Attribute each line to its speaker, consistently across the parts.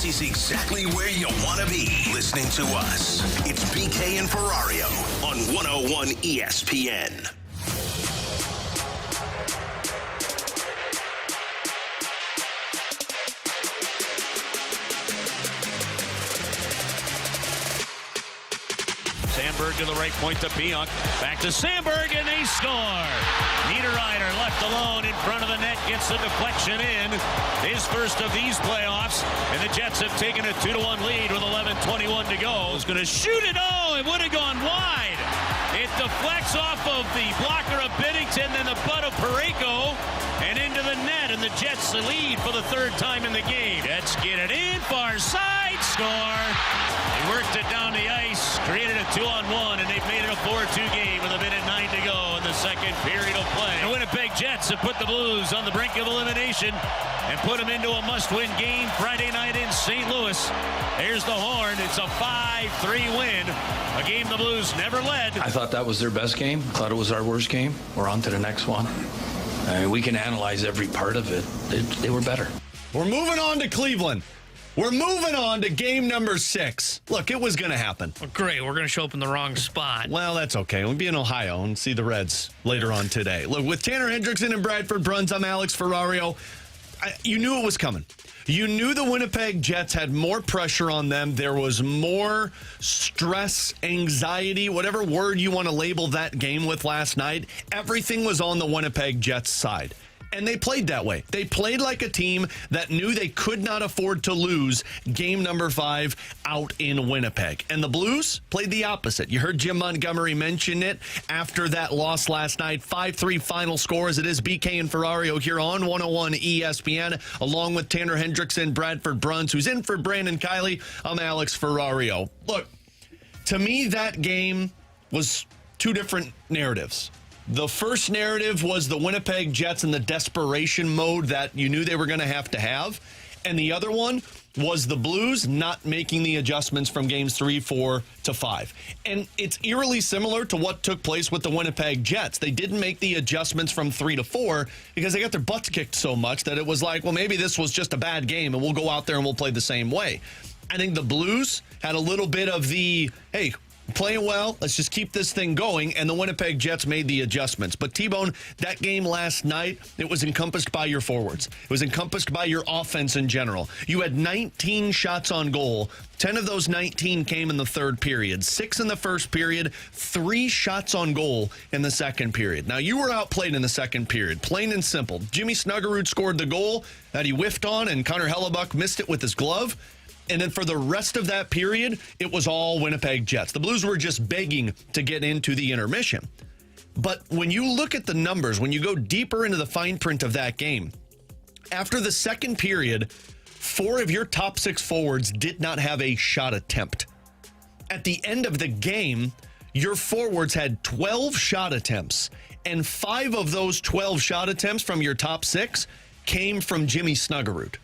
Speaker 1: This is exactly where you want to be listening to us. It's BK and Ferrario on 101 ESPN.
Speaker 2: Sandberg to the right point to Pionk. Back to Sandberg, and they score. Niederreiter left alone in front of the net, gets the deflection in. His first of these playoffs, and the Jets have taken a 2-1 lead with 11:21 to go. He's going to shoot it. Oh, it would have gone wide. It deflects off of the blocker of Binnington, then the butt of Parayko, and into the net, and the Jets lead for the third time in the game. Jets get it in, far side, score. They worked it down the ice, created a 2-on-1, and they've made it a 4-2 game with 1:09 to go in the second period of play. The Winnipeg Jets have put the Blues on the brink of elimination and put them into a must-win game Friday night in St. Louis. Here's the horn. It's a 5-3 win, a game the Blues never led.
Speaker 3: I thought that was their best game. I thought it was our worst game. We're on to the next one. I mean, we can analyze every part of it. They were better.
Speaker 4: We're moving on to Cleveland. We're moving on to game number 6. Look, it was going to happen.
Speaker 5: Well, great. We're going to show up in the wrong spot.
Speaker 4: Well, that's okay. We'll be in Ohio and see the Reds later on today. Look, with Tanner Hendrickson and Bradford Bruns, I'm Alex Ferrario. You knew it was coming. You knew the Winnipeg Jets had more pressure on them. There was more stress, anxiety, whatever word you want to label that game with last night. Everything was on the Winnipeg Jets side. And they played that way. They played like a team that knew they could not afford to lose game number 5 out in Winnipeg. And the Blues played the opposite. You heard Jim Montgomery mention it after that loss last night. 5-3 final score as it is BK and Ferrario here on 101 ESPN, along with Tanner Hendrickson, Bradford Bruns, who's in for Brandon Kiley. I'm Alex Ferrario. Look, to me, that game was two different narratives. The first narrative was the Winnipeg Jets in the desperation mode that you knew they were going to have. And the other one was the Blues not making the adjustments from games 3, 4 to 5. And it's eerily similar to what took place with the Winnipeg Jets. They didn't make the adjustments from 3 to 4 because they got their butts kicked so much that it was like, well, maybe this was just a bad game and we'll go out there and we'll play the same way. I think the Blues had a little bit of the, hey, playing well, let's just keep this thing going, and the Winnipeg Jets made the adjustments. But T-Bone, that game last night, it was encompassed by your forwards. It was encompassed by your offense in general. You had 19 shots on goal. 10 of those 19 came in the third period, 6 in the first period, 3 shots on goal in the second period. Now, you were outplayed in the second period, plain and simple. Jimmy Snuggerud scored the goal that he whiffed on, and Connor Hellebyuck missed it with his glove. And then for the rest of that period, it was all Winnipeg Jets. The Blues were just begging to get into the intermission. But when you look at the numbers, when you go deeper into the fine print of that game, after the second period, 4 of your top 6 forwards did not have a shot attempt. At the end of the game, your forwards had 12 shot attempts, and 5 of those 12 shot attempts from your top 6 came from Jimmy Snuggerud.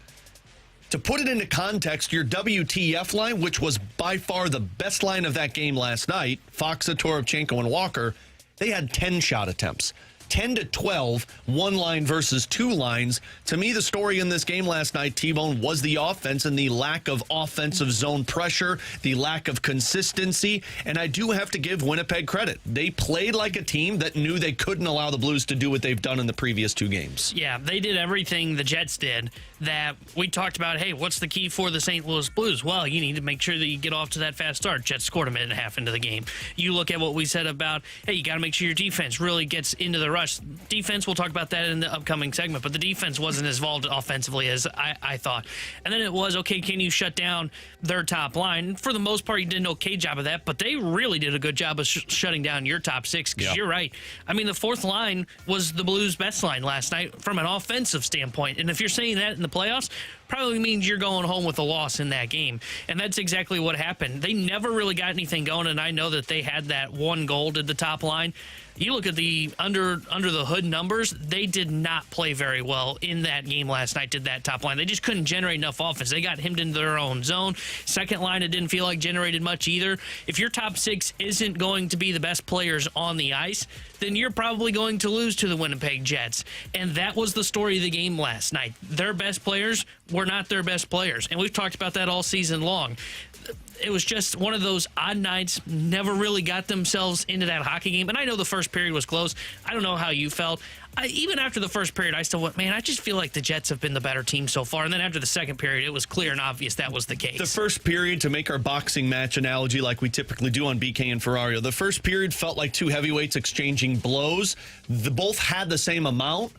Speaker 4: To put it into context, your WTF line, which was by far the best line of that game last night, Faksa, Toropchenko, and Walker, they had 10 shot attempts. 10 to 12, one line versus 2 lines. To me, the story in this game last night, T-Bone, was the offense and the lack of offensive zone pressure, the lack of consistency. And I do have to give Winnipeg credit. They played like a team that knew they couldn't allow the Blues to do what they've done in the previous 2 games.
Speaker 5: Yeah, they did everything the Jets did that we talked about. Hey, what's the key for the St. Louis Blues? Well, you need to make sure that you get off to that fast start. Jets scored a minute and a half into the game. You look at what we said about, hey, you got to make sure your defense really gets into the rush. Defense, we'll talk about that in the upcoming segment, but the defense wasn't as involved offensively as I thought. And then it was, okay, can you shut down their top line? For the most part, you did an okay job of that, but they really did a good job of shutting down your top 6, because you're right. I mean, the fourth line was the Blues' best line last night from an offensive standpoint, and if you're saying that in the playoffs, probably means you're going home with a loss in that game. And that's exactly what happened. They never really got anything going, and I know that they had that 1 goal to the top line. You look at the under the hood numbers, they did not play very well in that game last night, did that top line. They just couldn't generate enough offense. They got hemmed into their own zone. Second line, it didn't feel like generated much either. If your top 6 isn't going to be the best players on the ice, then you're probably going to lose to the Winnipeg Jets. And that was the story of the game last night. Their best players were were not their best players. And we've talked about that all season long. It was just one of those odd nights, never really got themselves into that hockey game. And I know the first period was close. I don't know how you felt. Even after the first period, I still went, man, I just feel like the Jets have been the better team so far. And then after the second period, it was clear and obvious that was the case.
Speaker 4: The first period, to make our boxing match analogy like we typically do on BK and Ferrario, the first period felt like two heavyweights exchanging blows. Both had the same amount,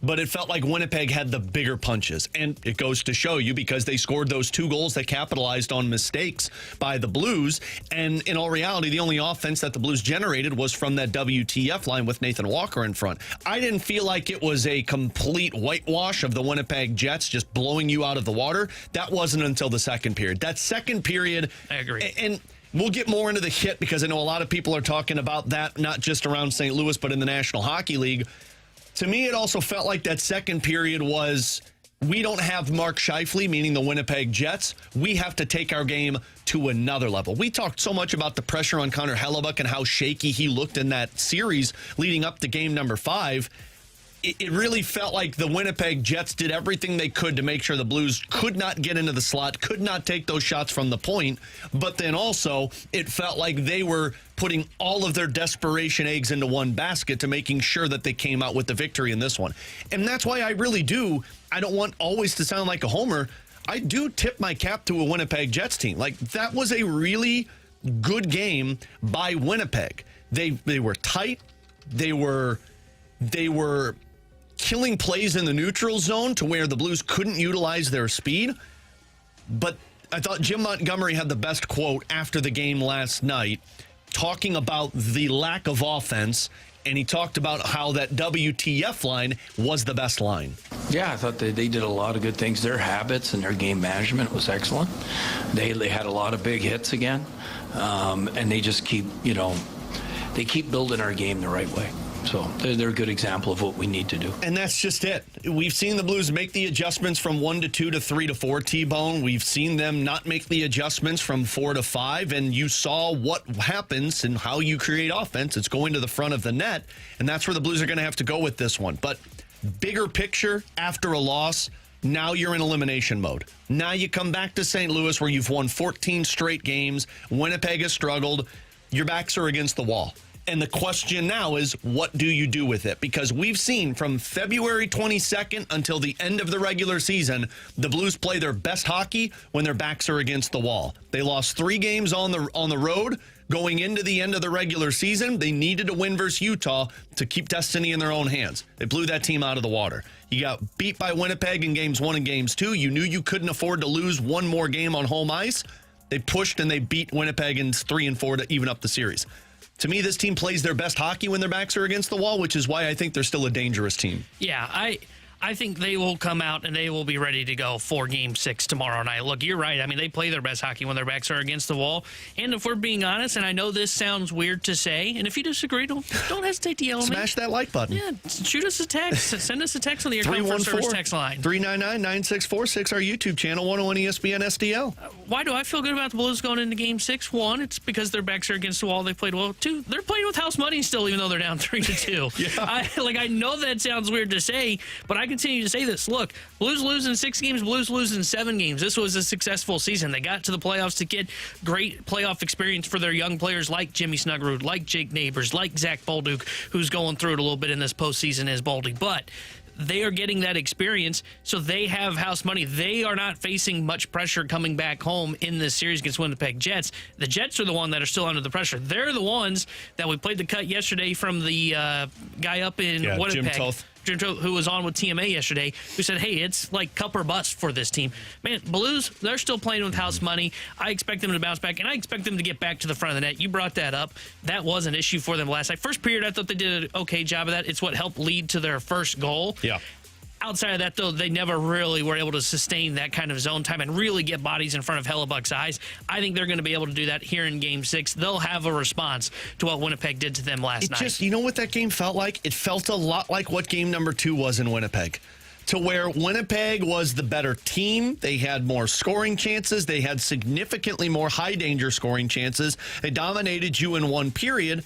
Speaker 4: but it felt like Winnipeg had the bigger punches. And it goes to show you, because they scored those 2 goals that capitalized on mistakes by the Blues. And in all reality, the only offense that the Blues generated was from that WTF line with Nathan Walker in front. I didn't feel like it was a complete whitewash of the Winnipeg Jets just blowing you out of the water. That wasn't until the second period. That second period,
Speaker 5: I agree.
Speaker 4: And we'll get more into the hit, because I know a lot of people are talking about that, not just around St. Louis, but in the National Hockey League. To me, it also felt like that second period was, we don't have Mark Scheifele, meaning the Winnipeg Jets. We have to take our game to another level. We talked so much about the pressure on Connor Hellebyuck and how shaky he looked in that series leading up to game number 5. It really felt like the Winnipeg Jets did everything they could to make sure the Blues could not get into the slot, could not take those shots from the point. But then also, it felt like they were putting all of their desperation eggs into one basket to making sure that they came out with the victory in this one. And that's why I don't want always to sound like a homer. I do tip my cap to a Winnipeg Jets team. Like, that was a really good game by Winnipeg. They were tight. They were killing plays in the neutral zone to where the Blues couldn't utilize their speed. But I thought Jim Montgomery had the best quote after the game last night, talking about the lack of offense, and he talked about how that WTF line was the best line.
Speaker 3: Yeah, I thought they did a lot of good things. Their habits and their game management was excellent. They had a lot of big hits again, and they just keep building our game the right way. So they're a good example of what we need to do.
Speaker 4: And that's just it. We've seen the Blues make the adjustments from 1 to 2 to 3 to 4 T-bone. We've seen them not make the adjustments from 4 to 5. And you saw what happens and how you create offense. It's going to the front of the net. And that's where the Blues are going to have to go with this one. But bigger picture, after a loss, now you're in elimination mode. Now you come back to St. Louis, where you've won 14 straight games. Winnipeg has struggled. Your backs are against the wall. And the question now is, what do you do with it? Because we've seen from February 22nd until the end of the regular season, the Blues play their best hockey when their backs are against the wall. They lost 3 games on the road going into the end of the regular season. They needed to win versus Utah to keep destiny in their own hands. They blew that team out of the water. You got beat by Winnipeg in games 1 and games 2. You knew you couldn't afford to lose one more game on home ice. They pushed and they beat Winnipeg in 3 and 4 to even up the series. To me, this team plays their best hockey when their backs are against the wall, which is why I think they're still a dangerous team.
Speaker 5: Yeah, I think they will come out and they will be ready to go for Game 6 tomorrow night. Look, you're right. I mean, they play their best hockey when their backs are against the wall. And if we're being honest, and I know this sounds weird to say, and if you disagree, don't hesitate to yell at me.
Speaker 4: Smash that like button.
Speaker 5: Yeah, shoot us a text. Send us a text on the Account Service text line.
Speaker 4: 399-9646, our YouTube channel, 101 ESPN SDL.
Speaker 5: Why do I feel good about the Blues going into Game 6? 1, it's because their backs are against the wall. They played well. 2, they're playing with house money still, even though they're down 3-2.
Speaker 4: Yeah.
Speaker 5: I know that sounds weird to say, but I continue to say this. Look, Blues lose in 6 games, Blues lose in 7 games. This was a successful season. They got to the playoffs to get great playoff experience for their young players like Jimmy Snuggerud, like Jake Neighbors, like Zach Bolduc, who's going through it a little bit in this postseason as Boldy. But they are getting that experience, so they have house money. They are not facing much pressure coming back home in this series against Winnipeg Jets. The Jets are the one that are still under the pressure. They're the ones that we played the cut yesterday from the guy up in Winnipeg. Jim Toth, who was on with TMA yesterday, who said, hey, it's like cup or bust for this team. Man, Blues, they're still playing with house money. I expect them to bounce back, and I expect them to get back to the front of the net. You brought that up. That was an issue for them last night. First period, I thought they did an okay job of that. It's what helped lead to their first goal.
Speaker 4: Yeah.
Speaker 5: Outside of that, though, they never really were able to sustain that kind of zone time and really get bodies in front of Hellebuck's eyes. I think they're going to be able to do that here in Game 6. They'll have a response to what Winnipeg did to them last night.
Speaker 4: You know what that game felt like? It felt a lot like what game number 2 was in Winnipeg, to where Winnipeg was the better team. They had more scoring chances. They had significantly more high-danger scoring chances. They dominated you in one period,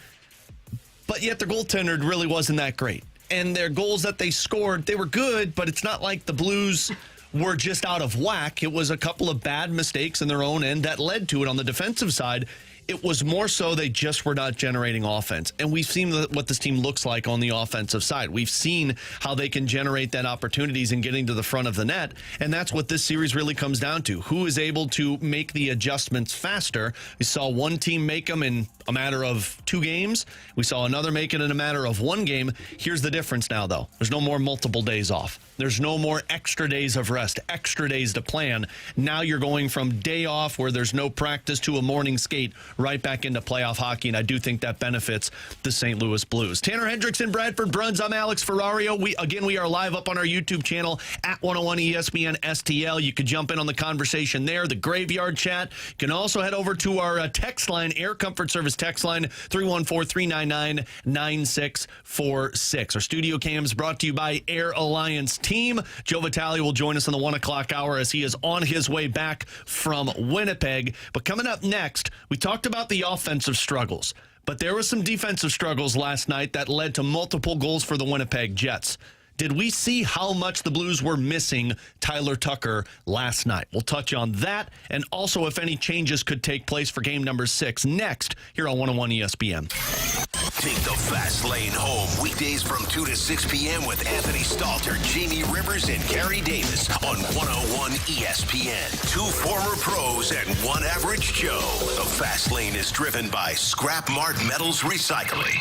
Speaker 4: but yet their goaltender really wasn't that great. And their goals that they scored, they were good, but it's not like the Blues were just out of whack. It was a couple of bad mistakes in their own end that led to it. On the defensive side, it was more so they just were not generating offense. And we've seen what this team looks like on the offensive side. We've seen how they can generate that opportunities and getting to the front of the net. And that's what this series really comes down to. Who is able to make the adjustments faster? We saw one team make them in a matter of 2 games. We saw another make it in a matter of 1 game. Here's the difference now, though. There's no more multiple days off. There's no more extra days of rest, extra days to plan. Now you're going from day off where there's no practice to a morning skate right back into playoff hockey, and I do think that benefits the St. Louis Blues. Tanner Hendrickson, Bradford Bruns, I'm Alex Ferrario. We are live up on our YouTube channel at 101 ESPN STL. You could jump in on the conversation there, the graveyard chat. You can also head over to our text line, Air Comfort Service text line, 314-399-9646. Our studio cams brought to you by Air Alliance Team. Joey Vitale will join us in the 1 o'clock hour as he is on his way back from Winnipeg. But coming up next, we talked about the offensive struggles, but there were some defensive struggles last night that led to multiple goals for the Winnipeg Jets. Did we see how much the Blues were missing Tyler Tucker last night? We'll touch on that, and also if any changes could take place for game number 6 next here on 101 ESPN.
Speaker 1: Take the fast lane home weekdays from 2 to 6 p.m. with Anthony Stalter, Jamie Rivers, and Gary Davis on 101 ESPN. 2 former pros and 1 average Joe. The fast lane is driven by Scrap Mart Metals Recycling.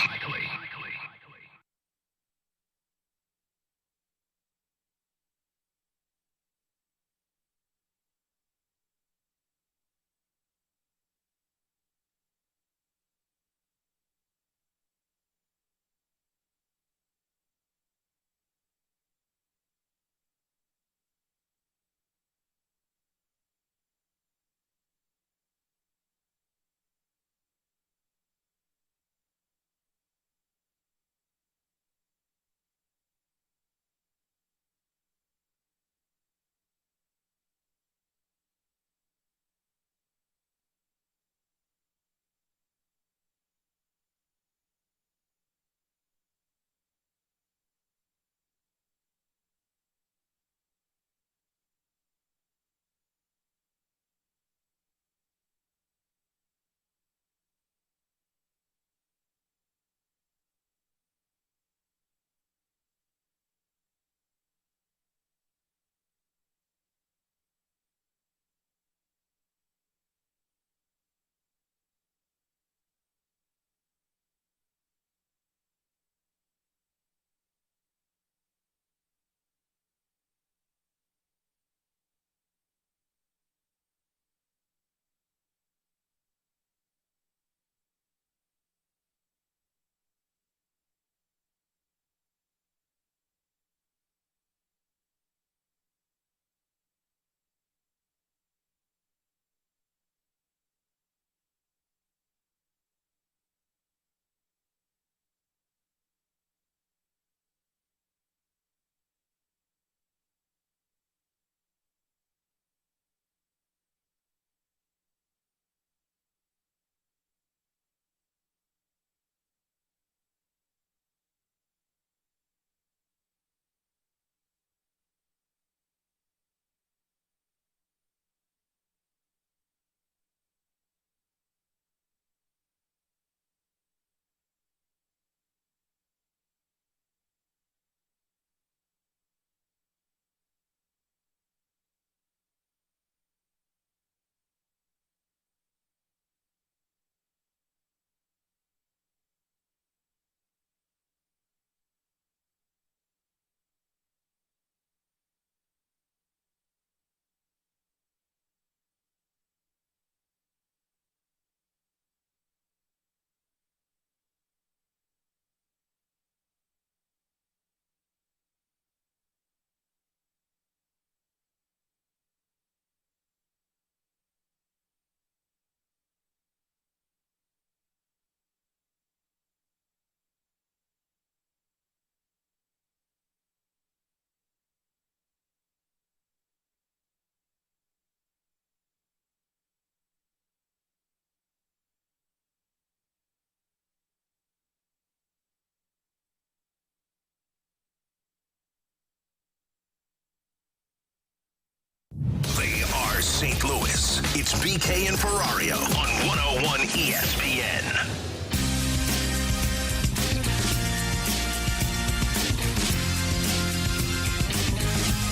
Speaker 1: St. Louis. It's BK and Ferrario on 101 ESPN.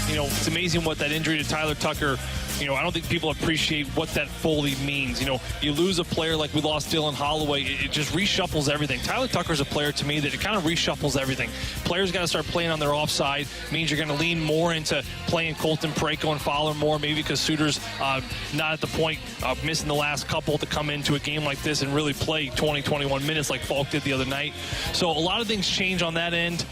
Speaker 6: You know, it's amazing what that injury to Tyler Tucker, I don't think people appreciate what that fully means. You lose a player like we lost Dylan Holloway, it just reshuffles everything. Tyler Tucker's a player to me that it kind of reshuffles everything. Players got to start playing on their offside, means you're going to lean more into playing Colton Parayko and Fowler more, maybe because Suter's not at the point of missing the last couple to come into a game like this and really play 20, 21 minutes like Falk did the other night. So a lot of things change on that end.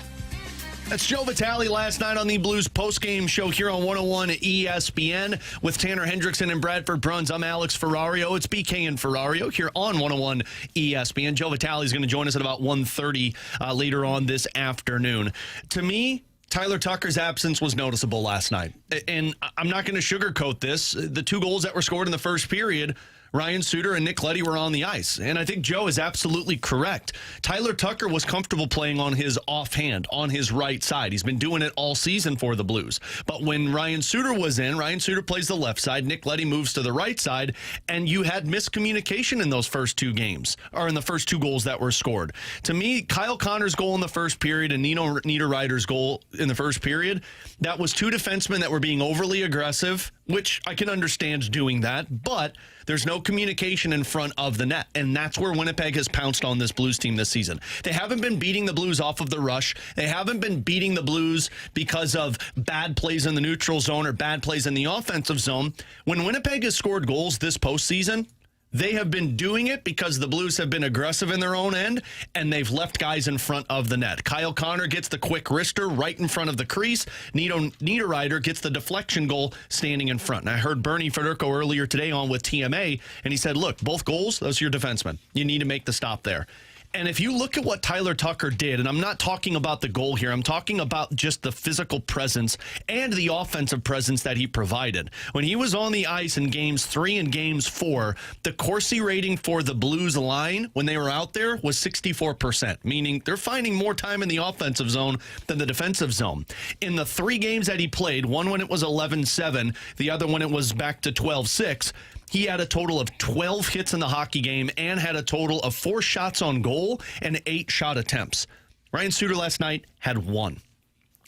Speaker 4: That's Joey Vitale last night on the Blues postgame show here on 101 ESPN with Tanner Hendrickson and Bradford Bruns. I'm Alex Ferrario. It's BK and Ferrario here on 101 ESPN. Joey Vitale is going to join us at about 1:30 later on this afternoon. To me, Tyler Tucker's absence was noticeable last night. And I'm not going to sugarcoat this. The two goals that were scored in the first period, Ryan Suter and Nick Leddy were on the ice. And I think Joe is absolutely correct. Tyler Tucker was comfortable playing on his offhand, on his right side. He's been doing it all season for the Blues. But when Ryan Suter was in, Ryan Suter plays the left side, Nick Leddy moves to the right side, and you had miscommunication in those first two games, or in the first two goals that were scored. To me, Kyle Connor's goal in the first period and Nino Niederreiter's goal in the first period, that was two defensemen that were being overly aggressive, which I can understand doing that, but there's no communication in front of the net, and that's where Winnipeg has pounced on this Blues team this season. They haven't been beating the Blues off of the rush. They haven't been beating the Blues because of bad plays in the neutral zone or bad plays in the offensive zone. When Winnipeg has scored goals this postseason, they have been doing it because the Blues have been aggressive in their own end, and they've left guys in front of the net. Kyle Connor gets the quick wrister right in front of the crease. Niederreiter gets the deflection goal standing in front. And I heard Bernie Federico earlier today on with TMA, and he said, look, both goals, those are your defensemen. You need to make the stop there. And if you look at what Tyler Tucker did, and I'm not talking about the goal here, I'm talking about just the physical presence and the offensive presence that he provided. When he was on the ice in games 3 and games 4, the Corsi rating for the Blues line when they were out there was 64%, meaning they're finding more time in the offensive zone than the defensive zone. In the 3 games that he played, one when it was 11-7, the other when it was back to 12-6, he had a total of 12 hits in the hockey game and had a total of 4 shots on goal and 8 shot attempts. Ryan Suter last night had 1.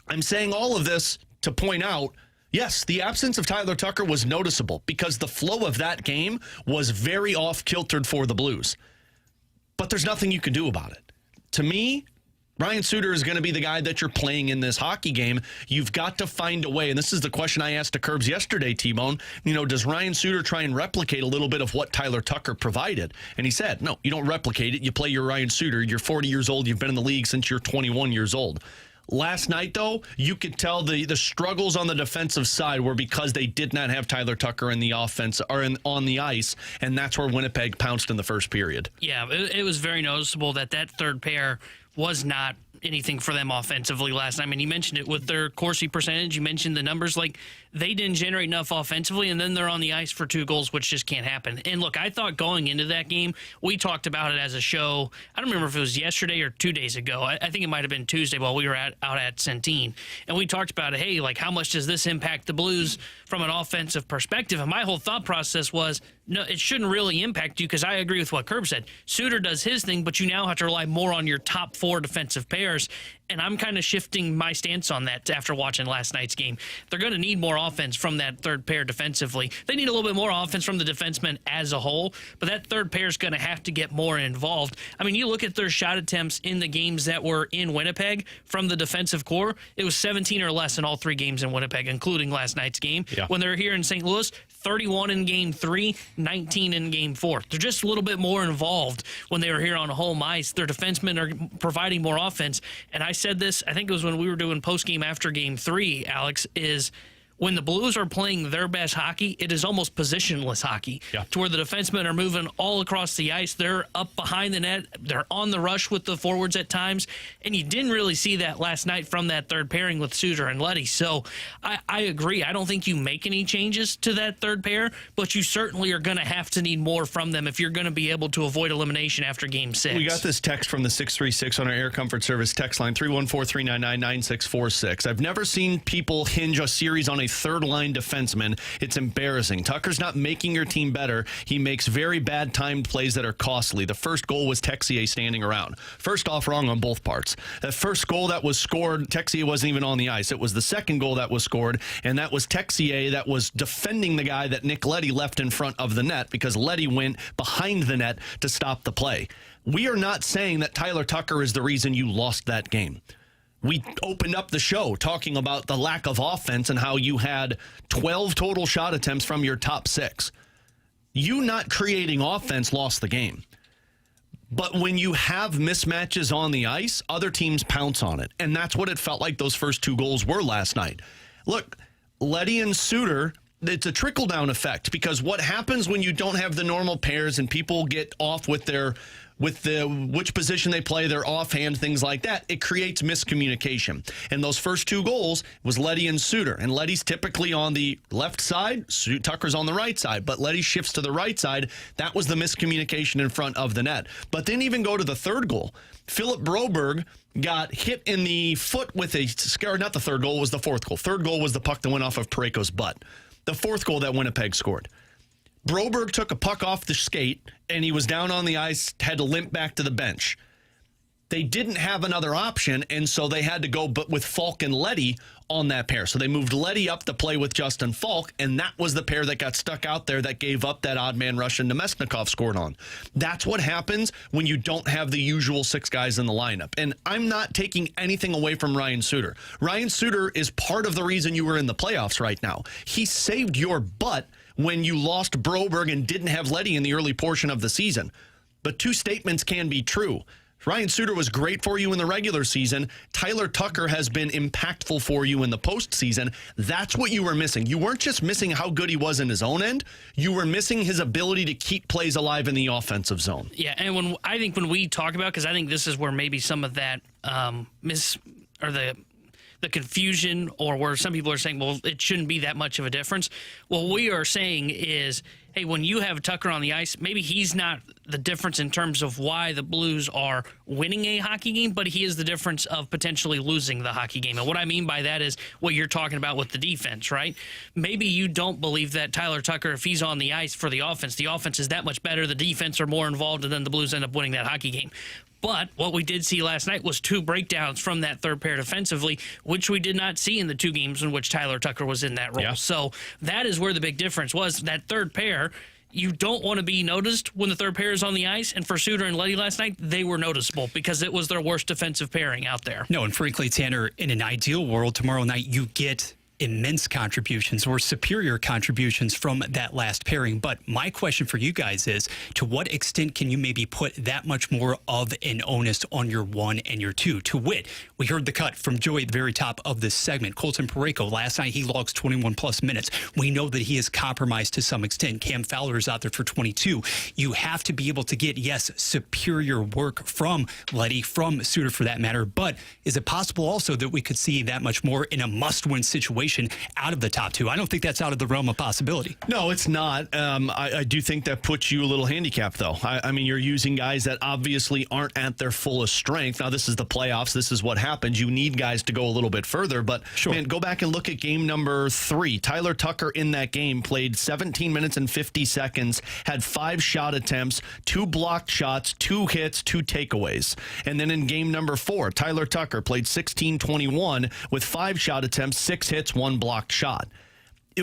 Speaker 4: I'm saying all of this to point out, yes, the absence of Tyler Tucker was noticeable because the flow of that game was very off-kiltered for the Blues. But there's nothing you can do about it. To me, Ryan Suter is going to be the guy that you're playing in this hockey game. You've got to find a way, and this is the question I asked to Curbs yesterday, T-Bone. Does Ryan Suter try and replicate a little bit of what Tyler Tucker provided? And he said, no, you don't replicate it. You play your Ryan Suter. You're 40 years old. You've been in the league since you're 21 years old. Last night, though, you could tell the struggles on the defensive side were because they did not have Tyler Tucker in the offense or on the ice, and that's where Winnipeg pounced in the first period.
Speaker 5: Yeah, it was very noticeable that third pair was not anything for them offensively last night. I mean, you mentioned it with their Corsi percentage. You mentioned the numbers. Like, they didn't generate enough offensively, and then they're on the ice for 2 goals, which just can't happen. And look, I thought going into that game, we talked about it as a show. I don't remember if it was yesterday or 2 days ago. I think it might have been Tuesday while we were out at Centene. And we talked about, hey, like, how much does this impact the Blues from an offensive perspective? And my whole thought process was, no, it shouldn't really impact you because I agree with what Curb said. Suter does his thing, but you now have to rely more on your top 4 defensive pairs. And I'm kind of shifting my stance on that after watching last night's game. They're going to need more offense from that third pair defensively. They need a little bit more offense from the defensemen as a whole, but that third pair is going to have to get more involved. I mean, you look at their shot attempts in the games that were in Winnipeg from the defensive core, it was 17 or less in all 3 games in Winnipeg, including last night's game. Yeah. When they're here in St. Louis, 31 in game 3, 19 in game 4. They're just a little bit more involved when they were here on home ice. Their defensemen are providing more offense. And I said this, I think it was when we were doing post-game after game 3, Alex, is when the Blues are playing their best hockey, it is almost positionless hockey, to where the defensemen are moving all across the ice. They're up behind the net. They're on the rush with the forwards at times, and you didn't really see that last night from that third pairing with Suter and Leddy. So I agree. I don't think you make any changes to that third pair, but you certainly are going to have to need more from them if you're going to be able to avoid elimination after Game 6.
Speaker 4: We got this text from the 636 on our Air Comfort Service text line, 314-399-9646. I've never seen people hinge a series on a third-line defenseman. It's embarrassing. Tucker's not making your team better. He makes very bad timed plays that are costly. The first goal was Texier standing around. First off, wrong on both parts. The first goal that was scored, Texier wasn't even on the ice. It was the second goal that was scored, and that was Texier that was defending the guy that Nick Leddy left in front of the net because Leddy went behind the net to stop the play. We are not saying that Tyler Tucker is the reason you lost that game. We opened up the show talking about the lack of offense and how you had 12 total shot attempts from your top 6. You not creating offense lost the game. But when you have mismatches on the ice, other teams pounce on it. And that's what it felt like those first 2 goals were last night. Look, Leddy and Suter, it's a trickle-down effect because what happens when you don't have the normal pairs and people get off with which position they play, their offhand, things like that, it creates miscommunication. And those first 2 goals was Leddy and Suter. And Leddy's typically on the left side, Tucker's on the right side, but Leddy shifts to the right side. That was the miscommunication in front of the net. But then even go to the third goal. Philip Broberg got hit in the foot with a scare. Not the third goal, was the fourth goal. Third goal was the puck that went off of Parayko's butt. The fourth goal that Winnipeg scored. Broberg took a puck off the skate, and he was down on the ice, had to limp back to the bench. They didn't have another option, and so they had to go with Falk and Leddy on that pair. So they moved Leddy up to play with Justin Falk, and that was the pair that got stuck out there that gave up that odd man rush and Nemesnikov scored on. That's what happens when you don't have the usual 6 guys in the lineup. And I'm not taking anything away from Ryan Suter. Ryan Suter is part of the reason you were in the playoffs right now. He saved your butt when you lost Broberg and didn't have Leddy in the early portion of the season. But 2 statements can be true. Ryan Suter was great for you in the regular season. Tyler Tucker has been impactful for you in the postseason. That's what you were missing. You weren't just missing how good he was in his own end. You were missing his ability to keep plays alive in the offensive zone.
Speaker 5: Yeah, and when we talk about, because I think this is where maybe some of that the confusion, or where some people are saying, well, it shouldn't be that much of a difference. What we are saying is, hey, when you have Tucker on the ice, maybe he's not the difference in terms of why the Blues are winning a hockey game, but he is the difference of potentially losing the hockey game. And what I mean by that is what you're talking about with the defense, right? Maybe you don't believe that Tyler Tucker, if he's on the ice for the offense is that much better, the defense are more involved, and then the Blues end up winning that hockey game. But what we did see last night was 2 breakdowns from that third pair defensively, which we did not see in the 2 games in which Tyler Tucker was in that role. Yeah. So that is where the big difference was. That third pair, you don't want to be noticed when the third pair is on the ice. And for Suter and Leddy last night, they were noticeable because it was their worst defensive pairing out there.
Speaker 7: No, and frankly, Tanner, in an ideal world, tomorrow night you get immense contributions or superior contributions from that last pairing. But my question for you guys is, to what extent can you maybe put that much more of an onus on your 1 and your 2? To wit, we heard the cut from Joey at the very top of this segment. Colton Parayko, last night he logs 21-plus minutes. We know that he is compromised to some extent. Cam Fowler is out there for 22. You have to be able to get, yes, superior work from Leddy, from Suter for that matter, but is it possible also that we could see that much more in a must-win situation out of the top 2? I don't think that's out of the realm of possibility.
Speaker 4: No, it's not. I do think that puts you a little handicapped, though. I mean, you're using guys that obviously aren't at their fullest strength. Now, this is the playoffs. This is what happens. You need guys to go a little bit further. But, sure, man, go back and look at game number 3. Tyler Tucker in that game played 17 minutes and 50 seconds, had 5 shot attempts, 2 blocked shots, 2 hits, 2 takeaways. And then in game number 4, Tyler Tucker played 16-21 with 5 shot attempts, 6 hits, 1 blocked shot.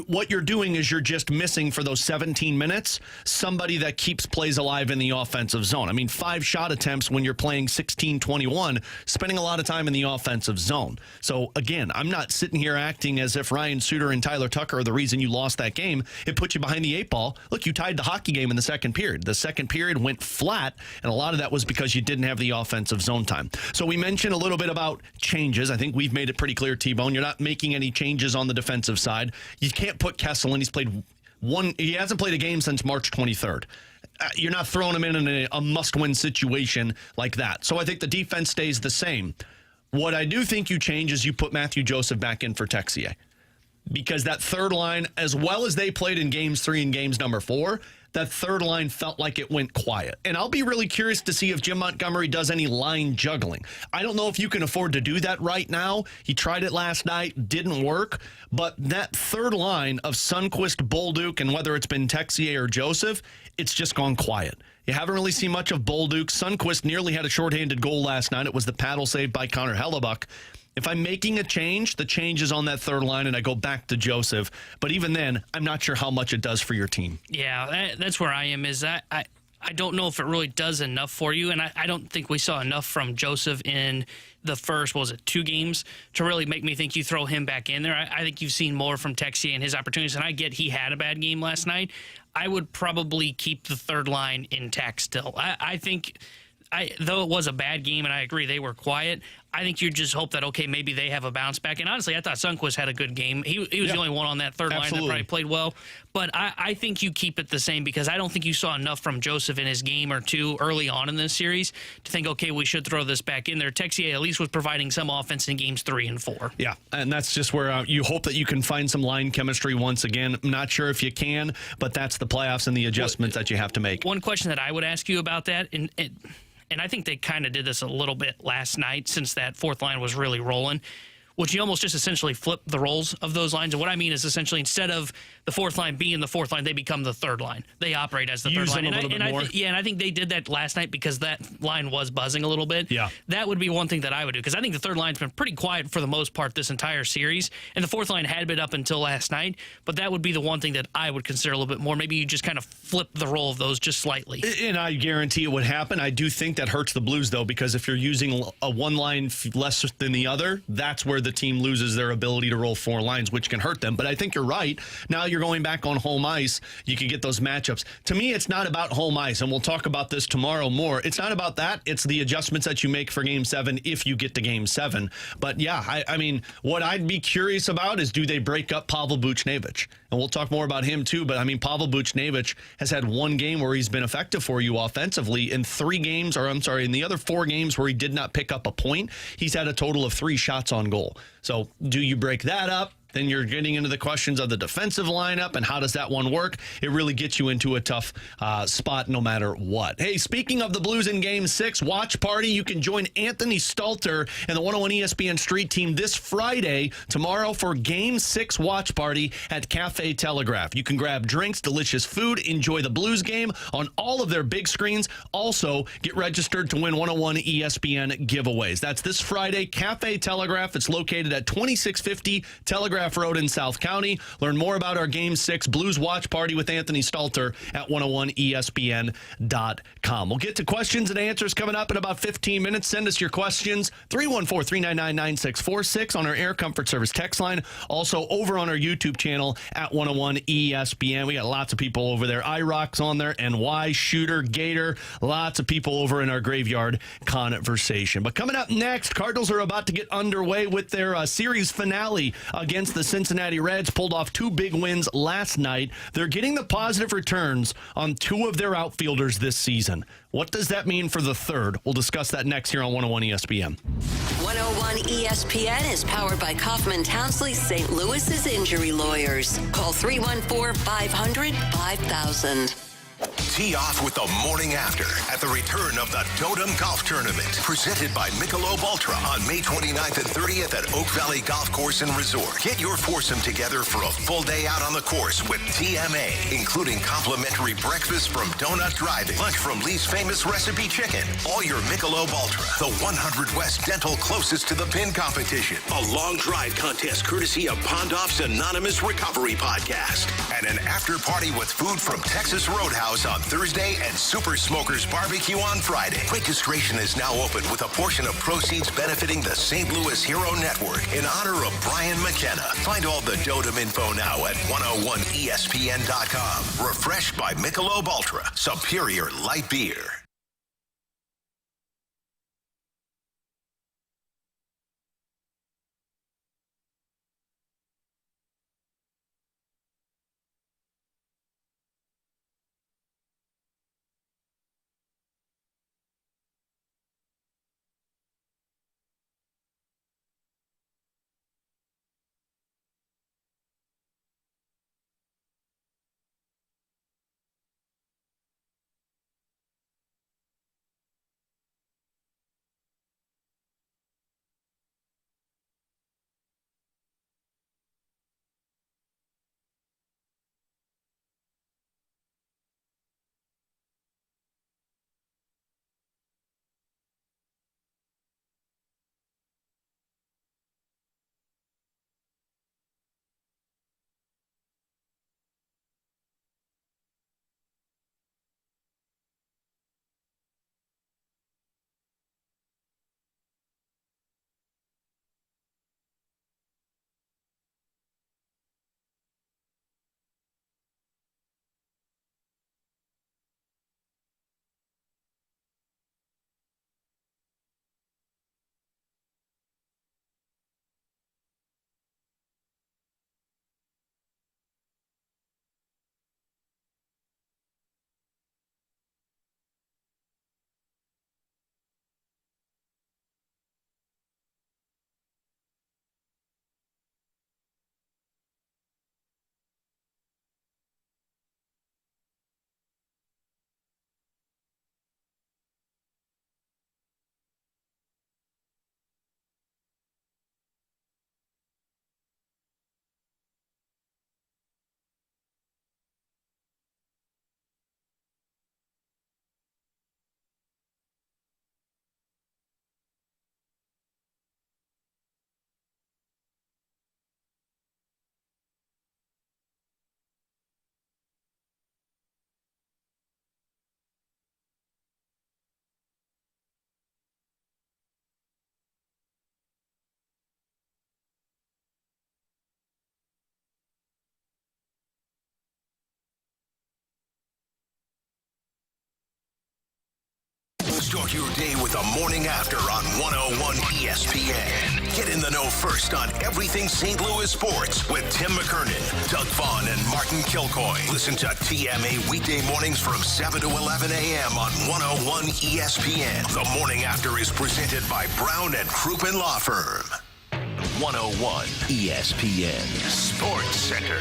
Speaker 4: What you're doing is you're just missing for those 17 minutes somebody that keeps plays alive in the offensive zone. I mean, 5 shot attempts when you're playing 16-21, spending a lot of time in the offensive zone. So, again, I'm not sitting here acting as if Ryan Suter and Tyler Tucker are the reason you lost that game. It put you behind the 8 ball. Look, you tied the hockey game in the second period. The second period went flat, and a lot of that was because you didn't have the offensive zone time. So we mentioned a little bit about changes. I think we've made it pretty clear, T-Bone, you're not making any changes on the defensive side. You can't put Kessel in. He hasn't played a game since March 23rd. You're not throwing him in a must-win situation like that. So I think the defense stays the same. What I do think you change is you put Matthew Joseph back in for Texier. because that third line, as well as they played in games 3 and games number 4, that third line felt like it went quiet. And I'll be really curious to see if Jim Montgomery does any line juggling. I don't know if you can afford to do that right now. He tried it last night, didn't work. But that third line of Sundqvist, Bolduc, and whether it's been Texier or Joseph, it's just gone quiet. You haven't really seen much of Bolduc. Sundqvist nearly had a shorthanded goal last night. It was the paddle save by Connor Hellebyuck. If I'm making a change, the change is on that third line, and I go back to Joseph. But even then, I'm not sure how much it does for your team.
Speaker 5: Yeah, that's where I am. Is that I don't know if it really does enough for you, and I don't think we saw enough from Joseph in the first, 2 games to really make me think you throw him back in there. I think you've seen more from Texier and his opportunities, and I get he had a bad game last night. I would probably keep the third line intact still. I think, though it was a bad game, and I agree they were quiet, I think you just hope that, okay, maybe they have a bounce back. And honestly, I thought Sundqvist had a good game. He was the only one on that third line that probably played well. But I think you keep it the same because I don't think you saw enough from Joseph in his game or two early on in this series to think, okay, we should throw this back in there. Texier at least was providing some offense in games 3 and 4.
Speaker 4: Yeah, and that's just where you hope that you can find some line chemistry once again. I'm not sure if you can, but that's the playoffs and the adjustments that you have to make.
Speaker 5: One question that I would ask you about that, and I think they kind of did this a little bit last night since that fourth line was really rolling. Would you almost just essentially flip the roles of those lines? And what I mean is essentially instead of the fourth line being the fourth line, they become the third line. They operate as the third line.
Speaker 4: Use them a little bit more.
Speaker 5: And I think they did that last night because that line was buzzing a little bit.
Speaker 4: Yeah.
Speaker 5: That would be one thing that I would do because I think the third line's been pretty quiet for the most part this entire series. And the fourth line had been up until last night. But that would be the one thing that I would consider a little bit more. Maybe you just kind of flip the role of those just slightly.
Speaker 4: And I guarantee it would happen. I do think that hurts the Blues, though, because if you're using a one line less than the other, that's where the team loses their ability to roll 4 lines, which can hurt them. But I think you're right. Now you're going back on home ice. You can get those matchups. To me, it's not about home ice, and we'll talk about this tomorrow more. It's not about that. It's the adjustments that you make for Game 7 if you get to Game 7. But, yeah, I mean, what I'd be curious about is do they break up Pavel Buchnevich? And we'll talk more about him, too. But, I mean, Pavel Buchnevich has had one game where he's been effective for you offensively. In 3 games, or I'm sorry, in the other 4 games where he did not pick up a point, he's had a total of 3 shots on goal. So do you break that up? Then you're getting into the questions of the defensive lineup and how does that one work? It really gets you into a tough spot no matter what. Hey, speaking of the Blues in Game 6, watch party. You can join Anthony Stalter and the 101 ESPN Street Team this Friday, tomorrow, for Game 6 watch party at Cafe Telegraph. You can grab drinks, delicious food, enjoy the Blues game on all of their big screens. Also, get registered to win 101 ESPN giveaways. That's this Friday, Cafe Telegraph. It's located at 2650 Telegraph Road in South County. Learn more about our Game 6 Blues Watch Party with Anthony Stalter at 101ESPN.com. We'll get to questions and answers coming up in about 15 minutes. Send us your questions, 314-399-9646 on our Air Comfort Service text line. Also over on our YouTube channel at 101 ESPN. We got lots of people over there. IROC's on there, NY, Shooter, Gator. Lots of people over in our graveyard conversation. But coming up next, Cardinals are about to get underway with their series finale against the Cincinnati Reds. Pulled off 2 big wins last night. They're getting the positive returns on 2 of their outfielders this season. What does that mean for the third? We'll discuss that next here on 101 ESPN.
Speaker 8: 101 ESPN is powered by Kaufman Townsley St. Louis's injury lawyers. Call 314-500-5000.
Speaker 1: Tee off with the morning after at the return of the Totem Golf Tournament, presented by Michelob Ultra on May 29th and 30th at Oak Valley Golf Course and Resort. Get your foursome together for a full day out on the course with TMA, including complimentary breakfast from Donut Driving, lunch from Lee's Famous Recipe Chicken, all your Michelob Ultra, the 100 West Dental closest to the pin competition, a long drive contest courtesy of Pondoff's Anonymous Recovery Podcast, and an after party with food from Texas Roadhouse on Thursday and Super Smokers Barbecue on Friday. Registration is now open with a portion of proceeds benefiting the St. Louis Hero Network in honor of Brian McKenna. Find all the Dotem info now at 101ESPN.com. Refreshed by Michelob Ultra, superior light beer. Start your day with the morning after on 101 ESPN. Get in the know first on everything St. Louis sports with Tim McKernan, Doug Vaughn, and Martin Kilcoy. Listen to TMA weekday mornings from 7 to 11 a.m. on 101 ESPN. The morning after is presented by Brown and Crouppen Law Firm. 101 ESPN Sports Center.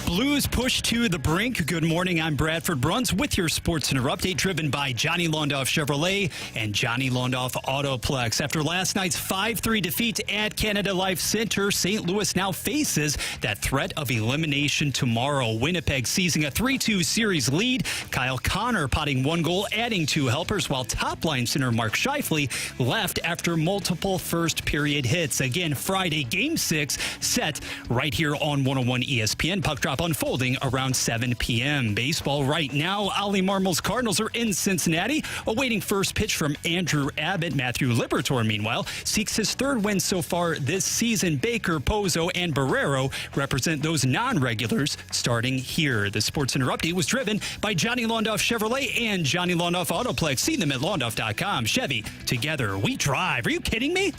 Speaker 7: Blues push to the brink. Good morning. I'm Bradford Bruns with your Sports Center update, driven by Johnny Londoff Chevrolet and Johnny Londoff Autoplex. After last night's 5-3 defeat at Canada Life Center, St. Louis now faces that threat of elimination tomorrow. Winnipeg seizing a 3-2 series lead. Kyle Connor potting one goal, adding two helpers, while top-line center Mark Scheifele left after multiple first-period hits. Again, Friday, Game 6 set right here on 101 ESPN. Puck drop unfolding around 7 p.m. Baseball right now. Ollie Marmol's Cardinals are in Cincinnati, awaiting first pitch from Andrew Abbott. Matthew Liberatore, meanwhile, seeks his third win so far this season. Baker, Pozo, and Barrero represent those non-regulars starting here. The SportsCenter update was driven by Johnny Londoff Chevrolet and Johnny Londoff Autoplex. See them at londoff.com. Chevy, together we drive. Are you kidding me?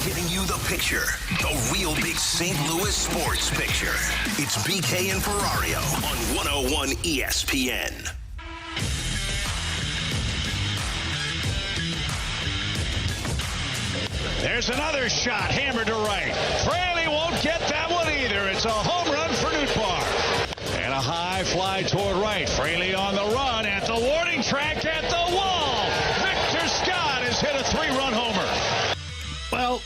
Speaker 1: Giving you the picture, the real big St. Louis sports picture. It's BK and Ferrario on 101 ESPN.
Speaker 2: There's another shot, hammered to right. Fraley won't get that one either. It's a home run for Nootbaar. And a high fly toward right. Fraley on the run at the warning track at the wall. Victor Scott has hit a 3-run homer.
Speaker 4: Well,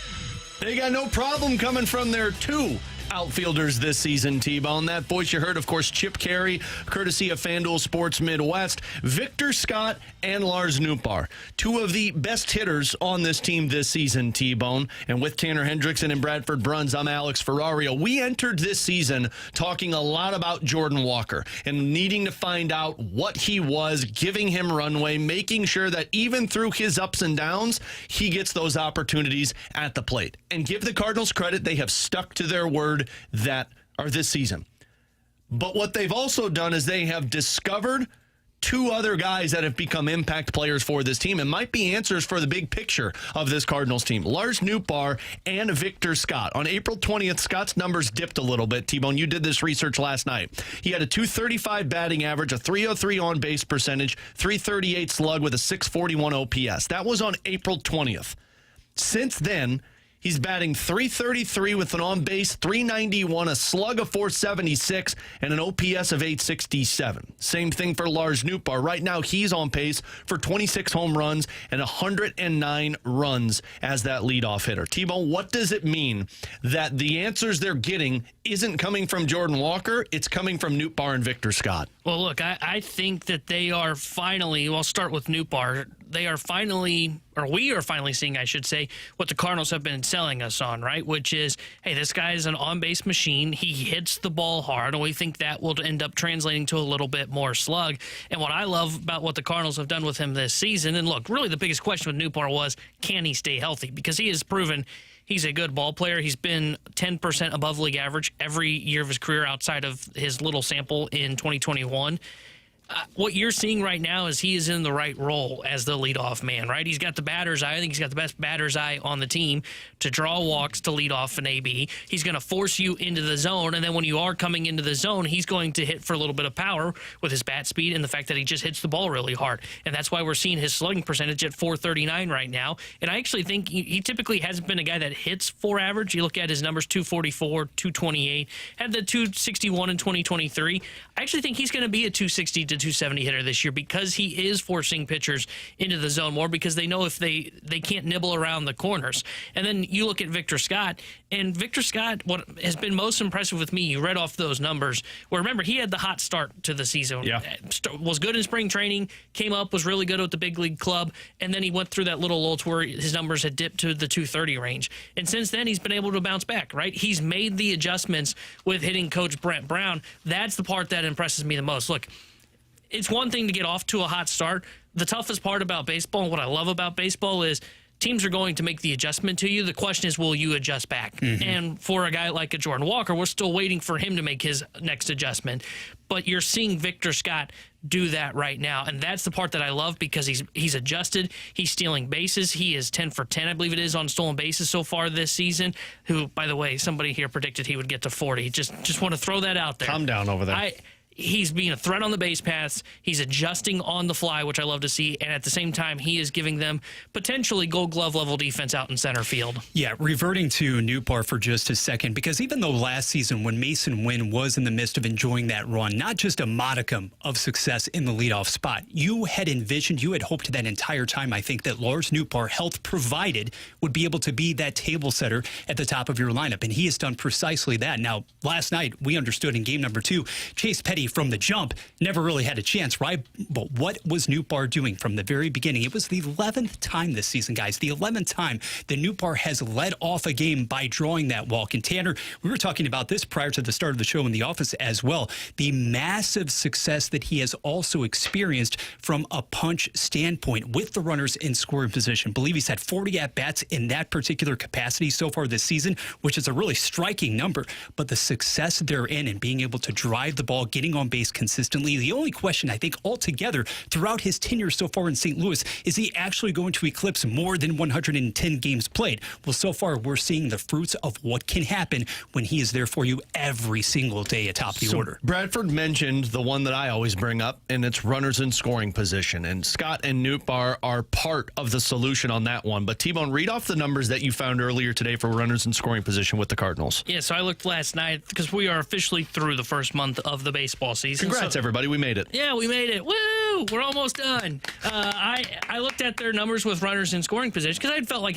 Speaker 4: they got no problem coming from their two outfielders this season, T-Bone. That voice you heard, of course, Chip Carey, courtesy of FanDuel Sports Midwest. Victor Scott and Lars Nootbaar, two of the best hitters on this team this season, T-Bone. And with Tanner Hendrickson and Bradford Bruns, I'm Alex Ferrario. We entered this season talking a lot about Jordan Walker and needing to find out what he was, giving him runway, making sure that even through his ups and downs, he gets those opportunities at the plate. And give the Cardinals credit, they have stuck to their word this season. But what they've also done is they have discovered two other guys that have become impact players for this team and might be answers for the big picture of this Cardinals team. Lars Nootbaar and Victor Scott. On April 20th, Scott's numbers dipped a little bit. T-Bone, you did this research last night. He had a .235 batting average, a .303 on-base percentage, .338 slug with a .641 OPS. That was on April 20th. Since then, he's batting .333 with an on-base .391, a slug of .476, and an OPS of .867. Same thing for Lars Nootbaar. Right now, he's on pace for 26 home runs and 109 runs as that leadoff hitter. T-Bone, what does it mean that the answers they're getting isn't coming from Jordan Walker, it's coming from Nootbaar and Victor Scott?
Speaker 5: Well, look, I think that they are finally, well, I'll start with Nootbaar. We are finally seeing, I should say, what the Cardinals have been selling us on, right? Which is, hey, this guy is an on-base machine. He hits the ball hard, and we think that will end up translating to a little bit more slug. And what I love about what the Cardinals have done with him this season, and look, really the biggest question with Nootbaar was, can he stay healthy? Because he has proven he's a good ball player. He's been 10% above league average every year of his career outside of his little sample in 2021. What you're seeing right now is he is in the right role as the leadoff man, right? He's got the batter's eye. I think he's got the best batter's eye on the team to draw walks, to lead off an AB. He's going to force you into the zone, and then when you are coming into the zone, he's going to hit for a little bit of power with his bat speed and the fact that he just hits the ball really hard. And that's why we're seeing his slugging percentage at .439 right now. And I actually think he typically hasn't been a guy that hits for average. You look at his numbers, .244, .228, had the .261 in 2023. I actually think he's going to be a .260 to .270 hitter this year because he is forcing pitchers into the zone more because they know if they can't nibble around the corners. And then you look at Victor Scott, and Victor Scott, what has been most impressive with me, you read off those numbers. Well, remember, he had the hot start to the season.
Speaker 4: Yeah.
Speaker 5: Was good in spring training, came up, was really good at the big league club, and then he went through that little lull to where his numbers had dipped to the .230 range. And since then, he's been able to bounce back, right? He's made the adjustments with hitting Coach Brent Brown. That's the part that impresses me the most. Look, it's one thing to get off to a hot start. The toughest part about baseball, and what I love about baseball, is teams are going to make the adjustment to you. The question is, will you adjust back? And for a guy like a Jordan Walker, we're still waiting for him to make his next adjustment. But you're seeing Victor Scott do that right now, and that's the part that I love because he's adjusted. He's stealing bases. He is 10 for 10, I believe it is, on stolen bases so far this season. Who, by the way, somebody here predicted he would get to 40. Just want to throw that out there.
Speaker 4: Calm down over there.
Speaker 5: He's being a threat on the base paths. He's adjusting on the fly, which I love to see. And at the same time, he is giving them potentially Gold Glove level defense out in center field.
Speaker 7: Yeah, reverting to Nootbaar for just a second, because even though last season when Mason Wynn was in the midst of enjoying that run, not just a modicum of success in the leadoff spot, you had hoped that entire time, I think, that Lars Nootbaar, health provided, would be able to be that table setter at the top of your lineup. And he has done precisely that. Now, last night, we understood in game number 2, Chase Petty from the jump never really had a chance, right? But what was Nootbaar doing from the very beginning? It was the 11th time this season, guys, the 11th time that Nootbaar has led off a game by drawing that walk. And Tanner, we were talking about this prior to the start of the show in the office as well. The massive success that he has also experienced from a punch standpoint with the runners in scoring position. I believe he's had 40 at-bats in that particular capacity so far this season, which is a really striking number. But the success therein and being able to drive the ball, getting on base consistently. The only question I think altogether throughout his tenure so far in St. Louis, is he actually going to eclipse more than 110 games played? Well, so far we're seeing the fruits of what can happen when he is there for you every single day atop the order.
Speaker 4: Bradford mentioned the one that I always bring up, and it's runners in scoring position. And Scott and Nootbaar are part of the solution on that one. But T-Bone, read off the numbers that you found earlier today for runners in scoring position with the Cardinals.
Speaker 5: Yeah, so I looked last night because we are officially through the first month of the baseball season.
Speaker 4: Congrats, everybody. We made it.
Speaker 5: Yeah, we made it. Woo! We're almost done. I looked at their numbers with runners in scoring position because I felt like,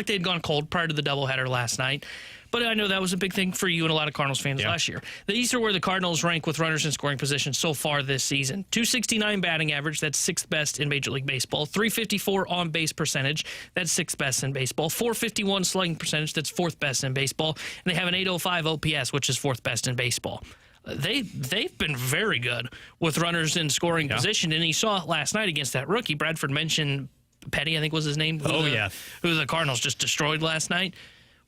Speaker 5: they'd gone cold prior to the doubleheader last night. But I know that was a big thing for you and a lot of Cardinals fans last year. These are where the Cardinals rank with runners in scoring position so far this season. 269 batting average, that's 6th best in Major League Baseball. 354 on base percentage, that's 6th best in baseball. 451 slugging percentage, that's 4th best in baseball. And they have an 805 OPS, which is 4th best in baseball. They've been very good with runners in scoring position, and you saw it last night against that rookie. Bradford mentioned Petty, I think was his name. Who the Cardinals just destroyed last night.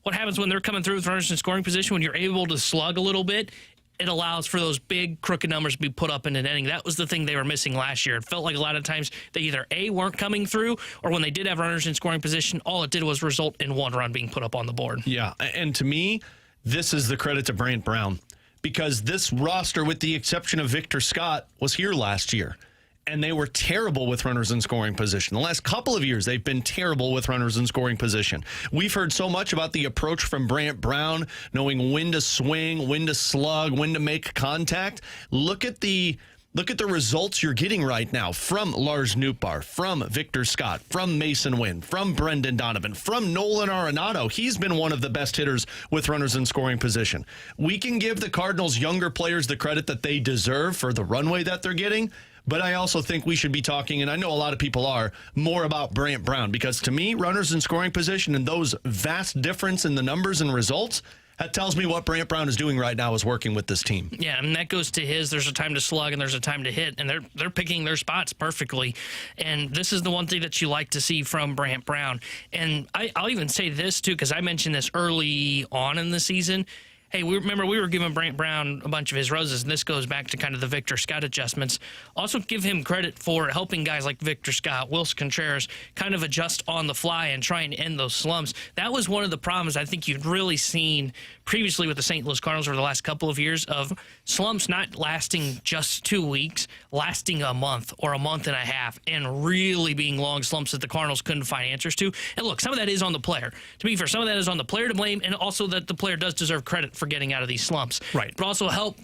Speaker 5: What happens when they're coming through with runners in scoring position? When you're able to slug a little bit, it allows for those big crooked numbers to be put up in an inning. That was the thing they were missing last year. It felt like a lot of times they either A, weren't coming through, or when they did have runners in scoring position, all it did was result in one run being put up on the board.
Speaker 4: Yeah, and to me, this is the credit to Brant Brown, because this roster, with the exception of Victor Scott, was here last year. And they were terrible with runners in scoring position. The last couple of years, they've been terrible with runners in scoring position. We've heard so much about the approach from Brant Brown, knowing when to swing, when to slug, when to make contact. Look at the results you're getting right now from Lars Nootbaar, from Victor Scott, from Mason Wynn, from Brendan Donovan, from Nolan Arenado. He's been one of the best hitters with runners in scoring position. We can give the Cardinals' younger players the credit that they deserve for the runway that they're getting. But I also think we should be talking, and I know a lot of people are, more about Brant Brown. Because to me, runners in scoring position and those vast difference in the numbers and results, that tells me what Brant Brown is doing right now is working with this team.
Speaker 5: Yeah, and that goes to there's a time to slug and there's a time to hit, and they're picking their spots perfectly. And this is the one thing that you like to see from Brant Brown. And I'll even say this, too, because I mentioned this early on in the season. Hey, we were giving Brant Brown a bunch of his roses, and this goes back to kind of the Victor Scott adjustments. Also give him credit for helping guys like Victor Scott, Wilson Contreras, kind of adjust on the fly and try and end those slumps. That was one of the problems I think you'd really seen previously with the St. Louis Cardinals over the last couple of years, of slumps not lasting just 2 weeks, lasting a month or a month and a half, and really being long slumps that the Cardinals couldn't find answers to. And look, some of that is on the player. To be fair, some of that is on the player to blame, and also that the player does deserve credit for getting out of these slumps.
Speaker 7: Right.
Speaker 5: But also help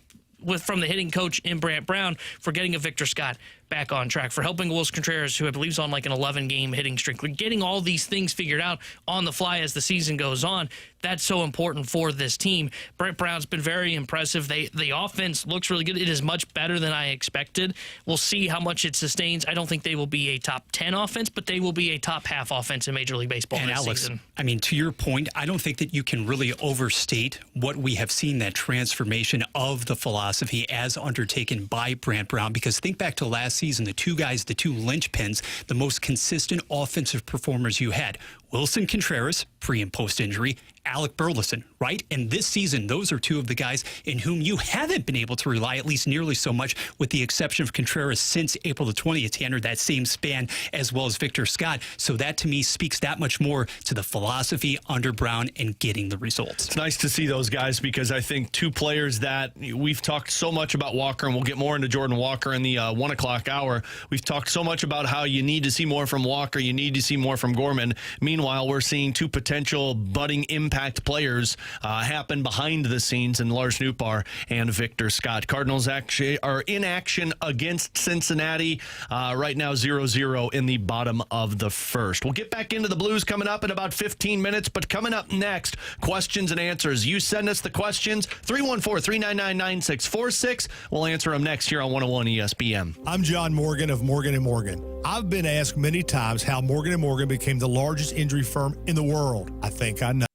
Speaker 5: from the hitting coach in Brant Brown for getting a Victor Scott back on track, for helping Wilson Contreras, who I believe is on like an 11-game hitting streak, getting all these things figured out on the fly as the season goes on. That's so important for this team. Brant Brown's been very impressive. The offense looks really good. It is much better than I expected. We'll see how much it sustains. I don't think they will be a top 10 offense, but they will be a top half offense in Major League Baseball this season.
Speaker 7: I mean, to your point, I don't think that you can really overstate what we have seen, that transformation of the philosophy as undertaken by Brant Brown, because think back to last season, the two guys, the two linchpins, the most consistent offensive performers you had. Wilson Contreras, pre and post injury, Alec Burleson, right? And this season, those are two of the guys in whom you haven't been able to rely, at least nearly so much, with the exception of Contreras since April the 20th. He entered that same span as well as Victor Scott. So that, to me, speaks that much more to the philosophy under Brown and getting the results.
Speaker 4: It's nice to see those guys because I think two players that we've talked so much about Walker, and we'll get more into Jordan Walker in the 1 o'clock hour. We've talked so much about how you need to see more from Walker, you need to see more from Gorman. Meanwhile, we're seeing two potential budding impact players happen behind the scenes in Lars Nootbaar and Victor Scott. Cardinals actually are in action against Cincinnati right now, 0-0 in the bottom of the first. We'll get back into the Blues coming up in about 15 minutes, but coming up next, questions and answers. You send us the questions, 314-399-9646. We'll answer them next here on 101 ESPN.
Speaker 9: I'm John Morgan of Morgan & Morgan. I've been asked many times how Morgan & Morgan became the largest injury firm in the world. I think I know.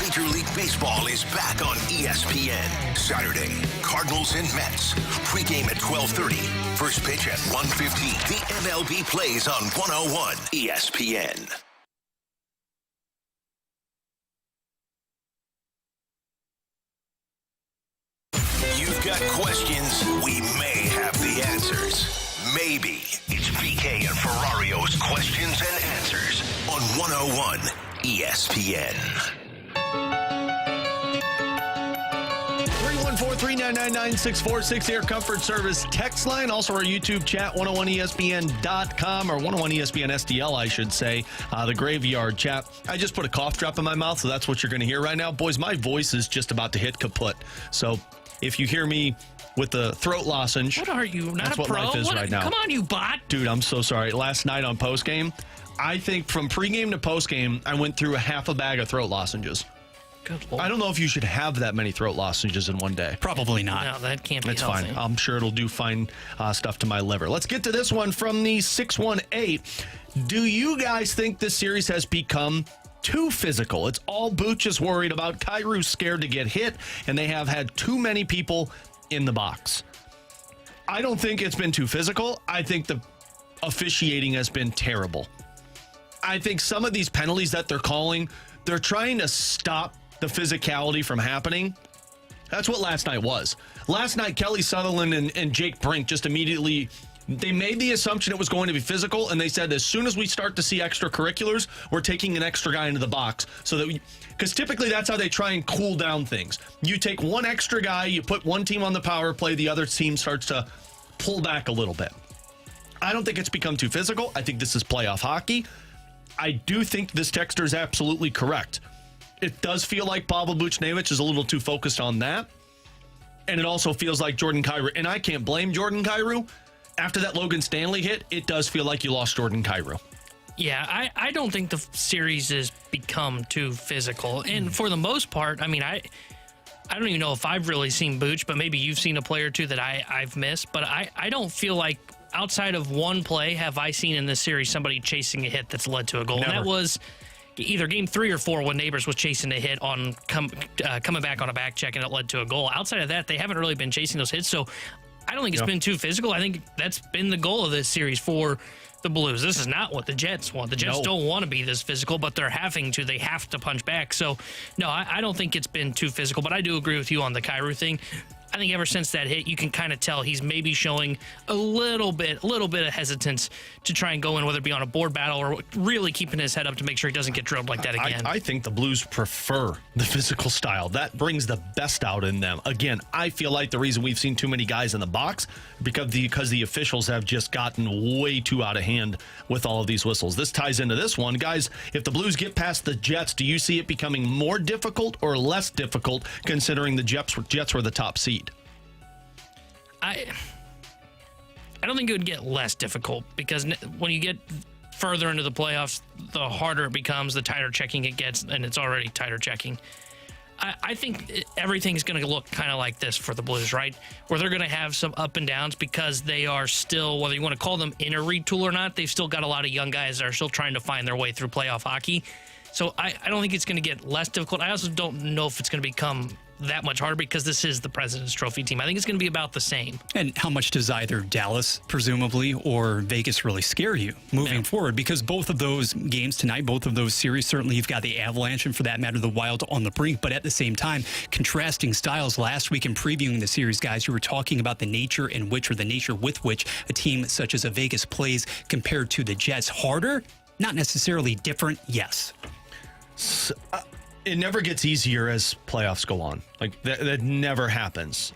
Speaker 1: Major League Baseball is back on ESPN. Saturday, Cardinals and Mets. Pre-game at 12:30. First pitch at 1:15. The MLB plays on 101 ESPN. You've got questions, we may have the answers. Maybe. It's VK and Ferrario's questions and answers on 101 ESPN.
Speaker 4: 314-399-9646, Air Comfort Service text line. Also our YouTube chat, 101ESPN.com, or 101ESPN STL, I should say, the Graveyard chat. I just put a cough drop in my mouth, so that's what you're going to hear right now. Boys, my voice is just about to hit kaput. So if you hear me with the throat lozenge,
Speaker 5: What are you, not
Speaker 4: that's
Speaker 5: a
Speaker 4: what
Speaker 5: pro?
Speaker 4: life is
Speaker 5: What-
Speaker 4: right now.
Speaker 5: Come on, you bot.
Speaker 4: Dude, I'm so sorry. Last night on postgame, I think from pregame to postgame, I went through a half a bag of throat lozenges.
Speaker 5: Good Lord.
Speaker 4: I don't know if you should have that many throat lozenges in one day.
Speaker 7: Probably not.
Speaker 5: No, that can't be
Speaker 4: It's
Speaker 5: healthy.
Speaker 4: fine. I'm sure it'll do fine stuff to my liver. Let's get to this one from the 618. Do you guys think this series has become too physical? It's all Booch is worried about. Kairu's scared to get hit, and they have had too many people in the box. I don't think it's been too physical. I think the officiating has been terrible. I think some of these penalties that they're calling, they're trying to stop the physicality from happening. That's what last night was. Last night, Kelly Sutherland and Jake Brink just immediately, they made the assumption it was going to be physical, and they said as soon as we start to see extracurriculars, we're taking an extra guy into the box. So that because typically that's how they try and cool down things. You take one extra guy, you put one team on the power play, the other team starts to pull back a little bit. I don't think it's become too physical. I think this is playoff hockey. I do think this texter is absolutely correct. It does feel like Pavel Buchnevich is a little too focused on that. And it also feels like Jordan Kyrou, and I can't blame Jordan Kyrou. after that Logan Stanley hit, it does feel like you lost Jordan Kyrou.
Speaker 5: Yeah, I don't think the series has become too physical. And for the most part, I mean, I don't even know if I've really seen Booch, but maybe you've seen a play or two that I've missed. But I don't feel like outside of one play have I seen in this series somebody chasing a hit that's led to a goal.
Speaker 4: Never.
Speaker 5: And that was either game 3 or 4 when Neighbors was chasing a hit on coming back on a back check and it led to a goal. Outside of that, they haven't really been chasing those hits. So I don't think it's been too physical. I think that's been the goal of this series for the Blues. This is not what the Jets want. The Jets don't want to be this physical, but they're having to. They have to punch back. So, no, I don't think it's been too physical, but I do agree with you on the Kyrou thing. I think ever since that hit, you can kind of tell he's maybe showing a little bit of hesitance to try and go in, whether it be on a board battle or really keeping his head up to make sure he doesn't get drilled like that again.
Speaker 4: I think the Blues prefer the physical style. That brings the best out in them. Again, I feel like the reason we've seen too many guys in the box because the officials have just gotten way too out of hand with all of these whistles. This ties into this one. Guys, if the Blues get past the Jets, do you see it becoming more difficult or less difficult considering the Jets were the top seed?
Speaker 5: I don't think it would get less difficult because when you get further into the playoffs, the harder it becomes, the tighter checking it gets, and it's already tighter checking. I think everything's going to look kind of like this for the Blues, right? Where they're going to have some up and downs because they are still, whether you want to call them in a retool or not, they've still got a lot of young guys that are still trying to find their way through playoff hockey. So I don't think it's going to get less difficult. I also don't know if it's going to become that much harder because this is the President's Trophy team. I think it's going to be about the same.
Speaker 7: And how much does either Dallas, presumably, or Vegas really scare you moving forward? Because both of those games tonight, both of those series, certainly you've got the Avalanche and for that matter, the Wild on the brink. But at the same time, contrasting styles. Last week in previewing the series, guys, you were talking about the nature with which a team such as a Vegas plays compared to the Jets. Harder? Not necessarily different, yes.
Speaker 4: It never gets easier as playoffs go on. Like that never happens.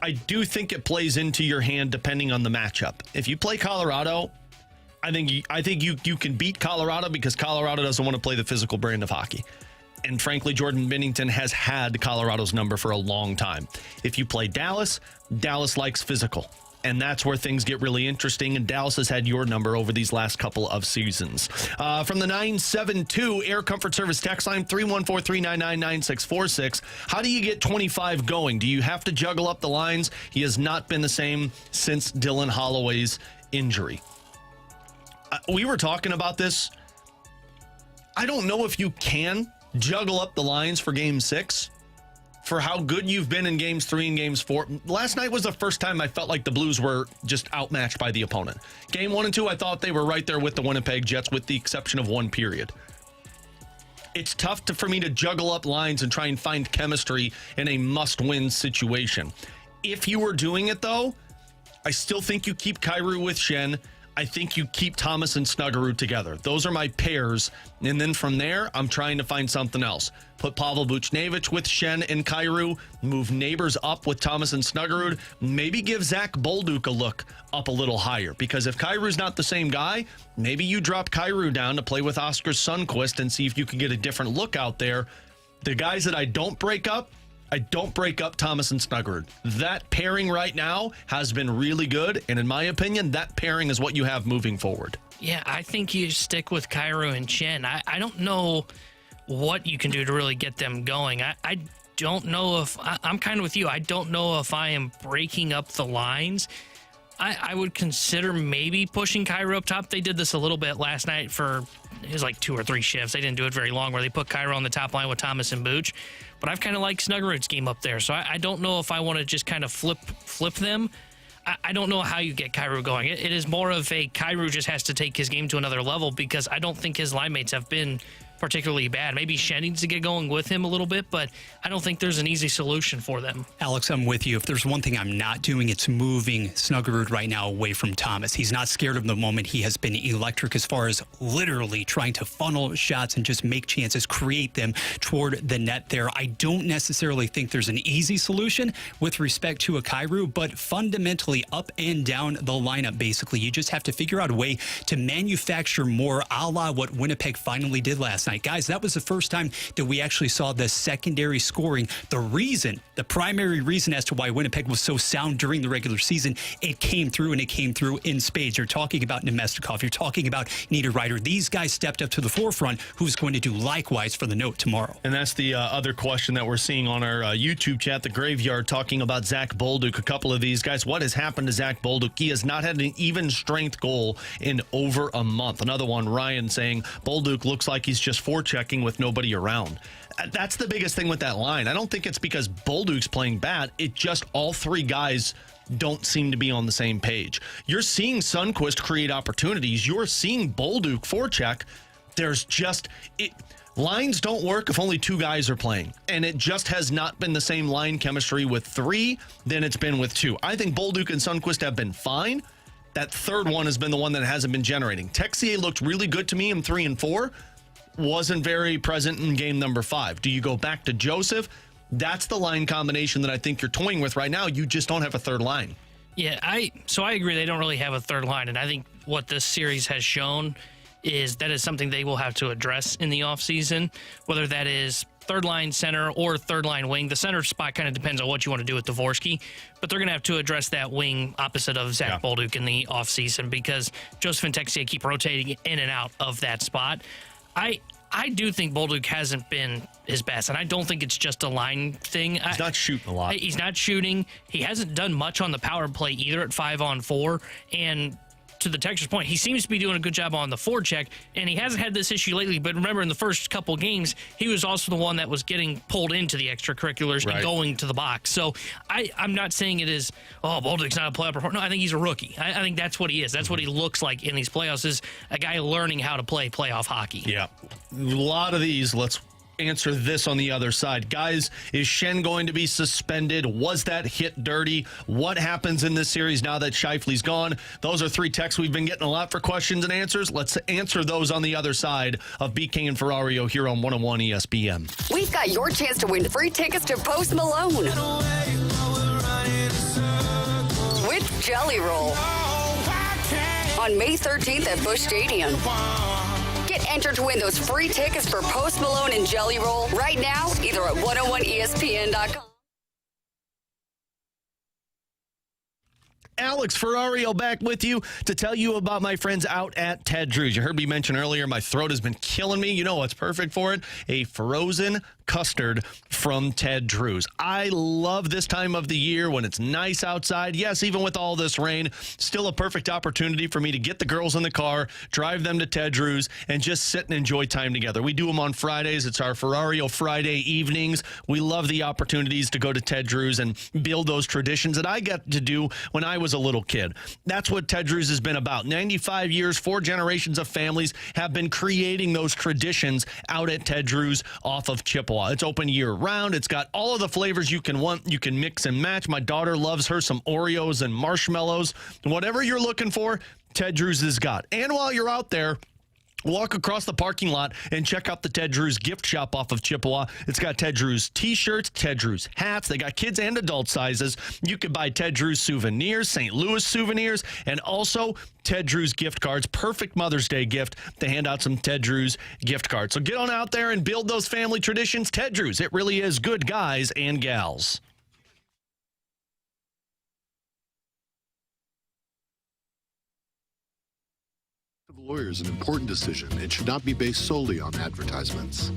Speaker 4: I do think it plays into your hand depending on the matchup. If you play Colorado, I think you can beat Colorado because Colorado doesn't want to play the physical brand of hockey. And frankly, Jordan Binnington has had Colorado's number for a long time. If you play Dallas, Dallas likes physical. And that's where things get really interesting. And Dallas has had your number over these last couple of seasons. From the 972 Air Comfort Service text line, 314-399-9646. How do you get 25 going? Do you have to juggle up the lines? He has not been the same since Dylan Holloway's injury. We were talking about this. I don't know if you can juggle up the lines for Game 6. For how good you've been in Games 3 and Games 4. Last night was the first time I felt like the Blues were just outmatched by the opponent. Game 1 and 2, I thought they were right there with the Winnipeg Jets with the exception of one period. It's tough for me to juggle up lines and try and find chemistry in a must-win situation. If you were doing it, though, I still think you keep Kyrou with Schenn. I think you keep Thomas and Snuggerud together. Those are my pairs. And then from there, I'm trying to find something else. Put Pavel Buchnevich with Schenn and Kyrou. Move Neighbors up with Thomas and Snuggerud. Maybe give Zach Bolduc a look up a little higher. Because if Kyrou's not the same guy, maybe you drop Kyrou down to play with Oscar Sundqvist and see if you can get a different look out there. The guys that I don't break up Thomas and Snuggerud. That pairing right now has been really good, and in my opinion, that pairing is what you have moving forward.
Speaker 5: Yeah, I think you stick with Kyrou and Schenn. I don't know what you can do to really get them going. I don't know if I'm kind of with you. I don't know if I am breaking up the lines. I would consider maybe pushing Kyrou up top. They did this a little bit last night for, it was like 2 or 3 shifts. They didn't do it very long where they put Kyrou on the top line with Thomas and Booch. But I've kind of liked Snuggerud's game up there. So I don't know if I want to just kind of flip them. I don't know how you get Kyrou going. It is more of a Kyrou just has to take his game to another level because I don't think his line mates have been particularly bad. Maybe Schenn needs to get going with him a little bit, but I don't think there's an easy solution for them.
Speaker 7: Alex, I'm with you. If there's one thing I'm not doing, it's moving Snuggerud right now away from Thomas. He's not scared of the moment. He has been electric as far as literally trying to funnel shots and just make chances, create them toward the net there. I don't necessarily think there's an easy solution with respect to a Kyrou, but fundamentally up and down the lineup, basically. You just have to figure out a way to manufacture more a la what Winnipeg finally did last last night. Guys, that was the first time that we actually saw the secondary scoring. The primary reason as to why Winnipeg was so sound during the regular season, it came through, and it came through in spades. You're talking about Nemestikov. You're talking about Niederreiter. These guys stepped up to the forefront. Who's going to do likewise for the Note tomorrow?
Speaker 4: And that's the other question that we're seeing on our YouTube chat, the Graveyard, talking about Zach Bolduc. A couple of these guys. What has happened to Zach Bolduc? He has not had an even strength goal in over a month. Another one, Ryan, saying Bolduc looks like he's just forechecking with nobody around. That's the biggest thing with that line. I don't think it's because Bolduc's playing bad. It just all three guys don't seem to be on the same page. You're seeing Sundqvist create opportunities. You're seeing Bolduc forecheck. There's just lines don't work if only two guys are playing, and it just has not been the same line chemistry with three than it's been with two. I think Bolduc and Sundqvist have been fine. That third one has been the one that hasn't been generating. Texier looked really good to me in 3 and 4. Wasn't very present in game number 5. Do you go back to Joseph? That's the line combination that I think you're toying with right now. You just don't have a third line.
Speaker 5: Yeah, I agree they don't really have a third line, and I think what this series has shown is that is something they will have to address in the offseason, whether that is third line center or third line wing. The center spot kind of depends on what you want to do with Dvorsky, but they're going to have to address that wing opposite of Zach Bolduc in the offseason because Joseph and Texier keep rotating in and out of that spot. I do think Bolduc hasn't been his best, and I don't think it's just a line thing.
Speaker 4: He's not shooting a lot.
Speaker 5: He's not shooting. He hasn't done much on the power play either at 5-on-4, and to the Texas point, he seems to be doing a good job on the forecheck, and he hasn't had this issue lately. But remember, in the first couple games, he was also the one that was getting pulled into the extracurriculars and going to the box. So I'm not saying it is, Bolduc's not a playoff performer. No, I think he's a rookie. I think that's what he is. That's what he looks like in these playoffs, is a guy learning how to play playoff hockey.
Speaker 4: Yeah. A lot of these, let's answer this on the other side. Guys, is Schenn going to be suspended? Was that hit dirty? What happens in this series now that Scheifele's gone? Those are 3 texts we've been getting a lot for questions and answers. Let's answer those on the other side of BK and Ferrario here on 101 ESPN.
Speaker 10: We've got your chance to win free tickets to Post Malone with Jelly Roll on May 13th at Busch Stadium. Get entered to win those free tickets for Post Malone and Jelly Roll right now, either at 101ESPN.com.
Speaker 4: Alex Ferrario back with you to tell you about my friends out at Ted Drewes. You heard me mention earlier, my throat has been killing me. You know what's perfect for it? A frozen custard from Ted Drewes. I love this time of the year when it's nice outside. Yes, even with all this rain, still a perfect opportunity for me to get the girls in the car, drive them to Ted Drewes, and just sit and enjoy time together. We do them on Fridays. It's our Ferrario Friday evenings. We love the opportunities to go to Ted Drewes and build those traditions that I got to do when I was a little kid. That's what Ted Drewes has been about. 95 years, 4 generations of families have been creating those traditions out at Ted Drewes off of Chippewa. It's open year round. It's got all of the flavors you can want. You can mix and match. My daughter loves her some Oreos and marshmallows. Whatever you're looking for, Ted Drewes has got. And while you're out there, walk across the parking lot and check out the Ted Drewes gift shop off of Chippewa. It's got Ted Drewes t-shirts, Ted Drewes hats. They got kids and adult sizes. You could buy Ted Drewes souvenirs, St. Louis souvenirs, and also Ted Drewes gift cards. Perfect Mother's Day gift to hand out some Ted Drewes gift cards. So get on out there and build those family traditions. Ted Drewes, it really is good guys and gals.
Speaker 11: The lawyer is an important decision and should not be based solely on advertisements.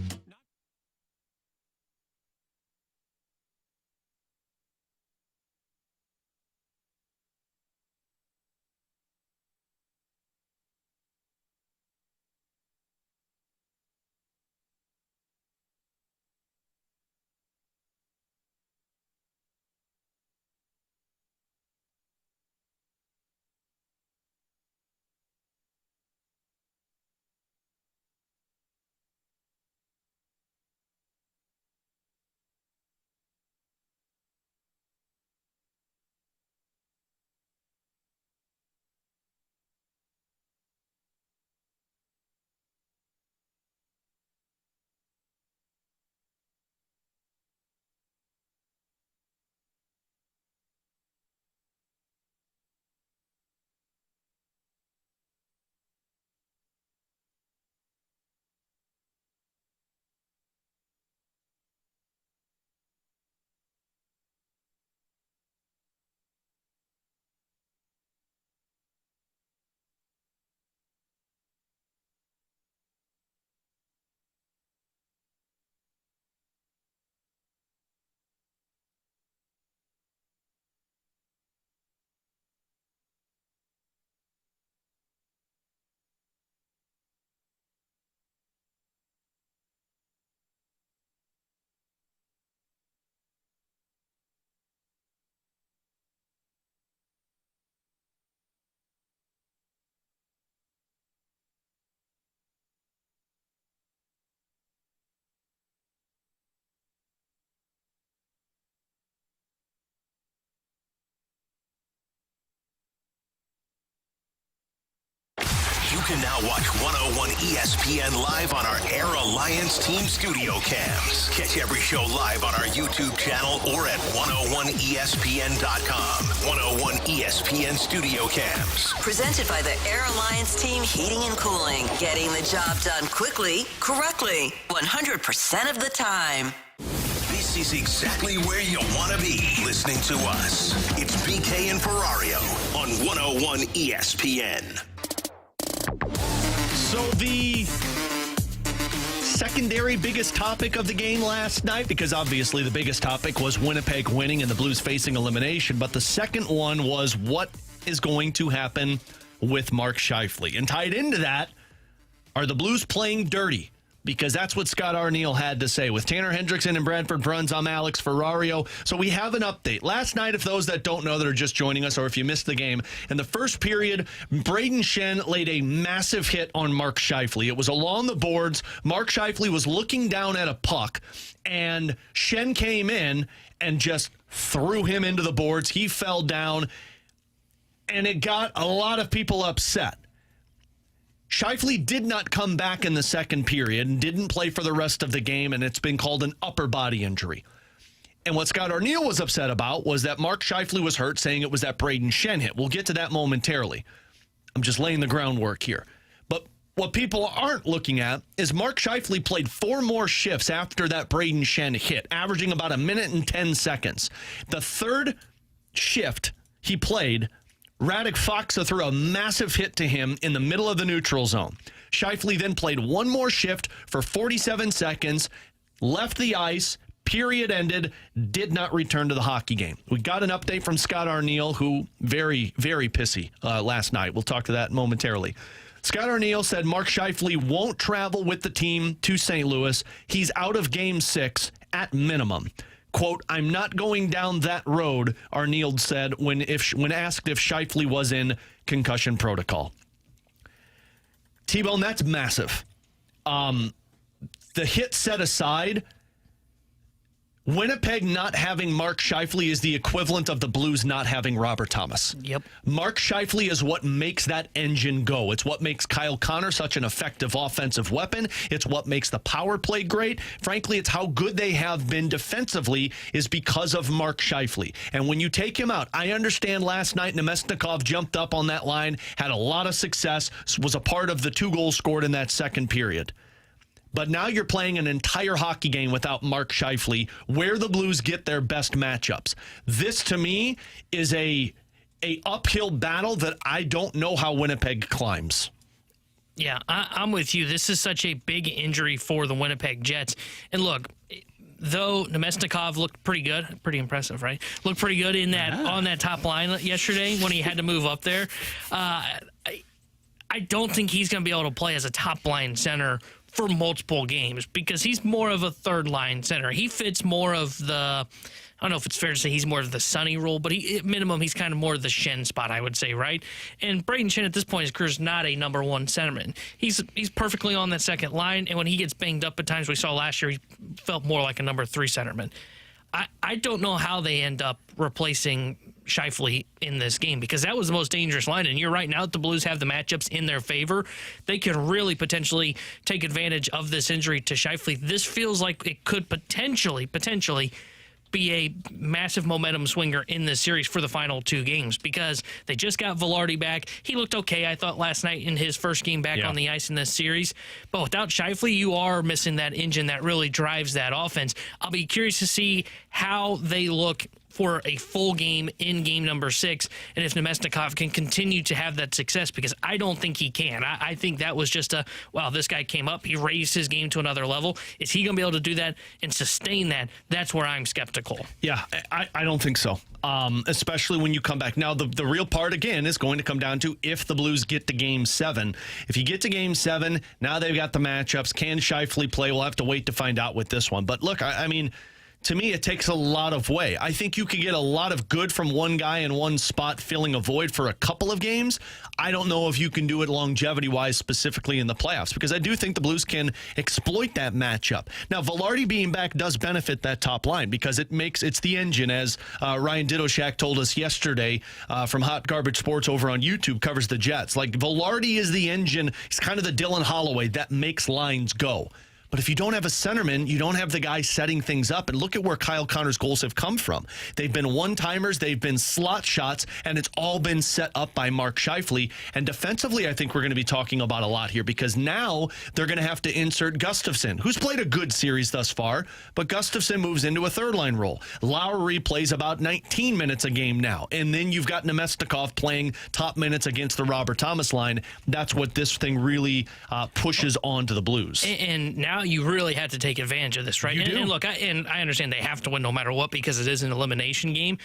Speaker 1: can now watch 101 ESPN live on our Air Alliance Team Studio Cams. Catch every show live on our YouTube channel or at 101ESPN.com. 101 ESPN Studio Cams.
Speaker 8: Presented by the Air Alliance Team Heating and Cooling. Getting the job done quickly, correctly, 100% of the time.
Speaker 1: This is exactly where you want to be listening to us. It's BK and Ferrario on 101 ESPN.
Speaker 4: So the secondary biggest topic of the game last night, because obviously the biggest topic was Winnipeg winning and the Blues facing elimination, but the second one was what is going to happen with Mark Scheifele. And tied into that, are the Blues playing dirty? Because that's what Scott Arniel had to say. With Tanner Hendrickson and Bradford Bruns, I'm Alex Ferrario. So we have an update. Last night, if those that don't know that are just joining us, or if you missed the game, in the first period, Brayden Schenn laid a massive hit on Mark Scheifele. It was along the boards. Mark Scheifele was looking down at a puck, and Schenn came in and just threw him into the boards. He fell down, and it got a lot of people upset. Scheifele did not come back in the second period and didn't play for the rest of the game, and it's been called an upper body injury. And what Scott Arniel was upset about was that Mark Scheifele was hurt, saying it was that Brayden Schenn hit. We'll get to that momentarily. I'm just laying the groundwork here. But what people aren't looking at is Mark Scheifele played 4 more shifts after that Brayden Schenn hit, averaging about 1 minute and 10 seconds. The third shift he played, Radek Faksa threw a massive hit to him in the middle of the neutral zone. Scheifele then played 1 more shift for 47 seconds, left the ice, period ended, did not return to the hockey game. We got an update from Scott Arniel, who very, very pissy last night. We'll talk to that momentarily. Scott Arniel said Mark Scheifele won't travel with the team to St. Louis. He's out of Game 6 at minimum. Quote, I'm not going down that road, Arniel said when asked if Scheifele was in concussion protocol. T-Bone, that's massive. The hit set aside, Winnipeg not having Mark Scheifele is the equivalent of the Blues not having Robert Thomas.
Speaker 5: Yep.
Speaker 4: Mark Scheifele is what makes that engine go. It's what makes Kyle Connor such an effective offensive weapon. It's what makes the power play great. Frankly, it's how good they have been defensively is because of Mark Scheifele. And when you take him out, I understand last night Nemesnikov jumped up on that line, had a lot of success, was a part of the 2 goals scored in that second period. But now you're playing an entire hockey game without Mark Scheifele, where the Blues get their best matchups. This, to me, is a uphill battle that I don't know how Winnipeg climbs.
Speaker 5: Yeah, I'm with you. This is such a big injury for the Winnipeg Jets. And look, though Nemesnikov looked pretty good, pretty impressive, right? Looked pretty good in that on that top line yesterday when he had to move up there. I don't think he's going to be able to play as a top line center for multiple games because he's more of a third line center. He fits more of the, I don't know if it's fair to say he's more of the Sonny role, but at minimum, he's kind of more of the Schenn spot, I would say, right? And Brayden Schenn at this point in his career is not a number 1 centerman. He's perfectly on that second line, and when he gets banged up at times, we saw last year, he felt more like a number 3 centerman. I don't know how they end up replacing Scheifele in this game because that was the most dangerous line. And you're right, now that the Blues have the matchups in their favor, they can really potentially take advantage of this injury to Scheifele. This feels like it could potentially be a massive momentum swinger in this series for the final 2 games because they just got Velarde back. He looked okay, I thought, last night in his first game back on the ice in this series. But without Scheifele, you are missing that engine that really drives that offense. I'll be curious to see how they look for a full game in game number 6 and if Nemesnikov can continue to have that success because I don't think he can. I think that was just wow, this guy came up, he raised his game to another level. Is he going to be able to do that and sustain that? That's where I'm skeptical.
Speaker 4: Yeah, I don't think so, especially when you come back. Now, the real part, again, is going to come down to if the Blues get to Game 7. If you get to Game 7, now they've got the matchups. Can Scheifele play? We'll have to wait to find out with this one. But look, I mean, to me, it takes a lot of way. I think you could get a lot of good from one guy in one spot filling a void for a couple of games. I don't know if you can do it longevity-wise, specifically in the playoffs, because I do think the Blues can exploit that matchup. Now, Velarde being back does benefit that top line because it's the engine, as Ryan Didoshak told us yesterday from Hot Garbage Sports over on YouTube, covers the Jets. Like, Velarde is the engine. He's kind of the Dylan Holloway that makes lines go. But if you don't have a centerman, you don't have the guy setting things up. And look at where Kyle Connor's goals have come from. They've been one-timers, they've been slot shots, and it's all been set up by Mark Scheifele. And defensively, I think we're going to be talking about a lot here because now they're going to have to insert Gustafsson, who's played a good series thus far, but Gustafsson moves into a third-line role. Lowry plays about 19 minutes a game now. And then you've got Nemestikov playing top minutes against the Robert Thomas line. That's what this thing really pushes on to the Blues.
Speaker 5: And now you really have to take advantage of this, right? And look, I understand they have to win no matter what because it is an elimination game.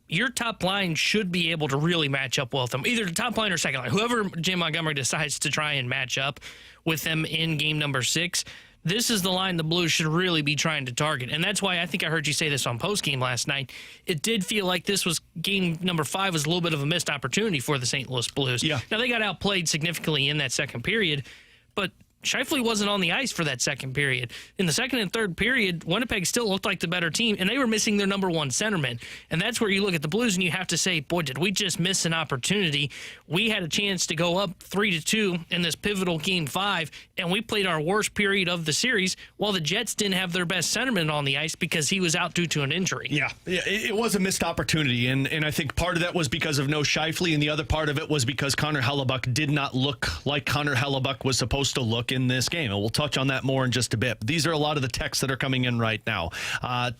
Speaker 5: Your top line should be able to really match up well with them, either the top line or second line. Whoever Jim Montgomery decides to try and match up with them in game number 6, this is the line the Blues should really be trying to target. And that's why I think I heard you say this on postgame last night. It did feel like this was game number 5 was a little bit of a missed opportunity for the St. Louis Blues.
Speaker 4: Yeah.
Speaker 5: Now, they got outplayed significantly in that second period, but Scheifele wasn't on the ice for that second period. In the second and third period, Winnipeg still looked like the better team, and they were missing their number 1 centerman. And that's where you look at the Blues and you have to say, boy, did we just miss an opportunity. We had a chance to go up 3-2 in this pivotal game 5, and we played our worst period of the series while the Jets didn't have their best centerman on the ice because he was out due to an injury.
Speaker 4: Yeah, it was a missed opportunity, and I think part of that was because of no Scheifele, and the other part of it was because Connor Hellebyuck did not look like Connor Hellebyuck was supposed to look in this game, and we'll touch on that more in just a bit. But these are a lot of the texts that are coming in right now.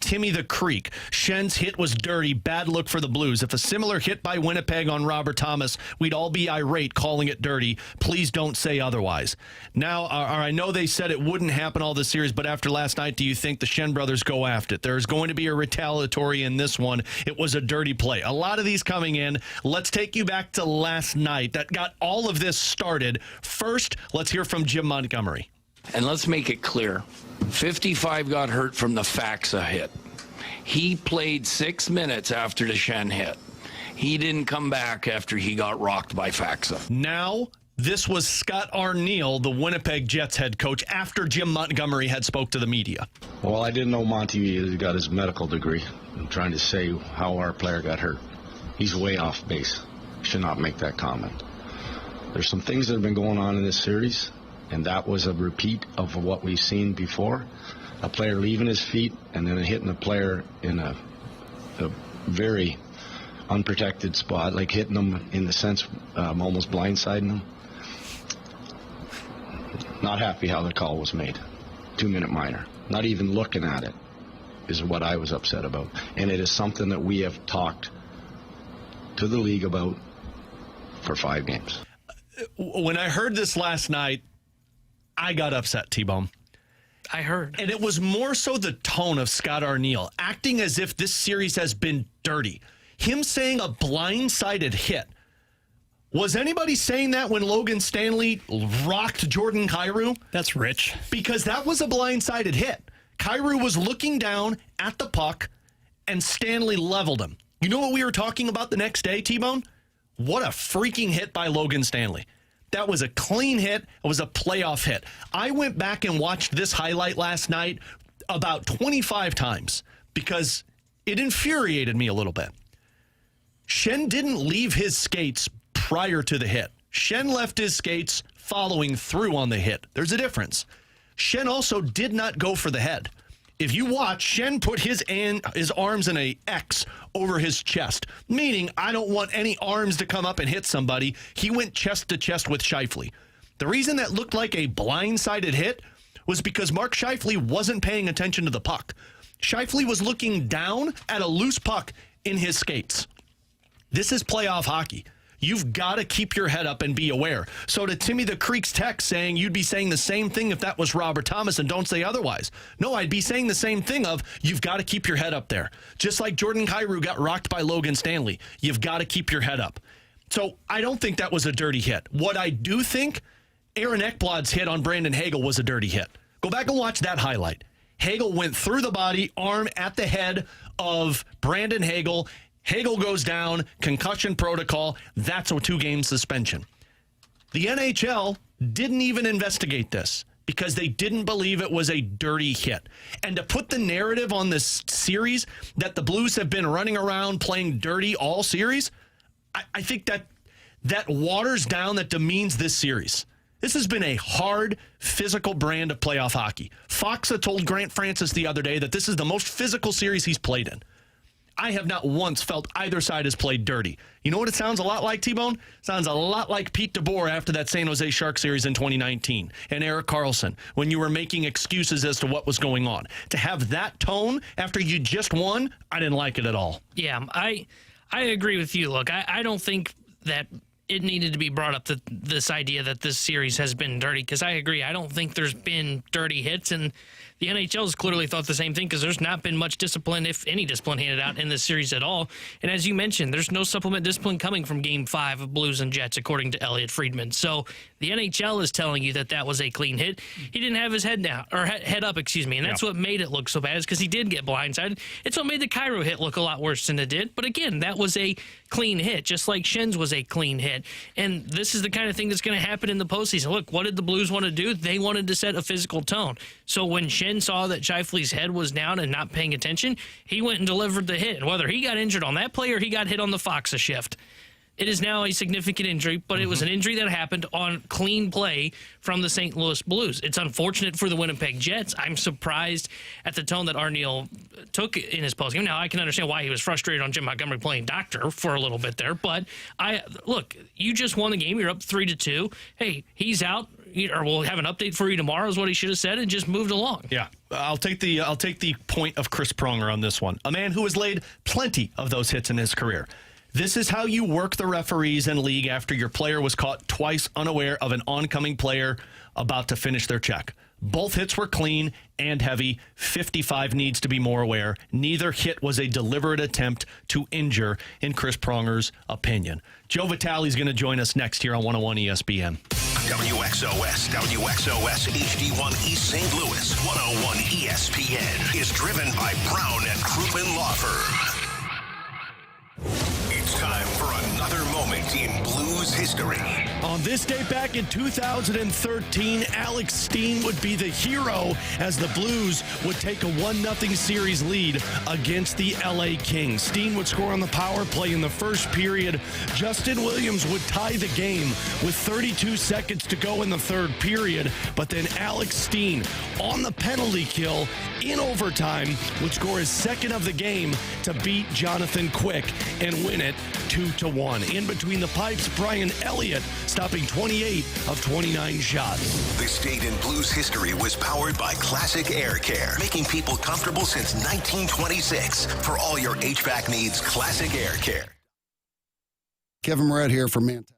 Speaker 4: Timmy the Creek, Schen's hit was dirty, bad look for the Blues. If a similar hit by Winnipeg on Robert Thomas, we'd all be irate calling it dirty. Please don't say otherwise. Now, I know they said it wouldn't happen all this series, but after last night, do you think the Schenn brothers go after it? There's going to be a retaliatory in this one. It was a dirty play. A lot of these coming in. Let's take you back to last night that got all of this started. First, let's hear from Jim Montgomery.
Speaker 3: And let's make it clear. 55 got hurt from the Faxa hit. He played 6 minutes after the Schenn hit. He didn't come back after he got rocked by Faxa.
Speaker 4: Now, this was Scott Arniel, the Winnipeg Jets head coach, after Jim Montgomery had spoke to the media.
Speaker 12: Well, I didn't know Monty got his medical degree. I'm trying to say how our player got hurt. He's way off base. Should not make that comment. There's some things that have been going on in this series, and that was a repeat of what we've seen before. A player leaving his feet and then hitting a player in a very unprotected spot, like hitting them in the sense almost blindsiding them. Not happy how the call was made. 2-minute minor. Not even looking at it is what I was upset about. And it is something that we have talked to the league about for 5 games.
Speaker 4: When I heard this last night, I got upset, T-Bone.
Speaker 5: I heard.
Speaker 4: And it was more so the tone of Scott Arniel, acting as if this series has been dirty. Him saying a blindsided hit. Was anybody saying that when Logan Stanley rocked Jordan Kyrou?
Speaker 7: That's rich.
Speaker 4: Because that was a blindsided hit. Kyrou was looking down at the puck, and Stanley leveled him. You know what we were talking about the next day, T-Bone? What a freaking hit by Logan Stanley. That was a clean hit. It was a playoff hit. I went back and watched this highlight last night about 25 times because it infuriated me a little bit. Schenn didn't leave his skates prior to the hit. Schenn left his skates following through on the hit. There's a difference. Schenn also did not go for the head. If you watch, Schenn put his arms in a X over his chest, meaning I don't want any arms to come up and hit somebody. He went chest to chest with Scheifele. The reason that looked like a blindsided hit was because Mark Scheifele wasn't paying attention to the puck. Scheifele was looking down at a loose puck in his skates. This is playoff hockey. You've got to keep your head up and be aware. So to Timmy the Creek's text saying you'd be saying the same thing if that was Robert Thomas and don't say otherwise. No, I'd be saying the same thing of you've got to keep your head up there. Just like Jordan Kyrou got rocked by Logan Stanley. You've got to keep your head up. So I don't think that was a dirty hit. What I do think, Aaron Ekblad's hit on Brandon Hagel was a dirty hit. Go back and watch that highlight. Hagel went through the body, arm at the head of Brandon Hagel. Hagel goes down, concussion protocol. That's a 2-game suspension. The NHL didn't even investigate this because they didn't believe it was a dirty hit. And to put the narrative on this series that the Blues have been running around playing dirty all series, I think that waters down, that demeans this series. This has been a hard, physical brand of playoff hockey. Foxa told Grant Francis the other day that this is the most physical series he's played in. I have not once felt either side has played dirty. You know what it sounds a lot like, T-Bone? Sounds a lot like Pete DeBoer after that San Jose Sharks series in 2019 and Erik Karlsson when you were making excuses as to what was going on. To have that tone after you just won, I didn't like it at all.
Speaker 5: Yeah, I agree with you. Look, I don't think that it needed to be brought up, that this idea that this series has been dirty, because I agree. I don't think there's been dirty hits, and the NHL has clearly thought the same thing because there's not been much discipline, if any discipline, handed out in this series at all. And as you mentioned, there's no supplement discipline coming from Game 5 of Blues and Jets, according to Elliot Friedman. So the NHL is telling you that that was a clean hit. He didn't have his head down, or head up, excuse me, and that's what made it look so bad, is because he did get blindsided. It's what made the Cairo hit look a lot worse than it did. But again, that was a clean hit, just like Schen's was a clean hit. And this is the kind of thing that's going to happen in the postseason. Look, what did the Blues want to do? They wanted to set a physical tone. So when Schenn saw that Scheifele's head was down and not paying attention, he went and delivered the hit. And whether he got injured on that play or he got hit on the Foxa shift, it is now a significant injury, but it was an injury that happened on clean play from the St. Louis Blues. It's unfortunate for the Winnipeg Jets. I'm surprised at the tone that Arniel took in his postgame. Now, I can understand why he was frustrated on Jim Montgomery playing doctor for a little bit there, but look, you just won the game. You're up 3-2. Hey, he's out. Or we'll have an update for you tomorrow, is what he should have said, and just moved along.
Speaker 4: Yeah, I'll take the point of Chris Pronger on this one. A man who has laid plenty of those hits in his career. This is how you work the referees and league after your player was caught twice unaware of an oncoming player about to finish their check. Both hits were clean and heavy. 55 needs to be more aware. Neither hit was a deliberate attempt to injure, in Chris Pronger's opinion. Joe Vitale is going to join us next here on 101 ESPN.
Speaker 1: WXOS HD1 East St. Louis 101 ESPN is driven by Brown and Crouppen Law Firm. It's time for another moment in Blues history.
Speaker 4: On this day back in 2013, Alex Steen would be the hero as the Blues would take a 1-0 series lead against the LA Kings. Steen would score on the power play in the first period. Justin Williams would tie the game with 32 seconds to go in the third period, but then Alex Steen on the penalty kill in overtime would score his second of the game to beat Jonathan Quick and win it 2-1. In between the pipes, Brian Elliott stopping 28 of 29 shots.
Speaker 1: This date in Blues history was powered by Classic Air Care, making people comfortable since 1926. For all your HVAC needs, Classic Air Care.
Speaker 13: Kevin Moret here for Mantel.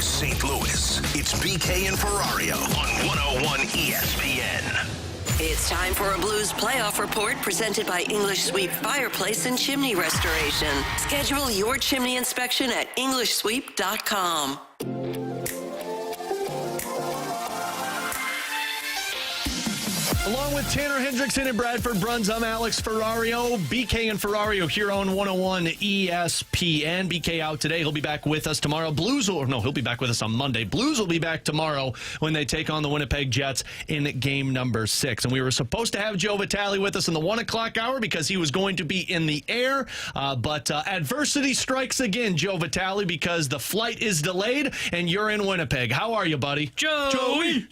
Speaker 1: St. Louis. It's BK and Ferrario on 101 ESPN.
Speaker 8: It's time for a Blues playoff report presented by English Sweep Fireplace and Chimney Restoration. Schedule your chimney inspection at EnglishSweep.com.
Speaker 4: Along with Tanner Hendrickson and Bradford Bruns, I'm Alex Ferrario. BK and Ferrario here on 101 ESPN. BK out today. He'll be back with us tomorrow. He'll be back with us on Monday. Blues will be back tomorrow when they take on the Winnipeg Jets in game number 6. And we were supposed to have Joey Vitale with us in the 1 o'clock hour because he was going to be in the air. But adversity strikes again, Joey Vitale, because the flight is delayed and you're in Winnipeg. How are you, buddy?
Speaker 5: Joey!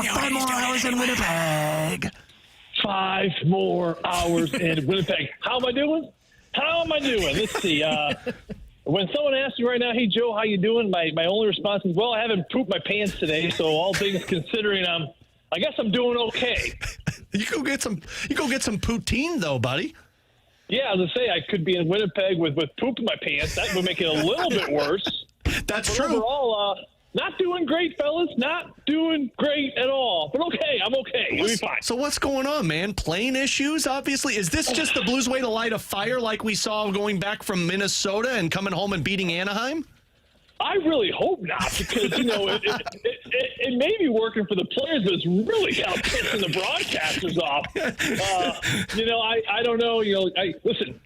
Speaker 4: 5 more hours in Winnipeg.
Speaker 6: 5 more hours in Winnipeg. How am I doing? Let's see. When someone asks me right now, "Hey Joe, how you doing?" My only response is, "Well, I haven't pooped my pants today, so all things considering, I guess I'm doing okay."
Speaker 4: You go get some poutine though, buddy.
Speaker 6: Yeah, as I say, I could be in Winnipeg with poop in my pants. That would make it a little bit worse.
Speaker 4: That's
Speaker 6: but
Speaker 4: true.
Speaker 6: Overall, not doing great, fellas. Not doing great at all. But okay, I'm okay. We'll be fine.
Speaker 4: So what's going on, man? Plane issues, obviously. Is this just the Blues way to light a fire like we saw going back from Minnesota and coming home and beating Anaheim?
Speaker 6: I really hope not, because, it may be working for the players, but it's really out pissing the broadcasters off. I don't know. Listen,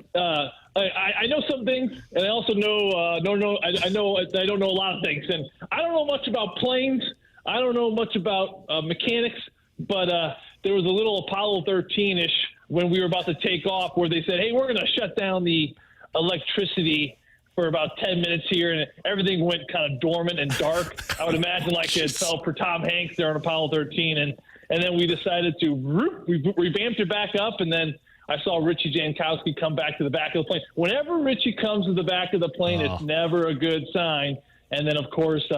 Speaker 6: I know some things, and I also know, I don't know a lot of things. And I don't know much about planes. I don't know much about mechanics, but there was a little Apollo 13-ish when we were about to take off where they said, "Hey, we're going to shut down the electricity for about 10 minutes here," and everything went kind of dormant and dark. I would imagine like it felt for Tom Hanks there on Apollo 13. And then we decided to we revamped it back up, and then I saw Richie Jankowski come back to the back of the plane. Whenever Richie comes to the back of the plane, it's never a good sign. And then, of course,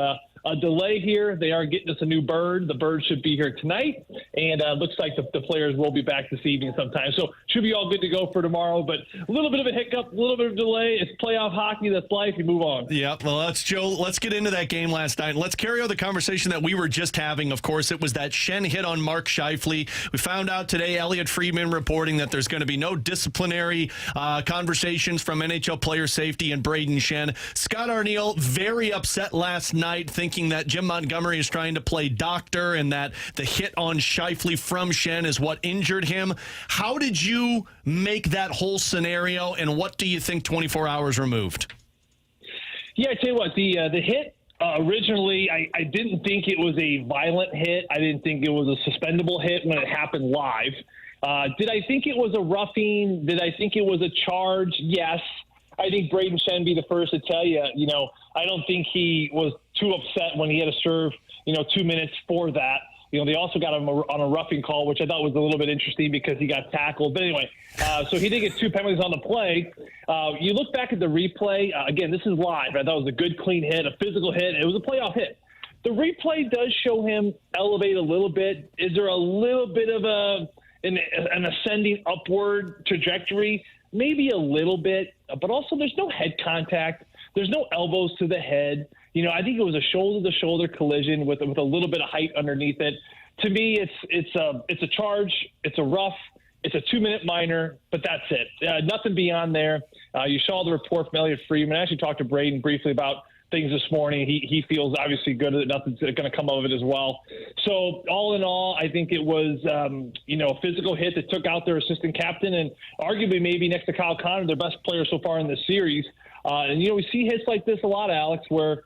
Speaker 6: a delay here. They are getting us a new bird. The bird should be here tonight, and looks like the players will be back this evening sometime. So should be all good to go for tomorrow, but a little bit of a hiccup, a little bit of delay. It's playoff hockey. That's life. We move on.
Speaker 4: Yeah, well, let's get into that game last night. Let's carry on the conversation that we were just having. Of course, it was that Schenn hit on Mark Scheifele. We found out today, Elliot Friedman reporting that there's going to be no disciplinary conversations from NHL player safety and Braden Schenn. Scott Arniel, very upset last night, thinking that Jim Montgomery is trying to play doctor and that the hit on Scheifele from Schenn is what injured him. How did you make that whole scenario, and what do you think 24 hours removed?
Speaker 6: Yeah, I tell you what, the hit originally, I didn't think it was a violent hit. I didn't think it was a suspendable hit when it happened live. Did I think it was a roughing? Did I think it was a charge? Yes. I think Braden Schenn be the first to tell you, I don't think he was too upset when he had to serve, 2 minutes for that. They also got him on a roughing call, which I thought was a little bit interesting because he got tackled. But anyway, so he did get 2 penalties on the play. You look back at the replay. Again, this is live. I thought it was a good, clean hit, a physical hit. It was a playoff hit. The replay does show him elevate a little bit. Is there a little bit of an ascending upward trajectory? Maybe a little bit, but also there's no head contact. There's no elbows to the head. I think it was a shoulder-to-shoulder collision with a little bit of height underneath it. To me, it's a charge. It's a rough. It's a 2-minute minor, but that's it. Nothing beyond there. You saw the report from Elliot Friedman. I actually talked to Braden briefly about things this morning. He feels obviously good that nothing's going to come of it as well. So all in all, I think it was, a physical hit that took out their assistant captain and arguably maybe next to Kyle Connor, their best player so far in this series. And we see hits like this a lot, Alex, where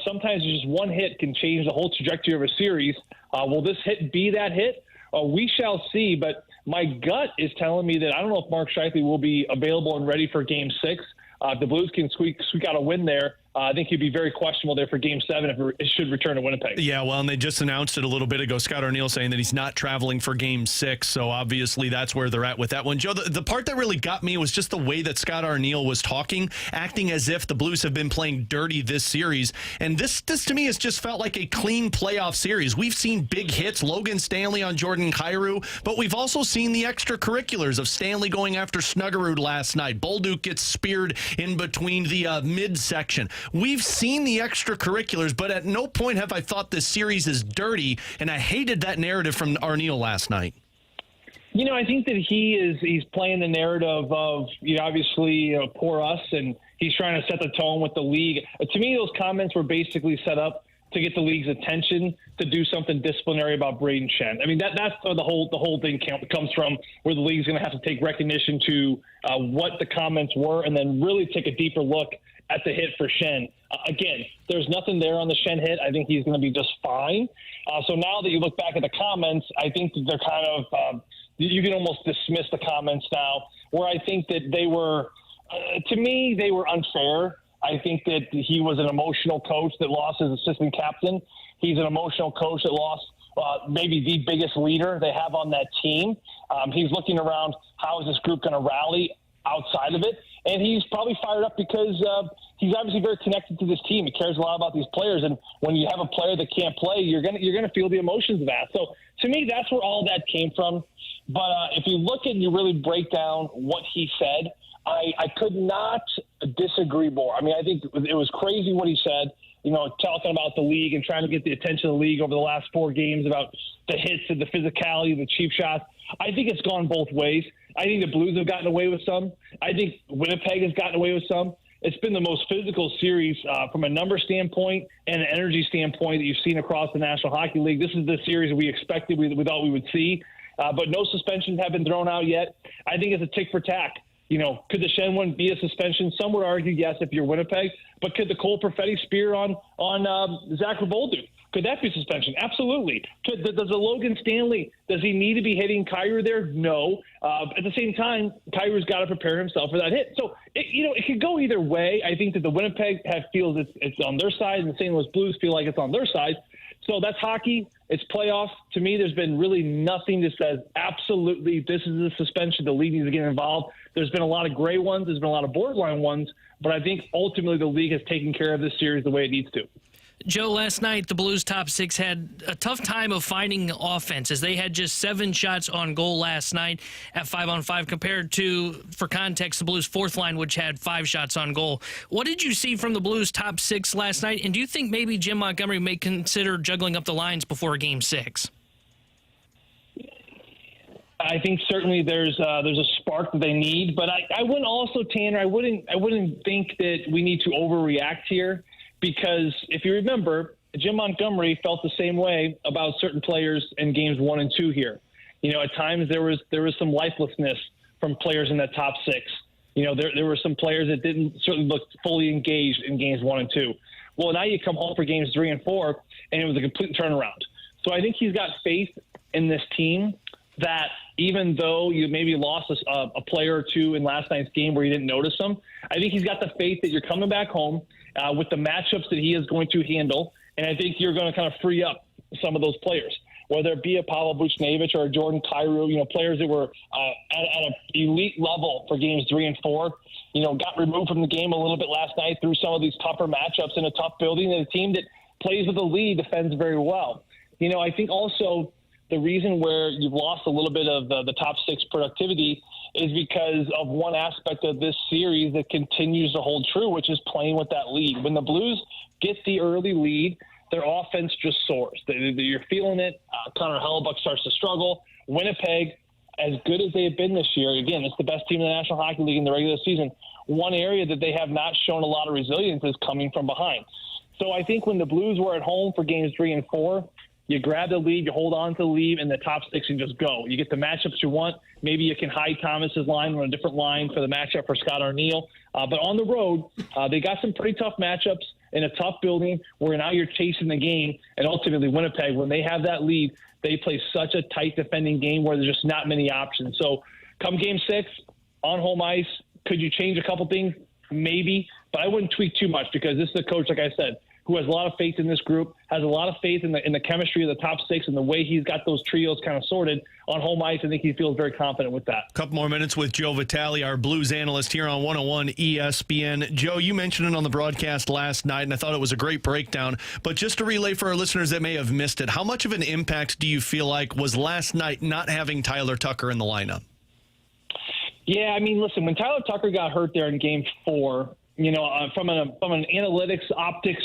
Speaker 6: sometimes just one hit can change the whole trajectory of a series. Will this hit be that hit? We shall see. But my gut is telling me that I don't know if Mark Scheifele will be available and ready for Game 6. If the Blues can squeak out a win there, I think he'd be very questionable there for Game 7 if it should return to Winnipeg.
Speaker 4: Yeah, well, and they just announced it a little bit ago. Scott Arniel saying that he's not traveling for Game 6, so obviously that's where they're at with that one. Joe, the part that really got me was just the way that Scott Arniel was talking, acting as if the Blues have been playing dirty this series. And this to me has just felt like a clean playoff series. We've seen big hits, Logan Stanley on Jordan Kyrou, but we've also seen the extracurriculars of Stanley going after Snuggerud last night. Bolduc gets speared in between the midsection. We've seen the extracurriculars, but at no point have I thought this series is dirty, and I hated that narrative from Arneal last night.
Speaker 6: I think that he's playing the narrative of, obviously, poor us, and he's trying to set the tone with the league. To me, those comments were basically set up to get the league's attention to do something disciplinary about Braden Shen. I mean, that's the whole thing comes from, where the league's going to have to take recognition to what the comments were, and then really take a deeper look at the hit for Shen. Again, there's nothing there on the Shen hit. I think he's going to be just fine. So now that you look back at the comments, I think that they're kind of you can almost dismiss the comments now, where I think that they were, to me, they were unfair. I think that he was an emotional coach that lost his assistant captain. He's an emotional coach that lost maybe the biggest leader they have on that team. He's looking around, how is this group going to rally outside of it? And he's probably fired up because he's obviously very connected to this team. He cares a lot about these players, and when you have a player that can't play, you're gonna feel the emotions of that. So to me, that's where all that came from. But if you look and you really break down what he said, I could not disagree more. I mean, I think it was crazy what he said, talking about the league and trying to get the attention of the league over the last 4 games about the hits and the physicality, the cheap shots. I think it's gone both ways. I think the Blues have gotten away with some. I think Winnipeg has gotten away with some. It's been the most physical series from a number standpoint and an energy standpoint that you've seen across the National Hockey League. This is the series we expected, we thought we would see. But no suspensions have been thrown out yet. I think it's a tick for tack. Could the Shen one be a suspension? Some would argue yes if you're Winnipeg. But could the Cole Perfetti spear on Zach Revoldu? Could that be suspension? Absolutely. Does a Logan Stanley, does he need to be hitting Kyrou there? No. At the same time, Kyrou's got to prepare himself for that hit. So, it could go either way. I think that the Winnipeg feels it's on their side, and the St. Louis Blues feel like it's on their side. So that's hockey. It's playoffs. To me, there's been really nothing that says absolutely this is a suspension. The league needs to get involved. There's been a lot of gray ones. There's been a lot of borderline ones. But I think ultimately the league has taken care of this series the way it needs to.
Speaker 5: Joe, last night, the Blues top 6 had a tough time of finding offenses. They had just 7 shots on goal last night at 5-on-5 compared to, for context, the Blues' fourth line, which had 5 shots on goal. What did you see from the Blues' top 6 last night? And do you think maybe Jim Montgomery may consider juggling up the lines before Game 6?
Speaker 6: I think certainly there's a spark that they need, but I wouldn't also, Tanner, I wouldn't think that we need to overreact here. Because if you remember, Jim Montgomery felt the same way about certain players in games 1 and 2 here. At times there was some lifelessness from players in that top 6. There were some players that didn't certainly look fully engaged in games 1 and 2. Well, now you come home for games 3 and 4, and it was a complete turnaround. So I think he's got faith in this team that even though you maybe lost a player or two in last night's game where you didn't notice them, I think he's got the faith that you're coming back home with the matchups that he is going to handle, and I think you're going to kind of free up some of those players, whether it be a Pavel Buchnevich or a Jordan Kyrou, players that were at an elite level for games 3 and 4, got removed from the game a little bit last night through some of these tougher matchups in a tough building, and a team that plays with the lead defends very well. I think also the reason where you've lost a little bit of the top 6 productivity is because of one aspect of this series that continues to hold true, which is playing with that lead. When the Blues get the early lead, their offense just soars. You're feeling it. Connor Hellebyuck starts to struggle. Winnipeg, as good as they have been this year, again, it's the best team in the National Hockey League in the regular season. One area that they have not shown a lot of resilience is coming from behind. So I think when the Blues were at home for games 3 and 4, you grab the lead, you hold on to the lead, and the top 6 and just go. You get the matchups you want. Maybe you can hide Thomas's line on a different line for the matchup for Scott Arneal. But on the road, they got some pretty tough matchups in a tough building where now you're chasing the game. And ultimately, Winnipeg, when they have that lead, they play such a tight defending game where there's just not many options. So come Game 6, on home ice, could you change a couple things? Maybe. But I wouldn't tweak too much because this is a coach, like I said, who has a lot of faith in this group, has a lot of faith in the chemistry of the top 6 and the way he's got those trios kind of sorted on home ice. I think he feels very confident with that.
Speaker 4: Couple more minutes with Joe Vitale, our Blues analyst here on 101 ESPN. Joe, you mentioned it on the broadcast last night, and I thought it was a great breakdown. But just to relay for our listeners that may have missed it, how much of an impact do you feel like was last night not having Tyler Tucker in the lineup?
Speaker 6: Yeah, I mean, listen, when Tyler Tucker got hurt there in Game 4, from an analytics, optics,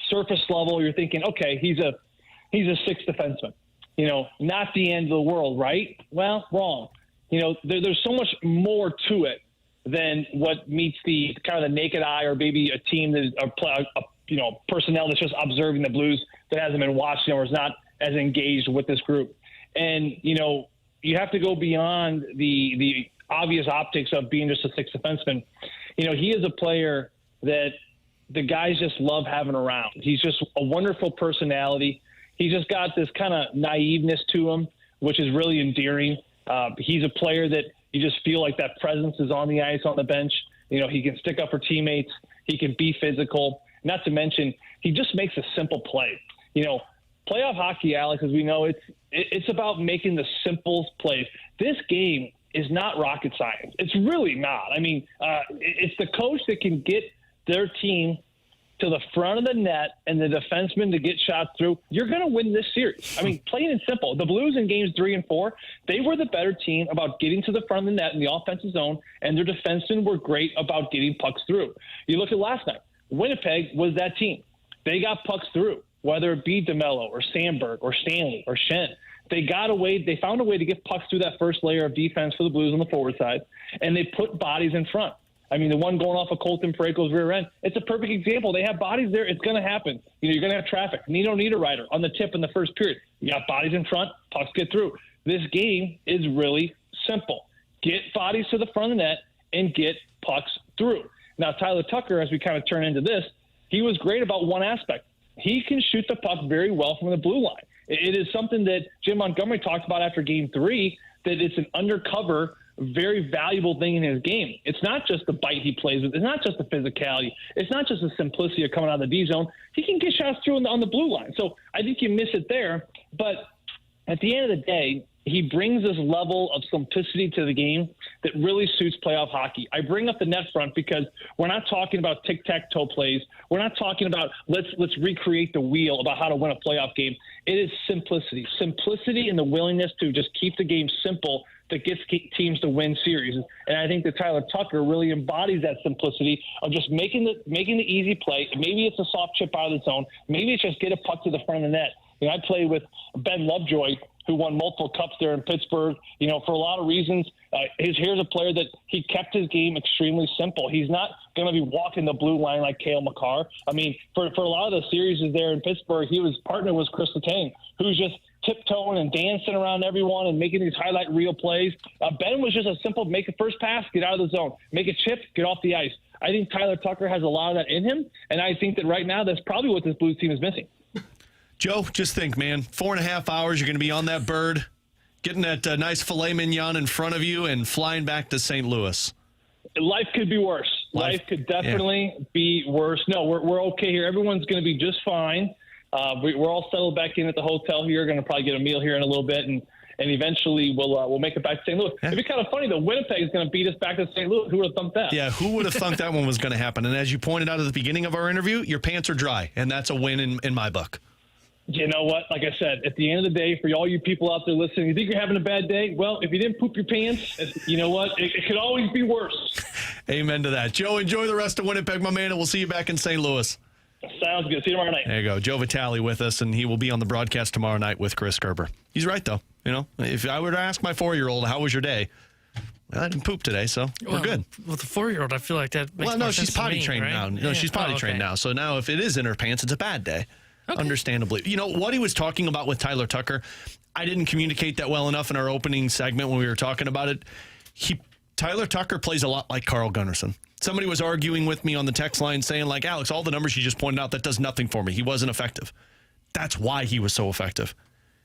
Speaker 6: surface level, you're thinking, okay, he's a sixth defenseman. Not the end of the world, right? Well, wrong. There's so much more to it than what meets the kind of the naked eye, or maybe a team that is personnel that's just observing the Blues that hasn't been watching or is not as engaged with this group. And you have to go beyond the obvious optics of being just a sixth defenseman. He is a player that the guys just love having around. He's just a wonderful personality. He's just got this kind of naiveness to him, which is really endearing. He's a player that you just feel like that presence is on the ice, on the bench. He can stick up for teammates. He can be physical. Not to mention, he just makes a simple play. Playoff hockey, Alex, as we know, it's about making the simple plays. This game is not rocket science. It's really not. I mean, it's the coach that can get their team to the front of the net and the defenseman to get shots through. You're going to win this series. I mean, plain and simple. The Blues in games 3 and 4, they were the better team about getting to the front of the net in the offensive zone, and their defensemen were great about getting pucks through. You look at last night. Winnipeg was that team. They got pucks through, whether it be DeMello or Sandberg or Stanley or Shen. They found a way to get pucks through that first layer of defense for the Blues on the forward side, and they put bodies in front. I mean, the one going off of Colton Parayko's rear end, it's a perfect example. They have bodies there. It's going to happen. You're going to have traffic. Nino Niederreiter on the tip in the first period. You got bodies in front, pucks get through. This game is really simple. Get bodies to the front of the net and get pucks through. Now, Tyler Tucker, as we kind of turn into this, he was great about one aspect. He can shoot the puck very well from the blue line. It is something that Jim Montgomery talked about after Game 3, that it's an undercover, very valuable thing in his game. It's not just the bite he plays with. It's not just the physicality. It's not just the simplicity of coming out of the D zone. He can get shots through on the blue line. So I think you miss it there. But at the end of the day, he brings this level of simplicity to the game that really suits playoff hockey. I bring up the net front because we're not talking about tic-tac-toe plays. We're not talking about let's recreate the wheel about how to win a playoff game. It is simplicity. Simplicity and the willingness to just keep the game simple that gets teams to win series. And I think that Tyler Tucker really embodies that simplicity of just making the easy play. Maybe it's a soft chip out of the zone. Maybe it's just get a puck to the front of the net. I played with Ben Lovejoy, who won multiple cups there in Pittsburgh, for a lot of reasons. Here's a player that he kept his game extremely simple. He's not going to be walking the blue line like Cale Makar. I mean, for a lot of the series there in Pittsburgh, he was partnered with Chris Letang, who's just tiptoeing and dancing around everyone and making these highlight reel plays. Ben was just a simple make a first pass, get out of the zone, make a chip, get off the ice. I think Tyler Tucker has a lot of that in him, and I think that right now that's probably what this Blues team is missing.
Speaker 4: Joe, just think, man, 4.5 hours, you're going to be on that bird, getting that nice filet mignon in front of you and flying back to St. Louis.
Speaker 6: Life could be worse. Life could definitely be worse. No, we're okay here. Everyone's going to be just fine. We're all settled back in at the hotel here. Going to probably get a meal here in a little bit, and eventually we'll make it back to St. Louis.
Speaker 4: Yeah.
Speaker 6: It'd be kind of funny, though. Winnipeg is going to beat us back to St. Louis. Who would have thunk that?
Speaker 4: Yeah, who would have thunk that one was going to happen? And as you pointed out at the beginning of our interview, your pants are dry, and that's a win in my book.
Speaker 6: You know what? Like I said, at the end of the day, for all you people out there listening, you think you're having a bad day? Well, if you didn't poop your pants, you know what? It could always be worse.
Speaker 4: Amen to that. Joe, enjoy the rest of Winnipeg, my man, and we'll see you back in St. Louis.
Speaker 6: Sounds good. See you tomorrow night.
Speaker 4: There you go. Joe Vitale with us, and he will be on the broadcast tomorrow night with Chris Gerber. He's right, though. If I were to ask my 4-year-old, how was your day? Well, I didn't poop today, so we're good.
Speaker 5: With the 4-year-old, I feel like that makes more
Speaker 4: she's
Speaker 5: sense
Speaker 4: potty
Speaker 5: to me,
Speaker 4: trained
Speaker 5: right?
Speaker 4: now. No, she's potty trained now. So now if it is in her pants, it's a bad day. Okay. Understandably. What he was talking about with Tyler Tucker, I didn't communicate that well enough in our opening segment when we were talking about it. Tyler Tucker plays a lot like Carl Gunnarsson. Somebody was arguing with me on the text line saying, like, Alex, all the numbers you just pointed out, that does nothing for me. He wasn't effective. That's why he was so effective.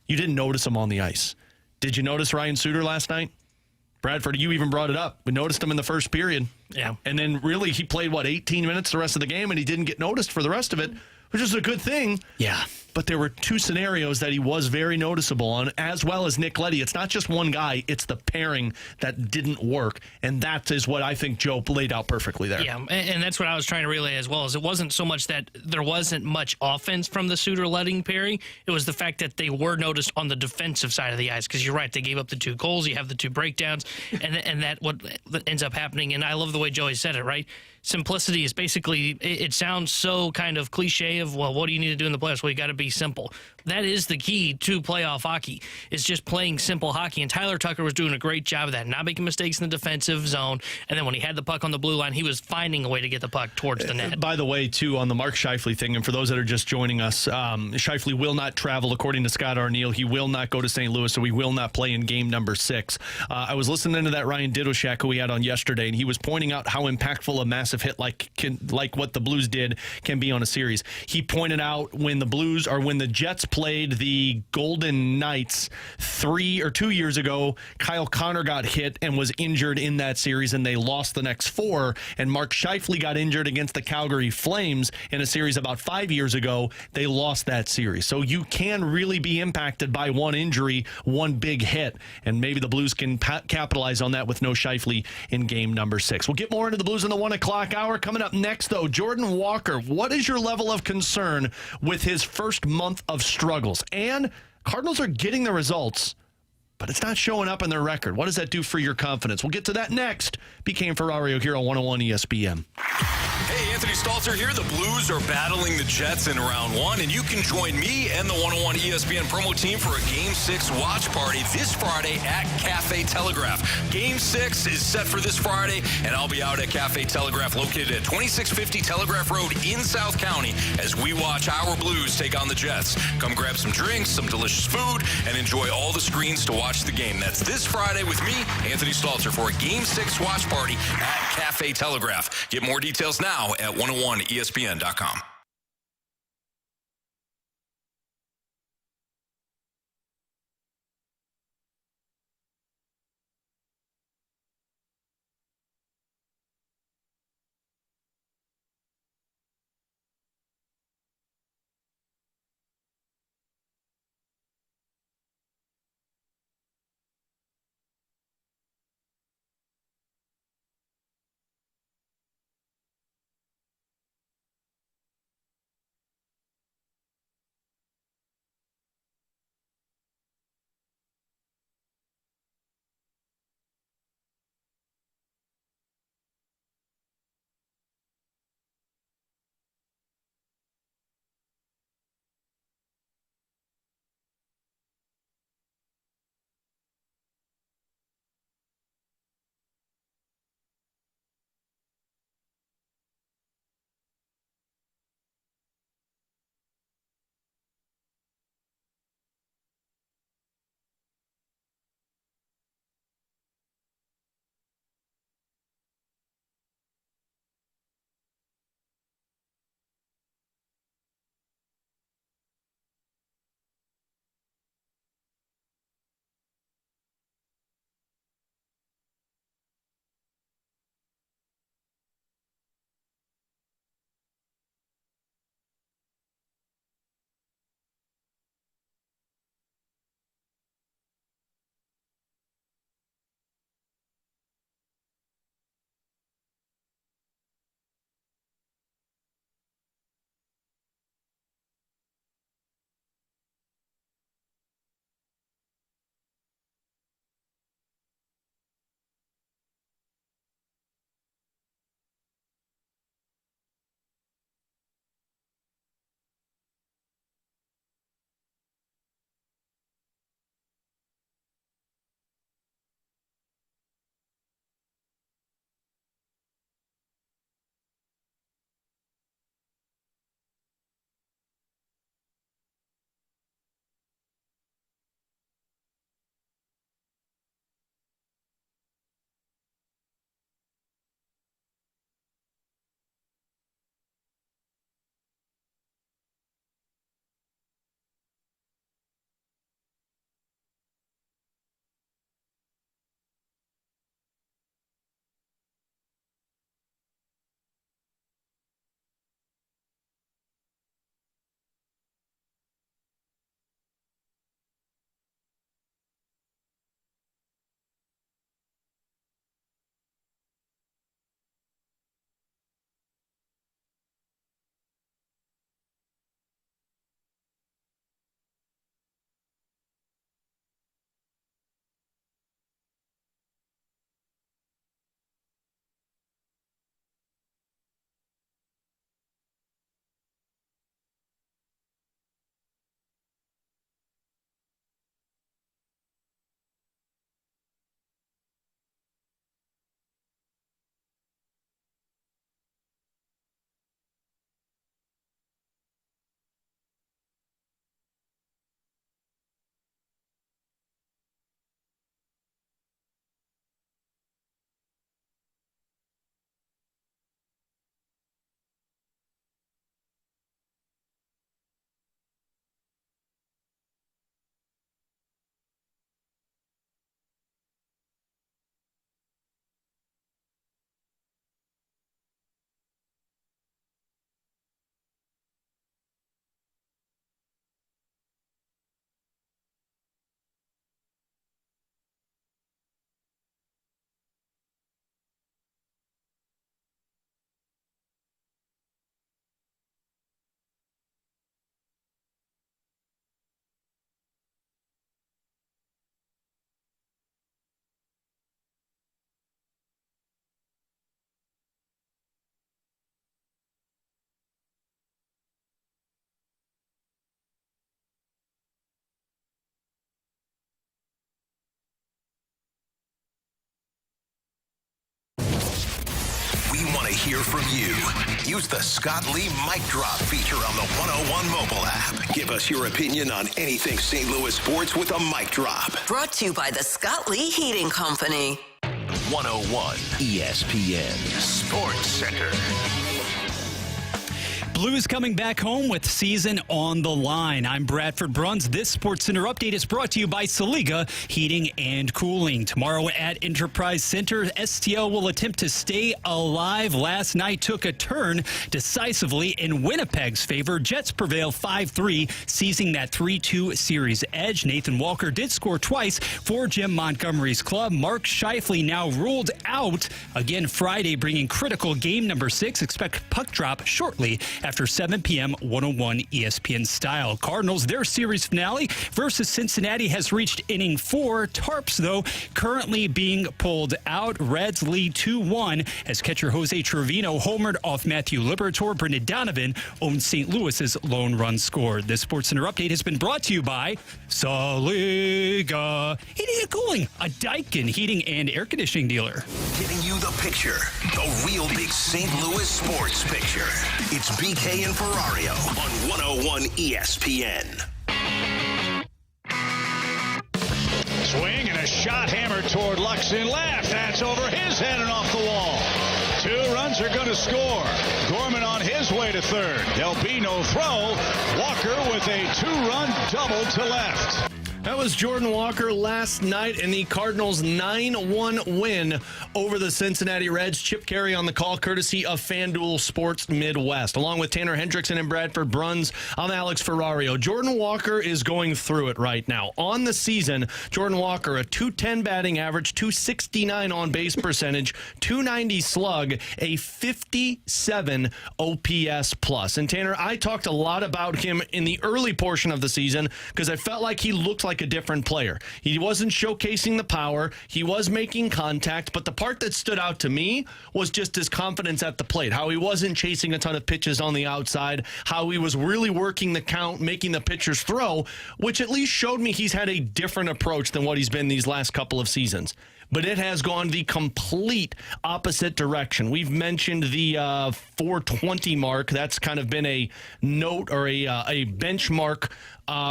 Speaker 4: You didn't notice him on the ice. Did you notice Ryan Suter last night? Bradford, you even brought it up. We noticed him in the first period.
Speaker 5: Yeah.
Speaker 4: And then really he played, 18 minutes the rest of the game, and he didn't get noticed for the rest of it, which is a good thing.
Speaker 5: Yeah.
Speaker 4: But there were two scenarios that he was very noticeable on, as well as Nick Leddy. It's not just one guy. It's the pairing that didn't work. And that is what I think Joe laid out perfectly there.
Speaker 5: Yeah, and that's what I was trying to relay as well. Is it wasn't so much that there wasn't much offense from the Suter-Leddy pairing. It was the fact that they were noticed on the defensive side of the ice. Because you're right, they gave up the 2 goals. You have the 2 breakdowns. And that what ends up happening. And I love the way Joey said it, right? simplicity is basically, it sounds so kind of cliche of, well, what do you need to do in the playoffs? Well, you got to be simple. That is the key to playoff hockey, is just playing simple hockey. And Tyler Tucker was doing a great job of that, not making mistakes in the defensive zone. And then when he had the puck on the blue line, he was finding a way to get the puck towards the net.
Speaker 4: By the way, too, on the Mark Scheifele thing, and for those that are just joining us, Scheifele will not travel, according to Scott Arneal. He will not go to St. Louis, so he will not play in game number 6. I was listening to that Ryan Didoshak, who we had on yesterday, and he was pointing out how impactful a massive hit like what the Blues did can be on a series. He pointed out when the Jets played the Golden Knights 3 or 2 years ago, Kyle Connor got hit and was injured in that series, and they lost the next 4. And Mark Scheifele got injured against the Calgary Flames in a series about 5 years ago. They lost that series. So you can really be impacted by one injury, one big hit, and maybe the Blues can capitalize on that with no Scheifele in game number 6. We'll get more into the Blues in the 1 o'clock hour. Coming up next, though, Jordan Walker. What is your level of concern with his first month of struggles? And Cardinals are getting the results, but it's not showing up in their record. What does that do for your confidence? We'll get to that next. BK and Ferrario here on 101 ESPN.
Speaker 14: Hey, Anthony Stalter here. The Blues are battling the Jets in round 1, and you can join me and the 101 ESPN promo team for a Game 6 watch party this Friday at Cafe Telegraph. Game 6 is set for this Friday, and I'll be out at Cafe Telegraph located at 2650 Telegraph Road in South County as we watch our Blues take on the Jets. Come grab some drinks, some delicious food, and enjoy all the screens to watch the game. That's this Friday with me, Anthony Stalter, for a Game 6 watch party at Cafe Telegraph. Get more details now at 101ESPN.com.
Speaker 1: We want to hear from you. Use the Scott Lee Mic Drop feature on the 101 mobile app. Give us your opinion on anything St. Louis sports with a mic drop.
Speaker 8: Brought to you by the Scott Lee Heating Company.
Speaker 1: 101 ESPN Sports Center.
Speaker 7: Blues coming back home with season on the line. I'm Bradford Bruns. This Sports Center update is brought to you by Saliga Heating and Cooling. Tomorrow at Enterprise Center, STL will attempt to stay alive. Last night took a turn decisively in Winnipeg's favor. Jets prevail 5-3, seizing that 3-2 series edge. Nathan Walker did score twice for Jim Montgomery's club. Mark Scheifele now ruled out again Friday, bringing critical game number 6. Expect puck drop shortly after 7 p.m. 101 ESPN style. Cardinals, their series finale versus Cincinnati has reached inning 4. Tarps, though, currently being pulled out. Reds lead 2-1 as catcher Jose Trevino homered off Matthew Liberatore. Brendan Donovan owns St. Louis's lone run scored. This SportsCenter update has been brought to you by Saliga Heating and Cooling, a Daikin heating and air conditioning dealer.
Speaker 1: Giving you the picture, the real big St. Louis sports picture. It's BK and Ferrario on 101 ESPN.
Speaker 2: Swing and a shot hammered toward Luxon left. That's over his head and off the wall. 2 runs are going to score. Gorman on his way to third. There'll be no throw. Walker with a 2-run double to left.
Speaker 4: That was Jordan Walker last night in the Cardinals' 9-1 win over the Cincinnati Reds. Chip Carey on the call, courtesy of FanDuel Sports Midwest. Along with Tanner Hendrickson and Bradford Bruns, I'm Alex Ferrario. Jordan Walker is going through it right now. On the season, Jordan Walker, a .210 batting average, .269 on-base percentage, .290 slug, a 57 OPS plus. And Tanner, I talked a lot about him in the early portion of the season because I felt like he looked like a different player. He wasn't showcasing the power. He was making contact, but the part that stood out to me was just his confidence at the plate, how he wasn't chasing a ton of pitches on the outside, how he was really working the count, making the pitchers throw, which at least showed me he's had a different approach than what he's been these last couple of seasons. But it has gone the complete opposite direction. We've mentioned the 420 mark. That's kind of been a note or a benchmark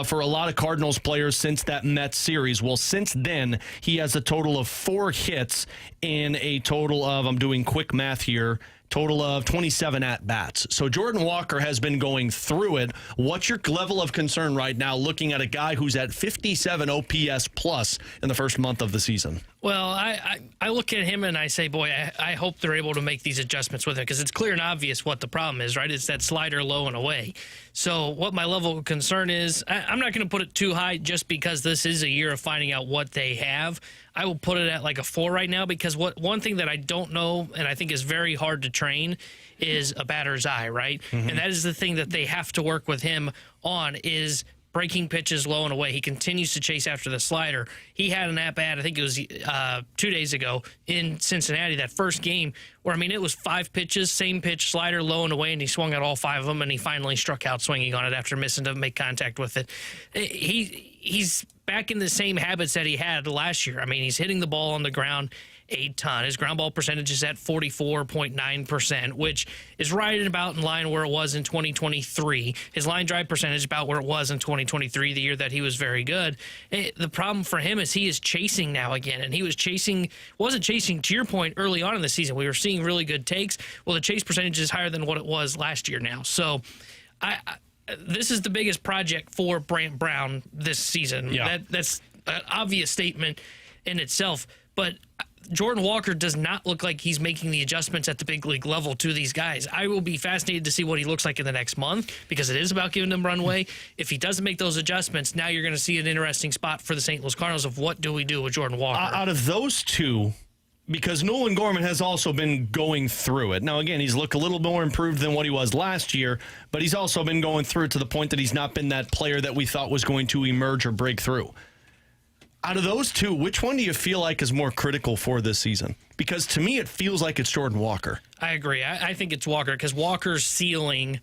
Speaker 4: for a lot of Cardinals players since that Mets series. Well, since then, he has a total of 4 hits in a total of, I'm doing quick math here, total of 27 at-bats. So Jordan Walker has been going through it. What's your level of concern right now looking at a guy who's at 57 OPS plus in the first month of the season?
Speaker 5: Well, I look at him and I say, boy, I hope they're able to make these adjustments with him because it's clear and obvious what the problem is, right? It's that slider low and away. So what my level of concern is, I'm not going to put it too high just because this is a year of finding out what they have. I will put it at like a 4 right now because one thing that I don't know and I think is very hard to train is a batter's eye, right? Mm-hmm. And that is the thing that they have to work with him on is breaking pitches low and away. He continues to chase after the slider. He had an at-bat, I think it was 2 days ago in Cincinnati, that first game, where, I mean, it was 5 pitches, same pitch, slider low and away, and he swung at all 5 of them, and he finally struck out swinging on it after missing to make contact with it. He's back in the same habits that he had last year. I mean, he's hitting the ball on the ground a ton. His ground ball percentage is at 44.9%, which is right about in line where it was in 2023. His line drive percentage about where it was in 2023, the year that he was very good. The problem for him is he is chasing now again, and he wasn't chasing, to your point, early on in the season. We were seeing really good takes. Well, the chase percentage is higher than what it was last year now. So this is the biggest project for Brant Brown this season. Yeah. That's an obvious statement in itself, but Jordan Walker does not look like he's making the adjustments at the big league level to these guys. I will be fascinated to see what he looks like in the next month because it is about giving them runway. If he doesn't make those adjustments, now you're going to see an interesting spot for the St. Louis Cardinals of what do we do with Jordan Walker.
Speaker 4: Out of those two, because Nolan Gorman has also been going through it. Now, again, he's looked a little more improved than what he was last year, but he's also been going through it to the point that he's not been that player that we thought was going to emerge or break through. Out of those two, which one do you feel like is more critical for this season? Because to me, it feels like it's Jordan Walker.
Speaker 5: I agree. I think it's Walker because Walker's ceiling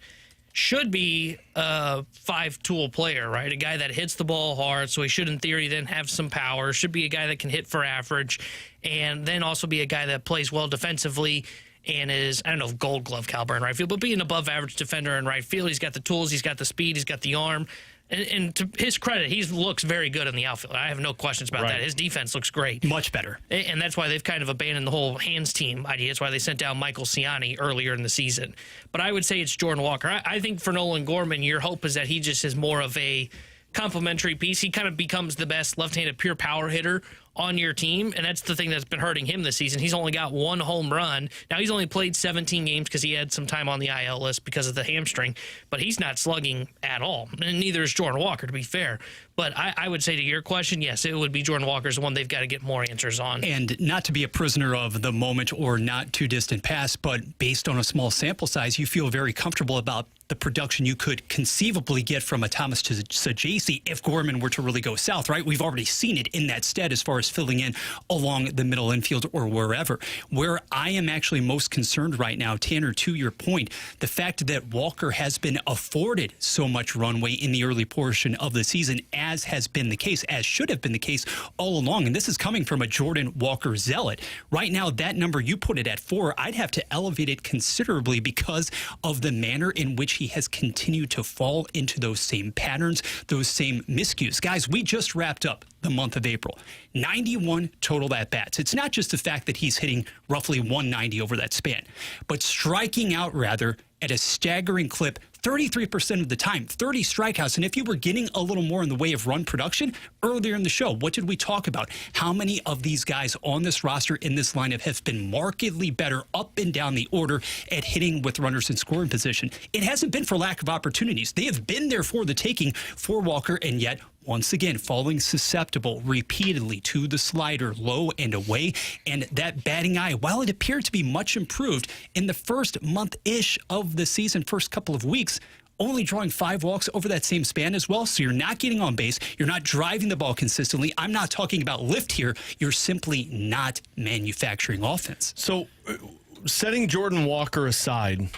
Speaker 5: should be a 5-tool player, right? A guy that hits the ball hard, so he should, in theory, then have some power. Should be a guy that can hit for average, and then also be a guy that plays well defensively and is, I don't know if gold glove caliber in right field, but being above average defender in right field. He's got the tools, he's got the speed, he's got the arm. And to his credit, he looks very good in the outfield. I have no questions about that. His defense looks great.
Speaker 7: Much better.
Speaker 5: And that's why they've kind of abandoned the whole hands team idea. That's why they sent down Michael Ciani earlier in the season. But I would say it's Jordan Walker. I think for Nolan Gorman, your hope is that he just is more of a complementary piece. He kind of becomes the best left-handed pure power hitter on your team, and that's the thing that's been hurting him this season. He's only got 1 home run. Now, he's only played 17 games because he had some time on the IL list because of the hamstring, but he's not slugging at all, and neither is Jordan Walker, to be fair. But I would say to your question, yes, it would be Jordan Walker's the one they've got to get more answers on.
Speaker 7: And not to be a prisoner of the moment or not too distant past, but based on a small sample size, you feel very comfortable about the production you could conceivably get from a Thomas Saggese if Gorman were to really go south, right? We've already seen it in that stat as far as filling in along the middle infield or wherever. Where I am actually most concerned right now, Tanner, to your point, the fact that Walker has been afforded so much runway in the early portion of the season, as has been the case, as should have been the case all along. And this is coming from a Jordan Walker zealot. Right now, that number, you put it at 4. I'd have to elevate it considerably because of the manner in which he has continued to fall into those same patterns, those same miscues. Guys, we just wrapped up the month of April. 91 total at-bats. It's not just the fact that he's hitting roughly 190 over that span, but striking out rather at a staggering clip 33% of the time, 30 strikeouts. And if you were getting a little more in the way of run production earlier in the show, what did we talk about? How many of these guys on this roster in this lineup have been markedly better up and down the order at hitting with runners in scoring position? It hasn't been for lack of opportunities. They have been there for the taking for Walker, and yet once again, falling susceptible repeatedly to the slider, low and away. And that batting eye, while it appeared to be much improved in the first month-ish of the season, first couple of weeks, only drawing 5 walks over that same span as well. So you're not getting on base. You're not driving the ball consistently. I'm not talking about lift here. You're simply not manufacturing offense.
Speaker 4: So setting Jordan Walker aside,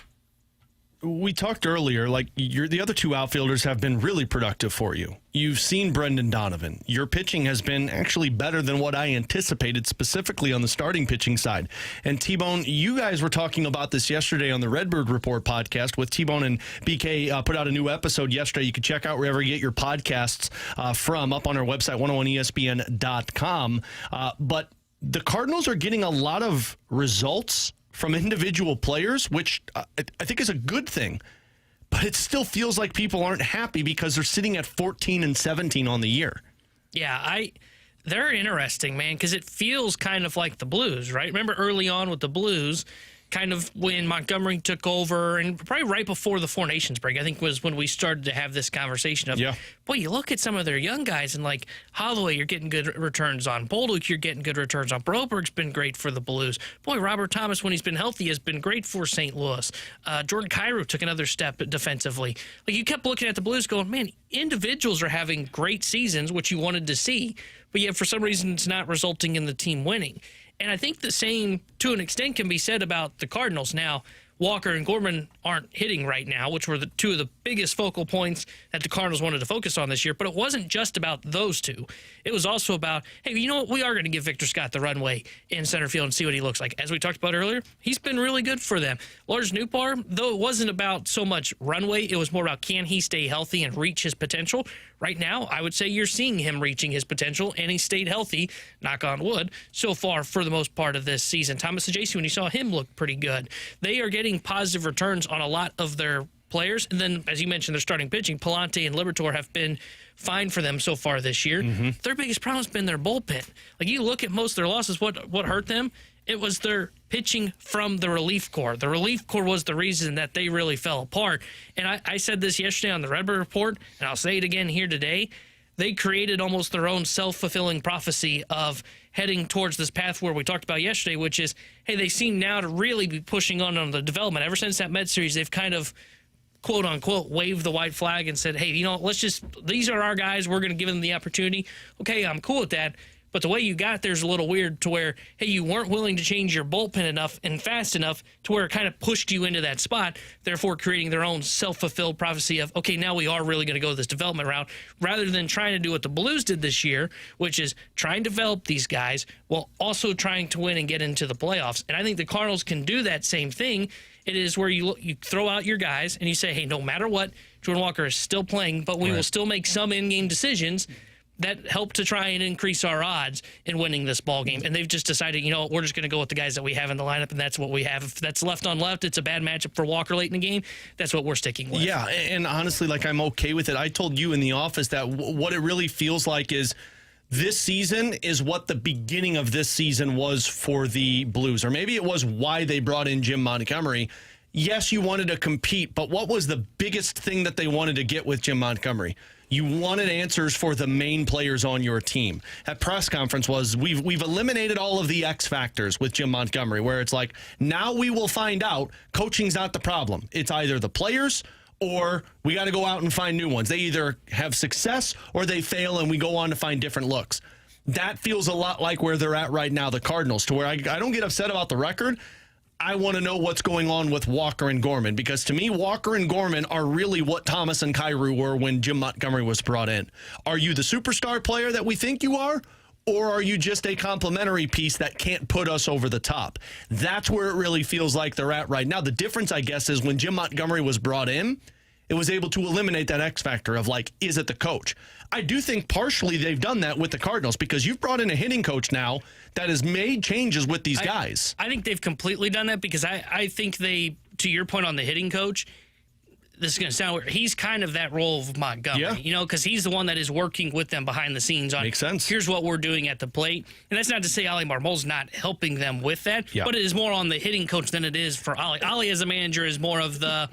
Speaker 4: we talked earlier, like the other 2 outfielders have been really productive for you. You've seen Brendan Donovan. Your pitching has been actually better than what I anticipated, specifically on the starting pitching side. And T-Bone, you guys were talking about this yesterday on the Redbird Report podcast with T-Bone and BK. Put out a new episode yesterday. You can check out wherever you get your podcasts from, up on our website, 101ESPN.com. But the Cardinals are getting a lot of results from individual players, which I think is a good thing. But it still feels like people aren't happy because they're sitting at 14 and 17 on the year.
Speaker 5: Yeah, they're interesting, man, because it feels kind of like the Blues, right? Remember early on with the Blues, kind of when Montgomery took over, and probably right before the Four Nations break, I think was when we started to have this conversation of, boy, you look at some of their young guys, and like Holloway, you're getting good returns on. Bolduc, you're getting good returns on. Broberg's been great for the Blues. Boy, Robert Thomas, when he's been healthy, has been great for St. Louis. Jordan Kyrou took another step defensively. Like, you kept looking at the Blues going, man, individuals are having great seasons, which you wanted to see, but yet for some reason it's not resulting in the team winning. And I think the same, to an extent, can be said about the Cardinals. Now, Walker and Gorman aren't hitting right now, which were the 2 of the biggest focal points that the Cardinals wanted to focus on this year. But it wasn't just about those 2. It was also about, hey, you know what? We are going to give Victor Scott the runway in center field and see what he looks like. As we talked about earlier, he's been really good for them. Lars Nootbaar, though it wasn't about so much runway, it was more about can he stay healthy and reach his potential. Right now, I would say you're seeing him reaching his potential, and he stayed healthy, knock on wood, so far for the most part of this season. Thomas Saggese, when you saw him, looked pretty good. They are getting positive returns on a lot of their players. And then, as you mentioned, they're starting pitching. Palante and Liberatore have been fine for them so far this year. Mm-hmm. Their biggest problem has been their bullpen. Like, you look at most of their losses, what hurt them? It was their pitching from the relief corps. The relief corps was the reason that they really fell apart. And I said this yesterday on the Redbird Report, and I'll say it again here today. They created almost their own self-fulfilling prophecy of heading towards this path where we talked about yesterday, which is, hey, they seem now to really be pushing on the development. Ever since that Med Series, they've kind of, quote-unquote, waved the white flag and said, hey, these are our guys. We're going to give them the opportunity. Okay, I'm cool with that. But the way you got there is a little weird to where, hey, you weren't willing to change your bullpen enough and fast enough to where it kind of pushed you into that spot, therefore creating their own self-fulfilled prophecy of, okay, now we are really going to go this development route, rather than trying to do what the Blues did this year, which is try and develop these guys while also trying to win and get into the playoffs. And I think the Cardinals can do that same thing. It is where you throw out your guys and you say, hey, no matter what, Jordan Walker is still playing, but we will still make some in-game decisions that help to try and increase our odds in winning this ball game. And they've just decided, we're just going to go with the guys that we have in the lineup, and that's what we have. If that's left on left, it's a bad matchup for Walker late in the game. That's what we're sticking with.
Speaker 4: Yeah, and honestly, I'm okay with it. I told you in the office that what it really feels like is this season is what the beginning of this season was for the Blues, or maybe it was why they brought in Jim Montgomery. Yes, you wanted to compete, but what was the biggest thing that they wanted to get with Jim Montgomery? You wanted answers for the main players on your team. That press conference was, we've eliminated all of the X factors with Jim Montgomery, where it's like, now we will find out coaching's not the problem. It's either the players or we got to go out and find new ones. They either have success or they fail, and we go on to find different looks. That feels a lot like where they're at right now, the Cardinals, to where I don't get upset about the record. I want to know what's going on with Walker and Gorman, because to me, Walker and Gorman are really what Thomas and Kyrou were when Jim Montgomery was brought in. Are you the superstar player that we think you are, or are you just a complimentary piece that can't put us over the top? That's where it really feels like they're at right now. The difference, I guess, is when Jim Montgomery was brought in, it was able to eliminate that X factor of is it the coach? I do think partially they've done that with the Cardinals, because you've brought in a hitting coach now that has made changes with these guys.
Speaker 5: I think they've completely done that, because I think they, to your point on the hitting coach, this is going to sound weird, he's kind of that role of Montgomery, because he's the one that is working with them behind the scenes on,
Speaker 4: makes sense.
Speaker 5: Here's what we're doing at the plate. And that's not to say Ali Marmol's not helping them with that, but it is more on the hitting coach than it is for Ali. Ali as a manager is more of the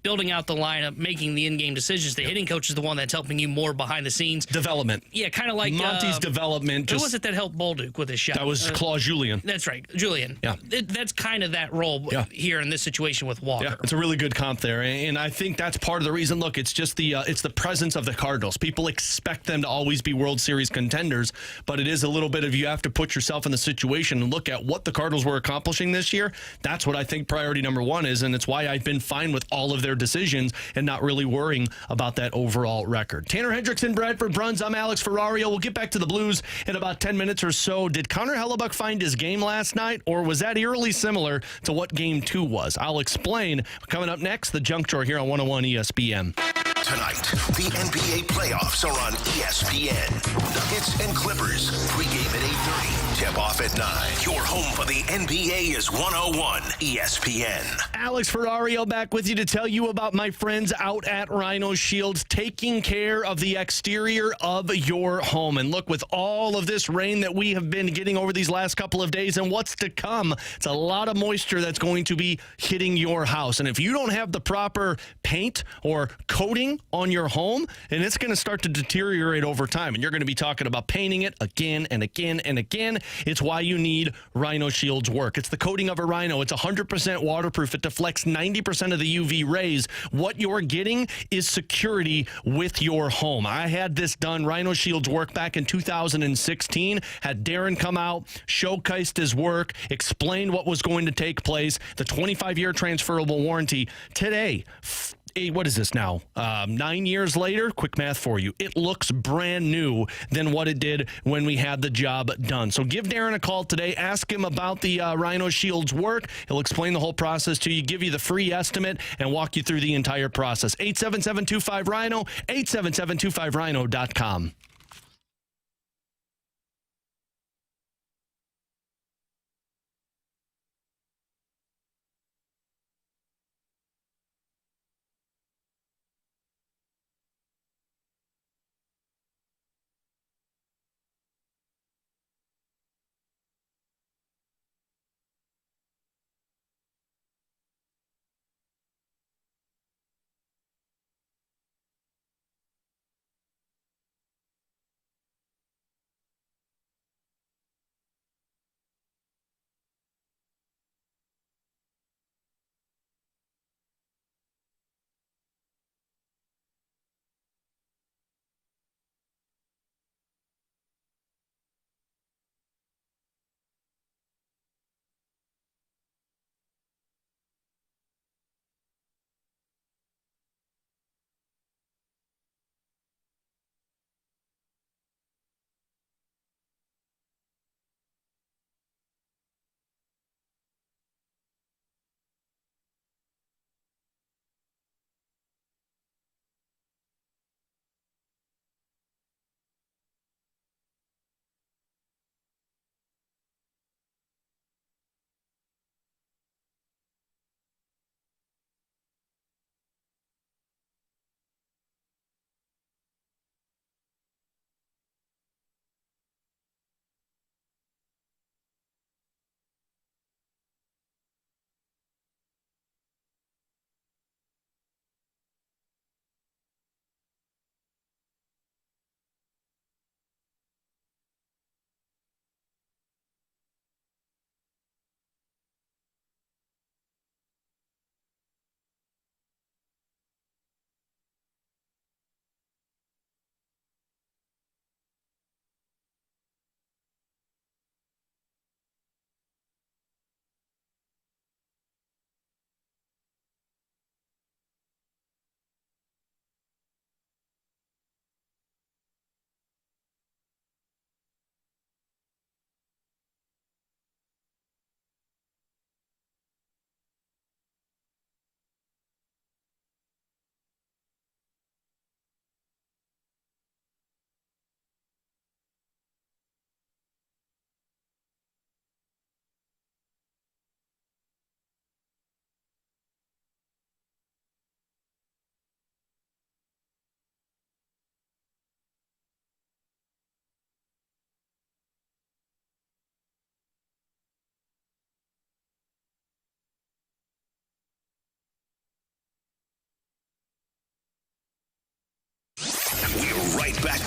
Speaker 5: building out the lineup, making the in-game decisions. The hitting coach is the one that's helping you more behind the scenes.
Speaker 4: Development.
Speaker 5: Yeah, kind of like
Speaker 4: Monty's development.
Speaker 5: Who was it that helped Bolduc with his shot?
Speaker 4: That was Claude Julien.
Speaker 5: That's right, Julien.
Speaker 4: Yeah.
Speaker 5: That's kind of that role here in this situation with Walker.
Speaker 4: Yeah, it's a really good comp there, and I think that's part of the reason. Look, it's just it's the presence of the Cardinals. People expect them to always be World Series contenders, but it is a little bit of, you have to put yourself in the situation and look at what the Cardinals were accomplishing this year. That's what I think priority number one is, and it's why I've been fine with all of their decisions and not really worrying about that overall record. Tanner Hendrickson, Bradford Bruns, I'm Alex Ferrario. We'll get back to the Blues in about 10 minutes or so. Did Connor Hellebyuck find his game last night, or was that eerily similar to what Game 2 was? I'll explain. Coming up next, the Junk Drawer here on 101 ESPN.
Speaker 1: Tonight, the NBA playoffs are on ESPN. Nuggets and Clippers. Pregame at 8:30. Tip off at 9. Your home for the NBA is 101 ESPN.
Speaker 4: Alex Ferrario back with you to tell you about my friends out at Rhino Shield, taking care of the exterior of your home. And look, with all of this rain that we have been getting over these last couple of days and what's to come, it's a lot of moisture that's going to be hitting your house. And if you don't have the proper paint or coating on your home, and it's going to start to deteriorate over time, and you're going to be talking about painting it again and again and again. It's why you need Rhino Shield's work. It's the coating of a Rhino. It's 100% waterproof. It deflects 90% of the UV rays. What you're getting is security with your home. I had this done, Rhino Shield's work, back in 2016. Had Darren come out, showcased his work, explained what was going to take place, the 25-year transferable warranty. Today, what is this now? 9 years later, quick math for you. It looks brand new than what it did when we had the job done. So give Darren a call today. Ask him about the Rhino Shield's work. He'll explain the whole process to you, give you the free estimate, and walk you through the entire process. 877-25-RHINO, 877-25RHINO.com.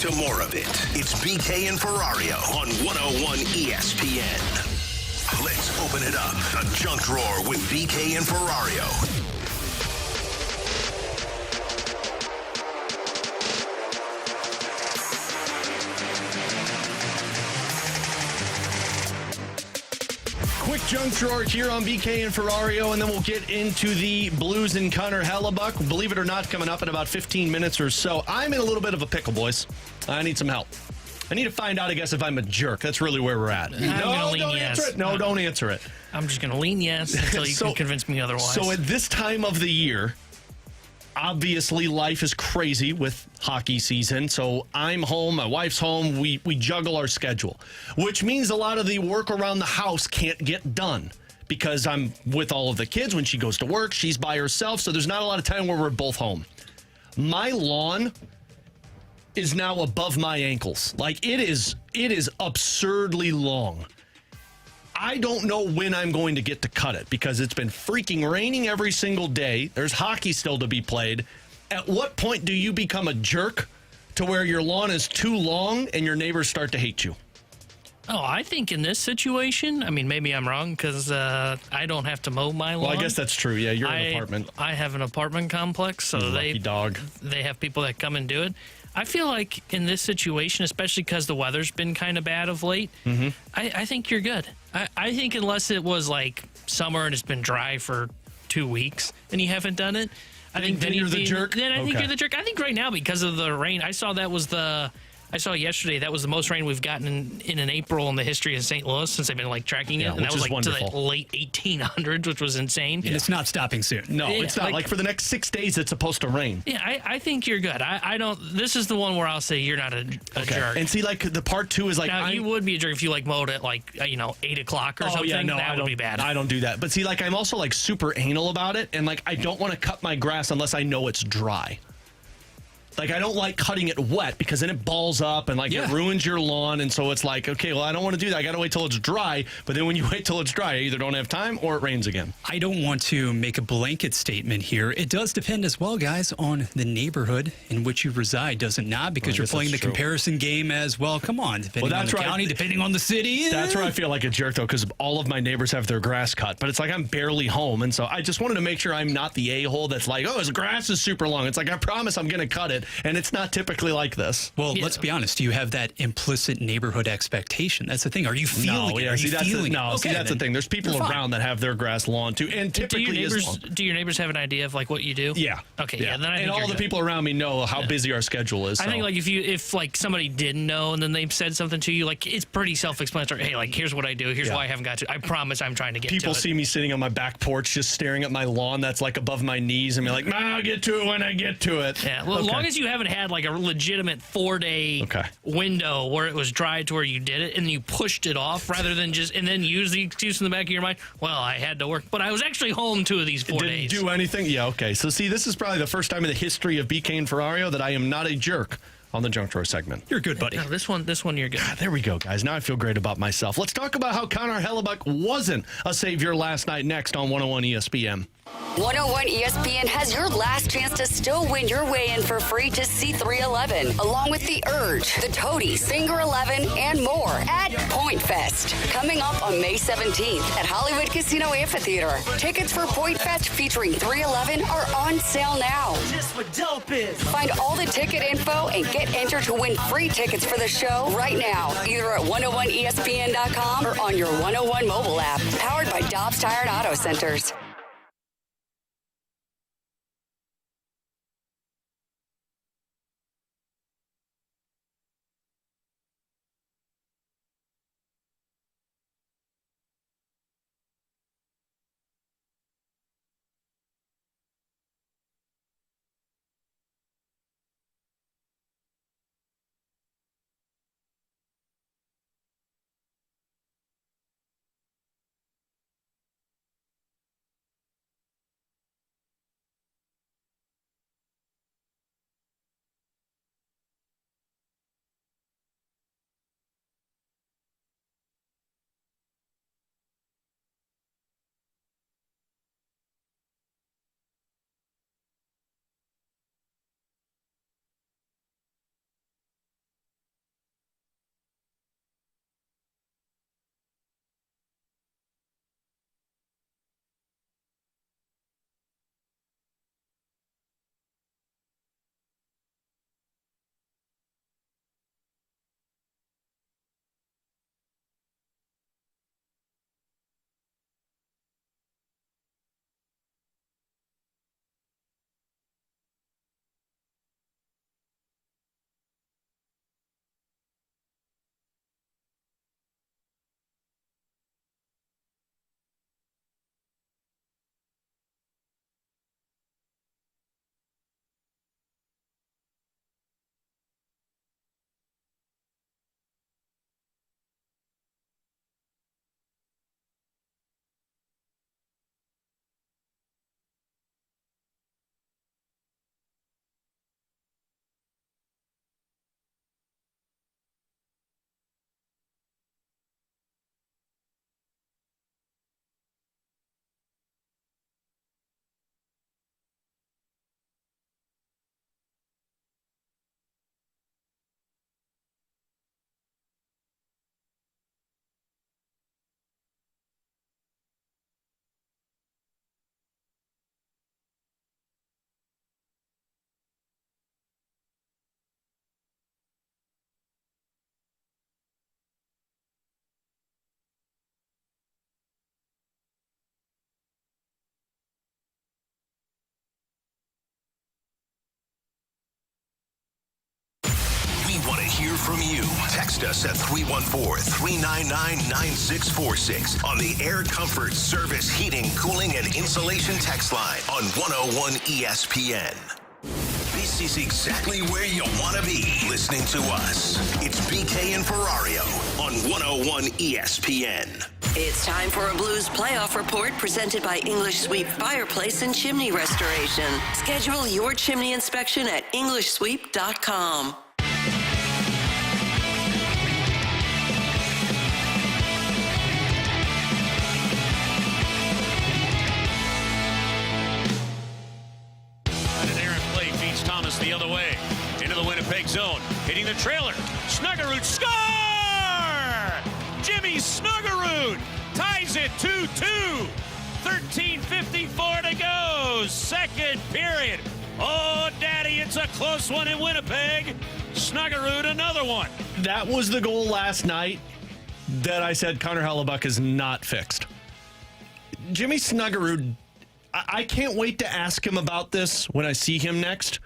Speaker 1: to more of it. It's BK and Ferrario on 101 ESPN. Let's open it up. The Junk Drawer with BK and Ferrario.
Speaker 4: Quick junk drawer here on BK and Ferrario, and then we'll get into the Blues and Connor Hellebyuck. Believe it or not, coming up in about 15 minutes or so. I'm in a little bit of a pickle, boys. I need some help. I need to find out, I guess, if I'm a jerk. That's really where we're at.
Speaker 5: Don't
Speaker 4: answer it. No, don't answer it.
Speaker 5: I'm just going to lean yes until you can convince me otherwise.
Speaker 4: So at this time of the year, obviously life is crazy with hockey season. So I'm home, my wife's home. We juggle our schedule, which means a lot of the work around the house can't get done because I'm with all of the kids. When she goes to work, she's by herself. So there's not a lot of time where we're both home. My lawn is now above my ankles. Like it is absurdly long. I don't know when I'm going to get to cut it because it's been freaking raining every single day. There's hockey still to be played. At what point do you become a jerk to where your lawn is too long and your neighbors start to hate you?
Speaker 5: Oh, I think in this situation, I mean, maybe I'm wrong because I don't have to mow my lawn.
Speaker 4: Well, I guess that's true. Yeah, you're in an apartment.
Speaker 5: I have an apartment complex, so they have people that come and do it. I feel like in this situation, especially because the weather's been kind of bad of late, I think you're good. I think unless it was like summer and it's been dry for 2 weeks and you haven't done it, I think then
Speaker 4: you're the jerk.
Speaker 5: Then I think you're the jerk. I think right now because of the rain, I saw yesterday that was the most rain we've gotten in an April in the history of St. Louis since they've been like tracking it, and that was like
Speaker 4: wonderful.
Speaker 5: To the late 1800s, which was insane.
Speaker 7: And it's not stopping soon.
Speaker 4: No, it's not. Like for the next 6 days, it's supposed to rain.
Speaker 5: Yeah, I think you're good. I don't. This is the one where I'll say you're not a jerk.
Speaker 4: And see, like the part two is like
Speaker 5: now, you would be a jerk if you like mowed at like 8 o'clock or something.
Speaker 4: Yeah, no,
Speaker 5: that would be bad.
Speaker 4: I don't do that. But see, like I'm also like super anal about it, and like I don't want to cut my grass unless I know it's dry. Like, I don't like cutting it wet because then it balls up and, it ruins your lawn. And so it's like, okay, well, I don't want to do that. I got to wait till it's dry. But then when you wait till it's dry, you either don't have time or it rains again.
Speaker 7: I don't want to make a blanket statement here. It does depend as well, guys, on the neighborhood in which you reside, does it not? Because you're playing the comparison game as well. Come on, depending on the county, depending on the city.
Speaker 4: That's where I feel like a jerk, though, because all of my neighbors have their grass cut. But it's like I'm barely home. And so I just wanted to make sure I'm not the a-hole that's like, oh, his grass is super long. It's like, I promise I'm going to cut it. And it's not typically like this.
Speaker 7: Well, let's be honest. Do you have that implicit neighborhood expectation? That's the thing. Are you feeling it? Are you feeling it?
Speaker 4: See, that's the thing. There's people around that have their grass lawn too, and typically
Speaker 5: do your neighbors have an idea of like what you do?
Speaker 4: Yeah.
Speaker 5: Okay. Yeah. Then I think
Speaker 4: and all the people around me know how busy our schedule is.
Speaker 5: I think like if like somebody didn't know and then they said something to you, like it's pretty self-explanatory. Hey, like here's what I do. Here's why I haven't got to. I promise I'm trying to get.
Speaker 4: People
Speaker 5: to it.
Speaker 4: see me sitting on my back porch just staring at my lawn that's like above my knees and be like, I'll get to it when I get to it.
Speaker 5: Yeah. Well, as long as you haven't had like a legitimate 4-day window where it was dry to where you did it and you pushed it off rather than and then use the excuse in the back of your mind, well, I had to work, but I was actually home 2 of these 4 days.
Speaker 4: Didn't do anything? Yeah, okay. So see, this is probably the first time in the history of BK and Ferrario that I am not a jerk on the Junk Drawer segment.
Speaker 7: You're good, buddy.
Speaker 5: No, this one you're good.
Speaker 4: There we go, guys. Now I feel great about myself. Let's talk about how Connor Hellebyuck wasn't a savior last night next on 101 ESPN.
Speaker 10: 101 ESPN has your last chance to still win your way in for free to C311, along with The Urge, The Toadies, Finger 11, and more at Point Fest. Coming up on May 17th at Hollywood Casino Amphitheater. Tickets for Point Fest featuring 311 are on sale now.
Speaker 15: Just what dope is.
Speaker 10: Find all the ticket info and get entered to win free tickets for the show right now, either at 101ESPN.com or on your 101 mobile app. Powered by Dobbs Tire and Auto Centers.
Speaker 1: from you. Text us at 314-399-9646 on the Air Comfort Service Heating, Cooling, and Insulation text line on 101 ESPN. This is exactly where you want to be listening to us. It's BK and Ferrario on 101 ESPN.
Speaker 8: It's time for a Blues playoff report presented by English Sweep Fireplace and Chimney Restoration. Schedule your chimney inspection at EnglishSweep.com.
Speaker 2: Thomas the other way into the Winnipeg zone, hitting the trailer. Snuggerud score! Jimmy Snuggerud ties it 2-2. 13:54 to go. Second period. Oh, Daddy, it's a close one in Winnipeg. Snuggerud, another one.
Speaker 4: That was the goal last night that I said Connor Hellebyuck is not fixed. Jimmy Snuggerud, I can't wait to ask him about this when I see him next.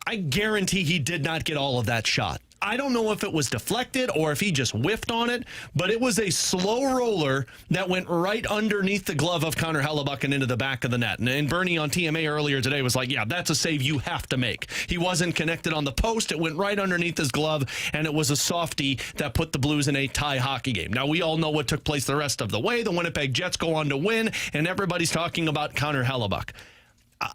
Speaker 4: I guarantee he did not get all of that shot. I don't know if it was deflected or if he just whiffed on it, but it was a slow roller that went right underneath the glove of Connor Hellebyuck and into the back of the net. And Bernie on TMA earlier today was like, yeah, that's a save you have to make. He wasn't connected on the post. It went right underneath his glove, and it was a softie that put the Blues in a tie hockey game. Now, we all know what took place the rest of the way. The Winnipeg Jets go on to win, and everybody's talking about Connor Hellebyuck.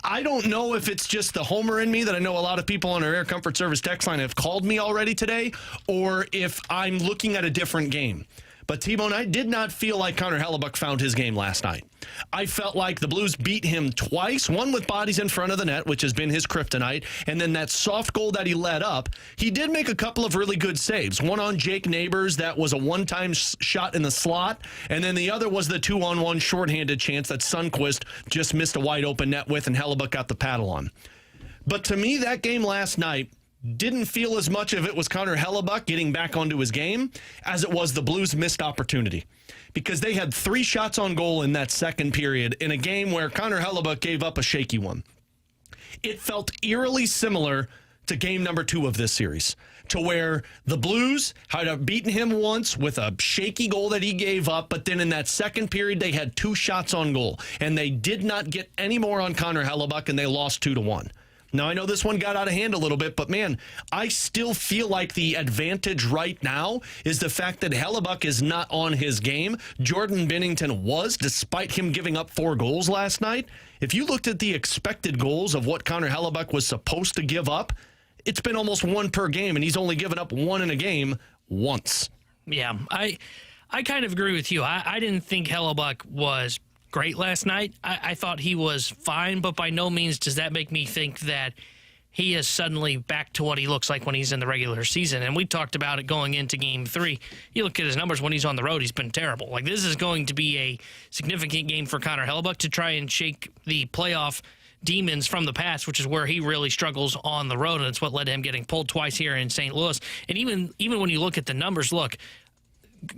Speaker 4: I don't know if it's just the homer in me that I know a lot of people on our Air Comfort Service text line have called me already today, or if I'm looking at a different game. But T-Bone, I did not feel like Connor Hellebyuck found his game last night. I felt like the Blues beat him twice, one with bodies in front of the net, which has been his kryptonite, and then that soft goal that he let up. He did make a couple of really good saves. One on Jake Neighbors, that was a one-time shot in the slot, and then the other was the 2-on-1 shorthanded chance that Sundqvist just missed a wide-open net with, and Hellebyuck got the paddle on. But to me, that game last night didn't feel as much of it was Connor Hellebyuck getting back onto his game as it was the Blues' missed opportunity. Because they had 3 shots on goal in that second period in a game where Connor Hellebyuck gave up a shaky one. It felt eerily similar to game number 2 of this series, to where the Blues had beaten him once with a shaky goal that he gave up, but then in that second period they had 2 shots on goal, and they did not get any more on Connor Hellebyuck, and they lost 2-1. Now, I know this one got out of hand a little bit, but man, I still feel like the advantage right now is the fact that Hellebyuck is not on his game. Jordan Binnington was, despite him giving up 4 goals last night. If you looked at the expected goals of what Connor Hellebyuck was supposed to give up, it's been almost 1 per game, and he's only given up 1 in a game once.
Speaker 5: Yeah, I kind of agree with you. I didn't think Hellebyuck was great last night. I thought he was fine, but by no means does that make me think that he is suddenly back to what he looks like when he's in the regular season. And we talked about it going into Game 3. You look at his numbers when he's on the road, he's been terrible. Like, this is going to be a significant game for Connor Hellebyuck to try and shake the playoff demons from the past, which is where he really struggles on the road, and it's what led to him getting pulled twice here in St. Louis. And even when you look at the numbers, look,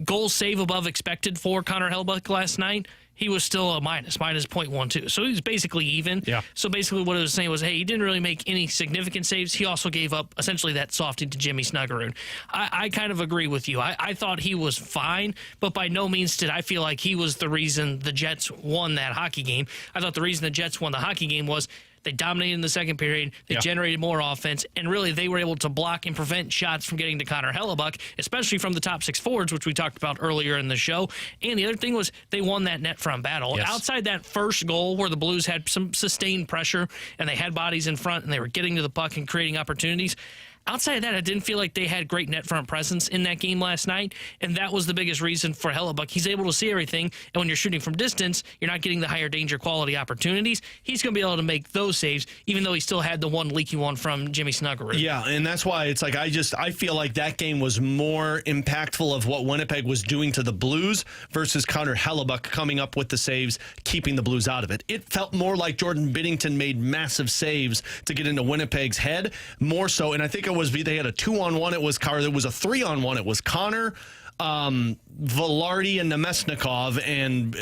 Speaker 5: goals save above expected for Connor Hellebyuck last night, he was still a minus 0.12. So he was basically even. Yeah. So basically what it was saying was, hey, he didn't really make any significant saves. He also gave up essentially that softie to Jimmy Snuggerud. I kind of agree with you. I thought he was fine, but by no means did I feel like he was the reason the Jets won that hockey game. I thought the reason the Jets won the hockey game was they dominated in the second period. They generated more offense, and really they were able to block and prevent shots from getting to Connor Hellebyuck, especially from the top 6 forwards, which we talked about earlier in the show. And the other thing was they won that net front battle. Yes. Outside that first goal where the Blues had some sustained pressure and they had bodies in front and they were getting to the puck and creating opportunities, outside of that, I didn't feel like they had great net front presence in that game last night, and that was the biggest reason for Hellebyuck. He's able to see everything, and when you're shooting from distance, you're not getting the higher danger quality opportunities. He's going to be able to make those saves, even though he still had the one leaky one from Jimmy Snuggerud.
Speaker 4: Yeah, and that's why it's like I feel like that game was more impactful of what Winnipeg was doing to the Blues versus Connor Hellebyuck coming up with the saves, keeping the Blues out of it. It felt more like Jordan Binnington made massive saves to get into Winnipeg's head, more so, and I think they had a 2-on-1. There was a 3-on-1. It was Connor, Velarde and Nemesnikov and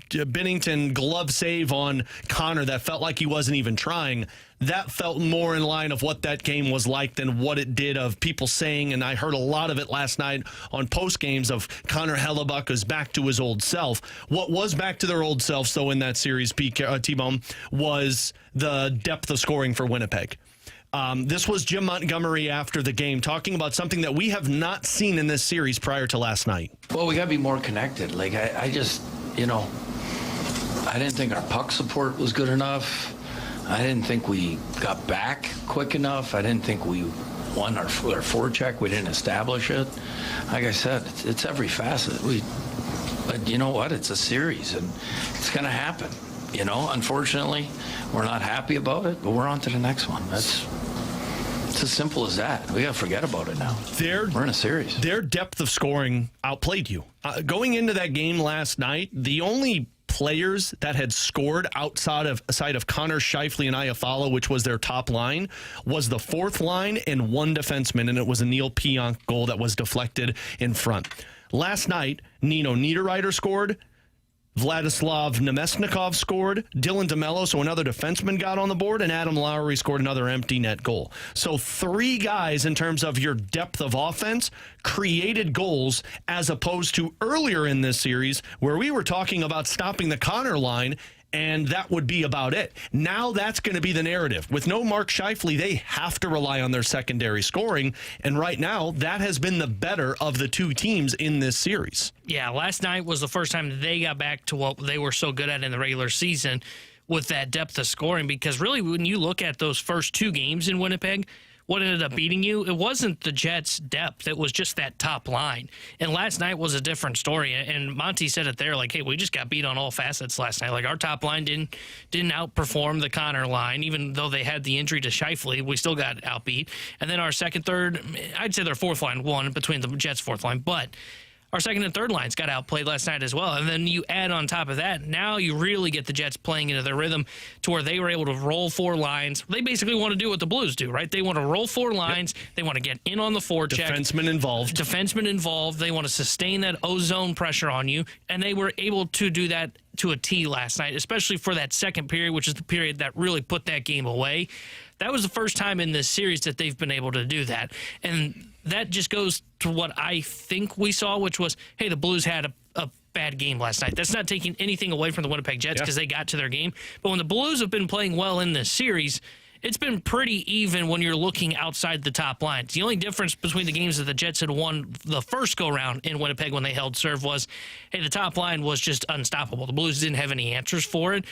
Speaker 4: Binnington glove save on Connor that felt like he wasn't even trying. That felt more in line of what that game was like than what it did of people saying, and I heard a lot of it last night on post games of Connor Hellebyuck is back to his old self. What was back to their old selves, though, in that series, T-Bone, was the depth of scoring for Winnipeg. This was Jim Montgomery after the game talking about something that we have not seen in this series prior to last night.
Speaker 3: Well, we got to be more connected. Like, I just, I didn't think our puck support was good enough. I didn't think we got back quick enough. I didn't think we won our forecheck. We didn't establish it. Like I said, it's every facet. But you know what? It's a series, and it's going to happen. Unfortunately, we're not happy about it, but we're on to the next one. It's as simple as that. We got to forget about it now. We're in a series.
Speaker 4: Their depth of scoring outplayed you. Going into that game last night, the only players that had scored outside of Connor, Scheifele, and Iafallo, which was their top line, was the fourth line and one defenseman, and it was a Neil Pionk goal that was deflected in front. Last night, Nino Niederreiter scored. Vladislav Nemesnikov scored. Dylan DeMello, so another defenseman, got on the board, and Adam Lowry scored another empty net goal. So three guys, in terms of your depth of offense, created goals, as opposed to earlier in this series where we were talking about stopping the Connor line, and that would be about it. Now that's going to be the narrative. With no Mark Scheifele, they have to rely on their secondary scoring, and right now that has been the better of the two teams in this series.
Speaker 5: Yeah, last night was the first time they got back to what they were so good at in the regular season with that depth of scoring, because really when you look at those first two games in Winnipeg, what ended up beating you, it wasn't the Jets' depth. It was just that top line. And last night was a different story. And Monty said it there, like, hey, we just got beat on all facets last night. Like, our top line didn't outperform the Connor line. Even though they had the injury to Scheifele, we still got outbeat. And then our second, third, I'd say their fourth line won between the Jets' fourth line. But our second and third lines got outplayed last night as well. And then you add on top of that, now you really get the Jets playing into their rhythm to where they were able to roll four lines. They basically want to do what the Blues do, right? They want to roll four lines. Yep. They want to get in on the forecheck.
Speaker 4: Defenseman involved. They want to sustain that ozone pressure on you. And they were able to do that to a T last night, especially for that second period, which is the period that really put that game away. That was the first time in this series that they've been able to do that. And that just goes to what I think we saw, which was, hey, the Blues had a bad game last night. That's not taking anything away from the Winnipeg Jets because they got to their game. But when the Blues have been playing well in this series, it's been pretty even when you're looking outside the top lines. The only difference between the games that the Jets had won the first go-round in Winnipeg when they held serve was, hey, the top line was just unstoppable. The Blues didn't have any answers for it.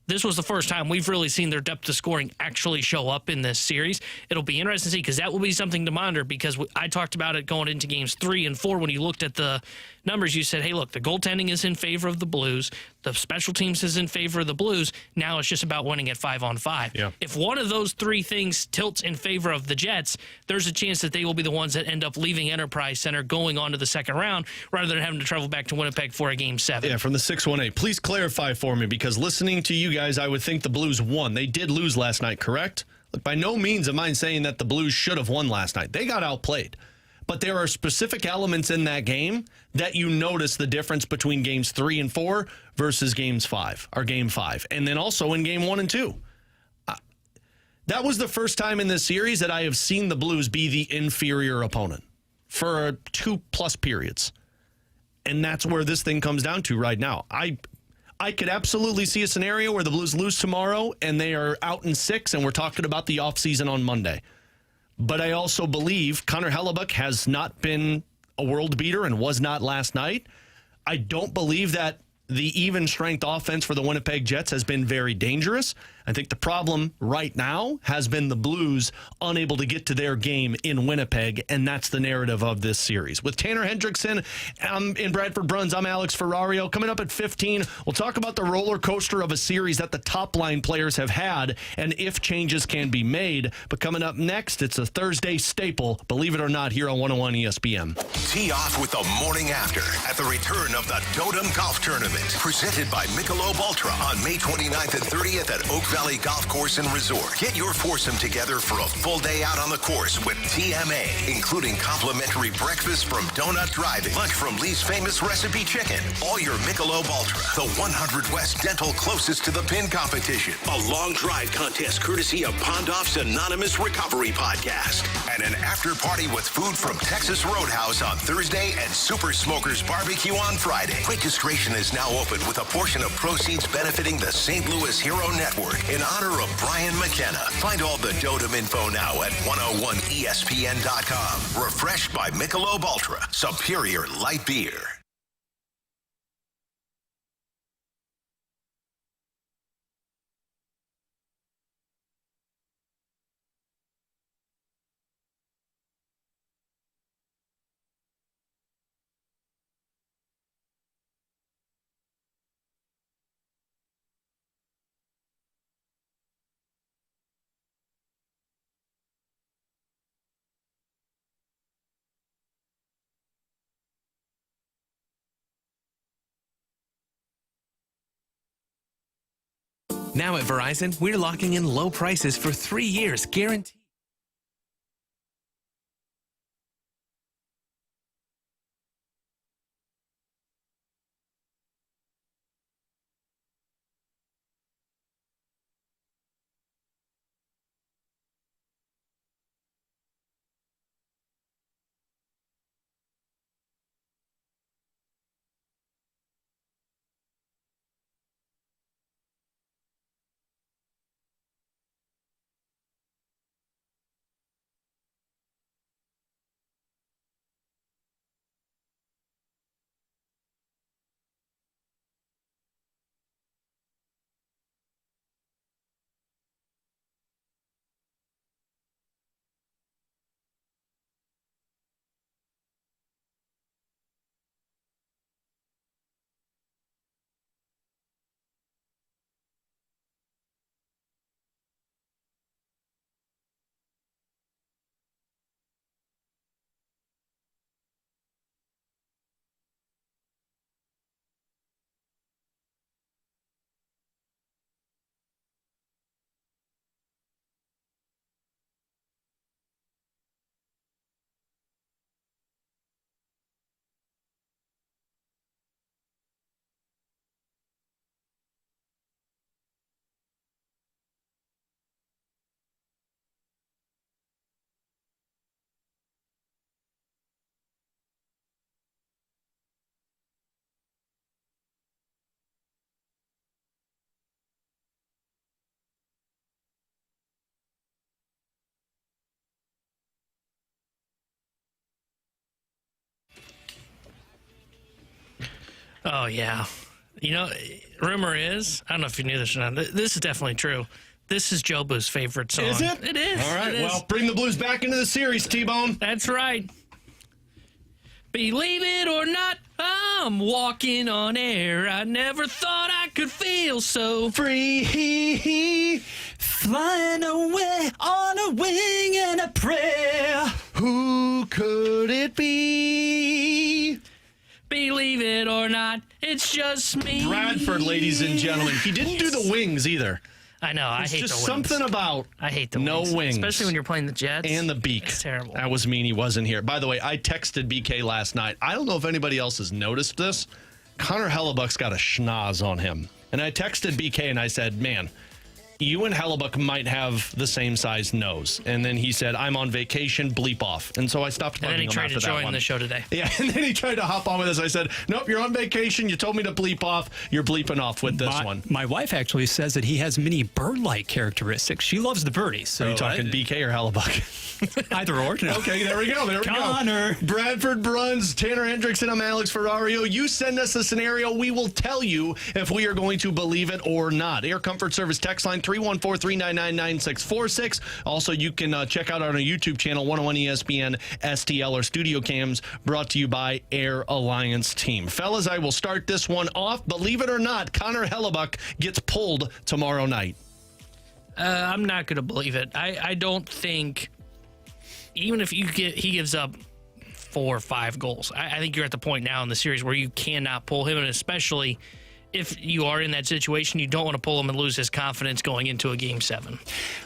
Speaker 4: This was the first time we've really seen their depth of scoring actually show up in this series. It'll be interesting to see because that will be something to monitor because I talked about it going into games 3 and 4 when you looked at the numbers. You said, hey, look, the goaltending is in favor of the Blues. The special teams is in favor of the Blues. Now it's just about winning at 5-on-5. Yeah. If one of those three things tilts in favor of the Jets, there's a chance that they will be the ones that end up leaving Enterprise Center going on to the second round rather than having to travel back to Winnipeg for a Game 7. Yeah, from the 618. Please clarify for me because listening to you guys, I would think the Blues won. They did lose last night, correct? Look, by no means am I saying that the Blues should have won last night. They got outplayed. But there are specific elements in that game that you notice the difference between games 3 and 4 versus game 5. And then also in game 1 and 2. That was the first time in this series that I have seen the Blues be the inferior opponent for 2+ periods. And that's where this thing comes down to right now. I could absolutely see a scenario where the Blues lose tomorrow and they are out in 6 and we're talking about the offseason on Monday. But I also believe Connor Hellebyuck has not been a world beater and was not last night. I don't believe that the even strength offense for the Winnipeg Jets has been very dangerous. I think the problem right now has been the Blues unable to get to their game in Winnipeg, and that's the narrative of this series. With Tanner Hendrickson in Bradford Bruns, I'm Alex Ferrario. Coming up at 15, we'll talk about the roller coaster of a series that the top line players have had and if changes can be made. But coming up next, it's a Thursday staple, believe it or not, here on 101 ESPN.
Speaker 1: Tee off with the morning after at the return of the Totem Golf Tournament, presented by Michelob Ultra on May 29th and 30th at Oak Valley Valley Golf Course and Resort. Get your foursome together for a full day out on the course with TMA, including complimentary breakfast from Donut Drive-In, lunch from Lee's Famous Recipe Chicken, all your Michelob Ultra, the 100 West Dental closest to the pin competition, a long drive contest courtesy of Pondoff's Anonymous Recovery Podcast, and an after party with food from Texas Roadhouse on Thursday and Super Smokers Barbecue on Friday. Registration is now open with a portion of proceeds benefiting the St. Louis Hero Network in honor of Brian McKenna. Find all the Dotem info now at 101ESPN.com. Refreshed by Michelob Ultra, superior light beer.
Speaker 15: Now at Verizon, we're locking in low prices for 3 years, guaranteed.
Speaker 5: Oh, yeah. You know, rumor is, I don't know if you knew this or not, this is definitely true. This is Joe Boo's favorite song.
Speaker 4: Is it?
Speaker 5: It is.
Speaker 4: All right, well, bring the Blues back into the series, T-Bone.
Speaker 5: That's right. Believe it or not, I'm walking on air. I never thought I could feel so
Speaker 7: free. Flying away on a wing and a prayer.
Speaker 4: Who could it be?
Speaker 5: Believe it or not, it's just me.
Speaker 4: Bradford, ladies and gentlemen. He didn't do the wings either.
Speaker 5: I know. I hate the wings.
Speaker 4: Just something about
Speaker 5: I hate the
Speaker 4: no
Speaker 5: wings. Especially when you're playing the Jets.
Speaker 4: And the beak.
Speaker 5: It's terrible.
Speaker 4: That was mean he wasn't here. By the way, I texted BK last night. I don't know if anybody else has noticed this. Connor Hellebyuck's got a schnoz on him. And I texted BK and I said, man, you and Hellebyuck might have the same size nose. And then he said, I'm on vacation, bleep off. And so I stopped bugging him.
Speaker 5: And then he tried to join the show today.
Speaker 4: Yeah, and then he tried to hop on with us. I said, nope, you're on vacation. You told me to bleep off. You're bleeping off with this one.
Speaker 7: My wife actually says that he has many bird-like characteristics. She loves the birdies. So
Speaker 4: are you talking BK or Hellebyuck?
Speaker 7: Either or. No.
Speaker 4: Okay, there we go.
Speaker 7: Connor.
Speaker 4: Bradford Bruns, Tanner Hendrickson, I'm Alex Ferrario. You send us a scenario. We will tell you if we are going to believe it or not. Air Comfort Service text line 314-399-9646. Also, you can check out our YouTube channel, 101 ESPN STL, or studio cams brought to you by Air Alliance Team. Fellas, I will start this one off. Believe it or not, Connor Hellebyuck gets pulled tomorrow night.
Speaker 5: I'm not going to believe it. I don't think, even if he gives up 4 or 5 goals, I think you're at the point now in the series where you cannot pull him, and especially if you are in that situation, you don't want to pull him and lose his confidence going into a Game 7.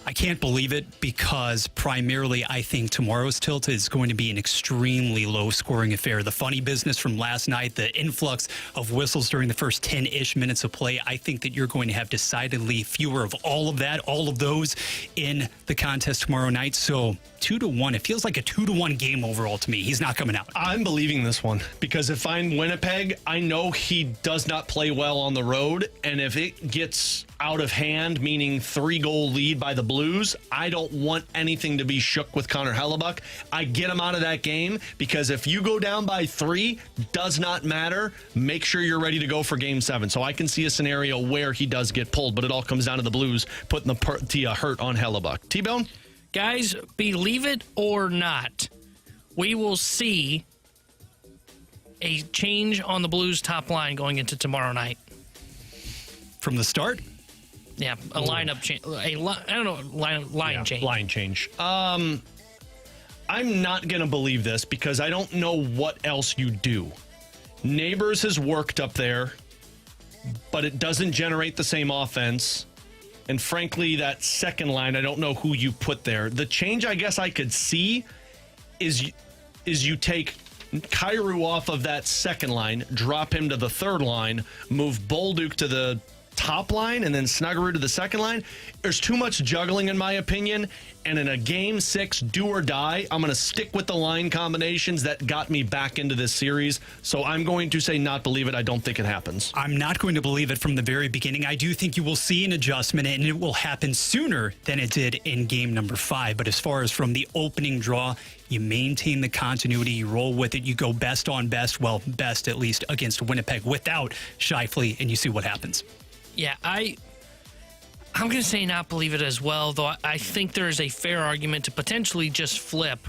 Speaker 7: I can't believe it because primarily I think tomorrow's tilt is going to be an extremely low-scoring affair. The funny business from last night, the influx of whistles during the first 10-ish minutes of play, I think that you're going to have decidedly fewer of all of that, all of those in the contest tomorrow night. So 2-1, it feels like a 2-1 game overall to me. He's not coming out.
Speaker 4: I'm believing this one because if I'm Winnipeg, I know he does not play well on the road, and if it gets out of hand, meaning 3-goal lead by the Blues, I don't want anything to be shook with Connor Hellebyuck. I get him out of that game because if you go down by 3, does not matter. Make sure you're ready to go for Game 7. So I can see a scenario where he does get pulled, but it all comes down to the Blues putting the hurt on Hellebyuck. T-Bone?
Speaker 5: Guys, believe it or not, we will see a change on the Blues top line going into tomorrow night.
Speaker 7: From the start?
Speaker 5: Yeah, a lineup change. Line change.
Speaker 4: Line change. I'm not going to believe this because I don't know what else you do. Neighbors has worked up there, but it doesn't generate the same offense. And frankly, that second line, I don't know who you put there. The change I guess I could see is you take Kyrou off of that second line, drop him to the third line, move Bolduc to the top line, and then Snuggerud to the second line. There's too much juggling, in my opinion. And in a Game 6 do or die, I'm going to stick with the line combinations that got me back into this series. So I'm going to say not believe it. I don't think it happens.
Speaker 7: I'm not going to believe it from the very beginning. I do think you will see an adjustment, and it will happen sooner than it did in game number 5. But as far as from the opening draw, you maintain the continuity, you roll with it, you go best on best, well, best at least against Winnipeg without Scheifele, and you see what happens.
Speaker 5: Yeah, I'm going to say not believe it as well, though I think there is a fair argument to potentially just flip.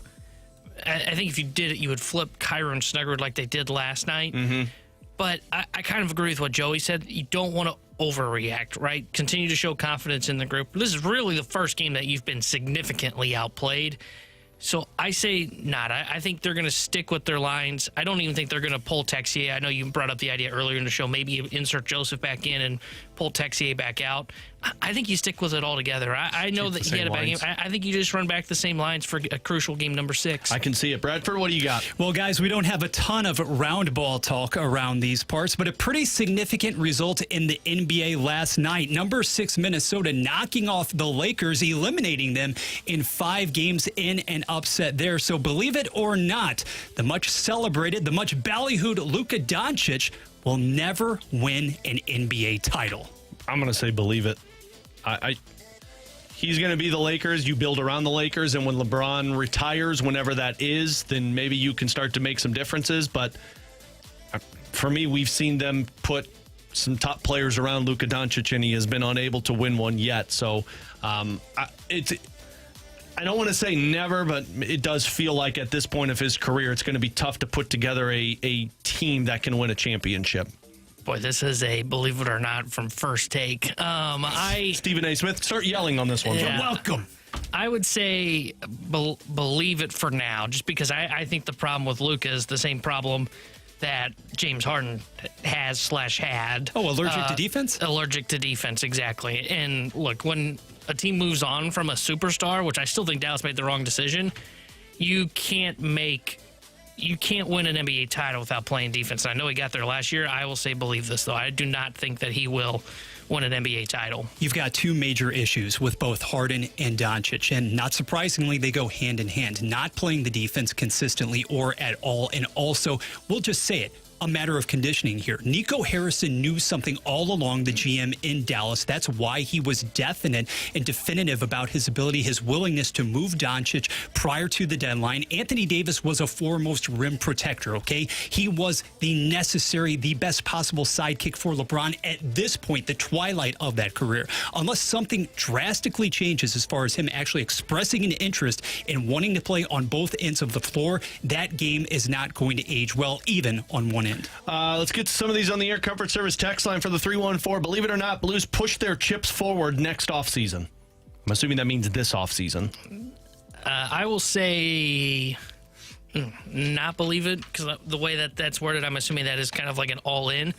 Speaker 5: I think if you did it, you would flip Kyrou and Snuggerud like they did last night. Mm-hmm. But I kind of agree with what Joey said. You don't want to overreact, right? Continue to show confidence in the group. This is really the first game that you've been significantly outplayed. So I say not. I think they're going to stick with their lines. I don't even think they're going to pull Texier. I know you brought up the idea earlier in the show, maybe insert Joseph back in and pull Texier back out. I think you stick with it all together. I know that he had a bad game. I think you just run back the same lines for a crucial game number 6.
Speaker 4: I can see it. Bradford, what do you got?
Speaker 7: Well, guys, we don't have a ton of round ball talk around these parts, but a pretty significant result in the NBA last night. Number 6 Minnesota knocking off the Lakers, eliminating them in 5 games in an upset there. So believe it or not, the much celebrated, the much ballyhooed Luka Doncic will never win an NBA title.
Speaker 4: I'm going to say believe it. He's going to be the Lakers. You build around the Lakers, and when LeBron retires, whenever that is, then maybe you can start to make some differences. But for me, we've seen them put some top players around Luka Doncic, and he has been unable to win one yet. So I don't want to say never, but it does feel like at this point of his career, it's going to be tough to put together a team that can win a championship.
Speaker 5: Boy, this is a believe it or not from First Take.
Speaker 4: Stephen A. Smith, start yelling on this one.
Speaker 5: Yeah,
Speaker 7: welcome.
Speaker 5: I would say believe it for now, just because I think the problem with Luka is the same problem that James Harden had.
Speaker 7: Oh, allergic to defense?
Speaker 5: Allergic to defense, exactly. And look, when a team moves on from a superstar, which I still think Dallas made the wrong decision, you can't win an NBA title without playing defense. I know he got there last year. I will say believe this, though. I do not think that he will win an NBA title.
Speaker 7: You've got 2 major issues with both Harden and Doncic, and not surprisingly, they go hand in hand. Not playing the defense consistently or at all, and also, we'll just say it, a matter of conditioning here. Nico Harrison knew something all along, the GM in Dallas. That's why he was definite and definitive about his ability, his willingness to move Doncic prior to the deadline. Anthony Davis was a foremost rim protector, okay? He was the necessary, the best possible sidekick for LeBron at this point, the twilight of that career. Unless something drastically changes as far as him actually expressing an interest in wanting to play on both ends of the floor, that game is not going to age well, even on one end.
Speaker 4: Let's get to some of these on the Air Comfort Service text line for the 314. Believe it or not, Blues push their chips forward next offseason. I'm assuming that means this offseason.
Speaker 5: I will say not believe it, because the way that that's worded, I'm assuming that is kind of like an all-in.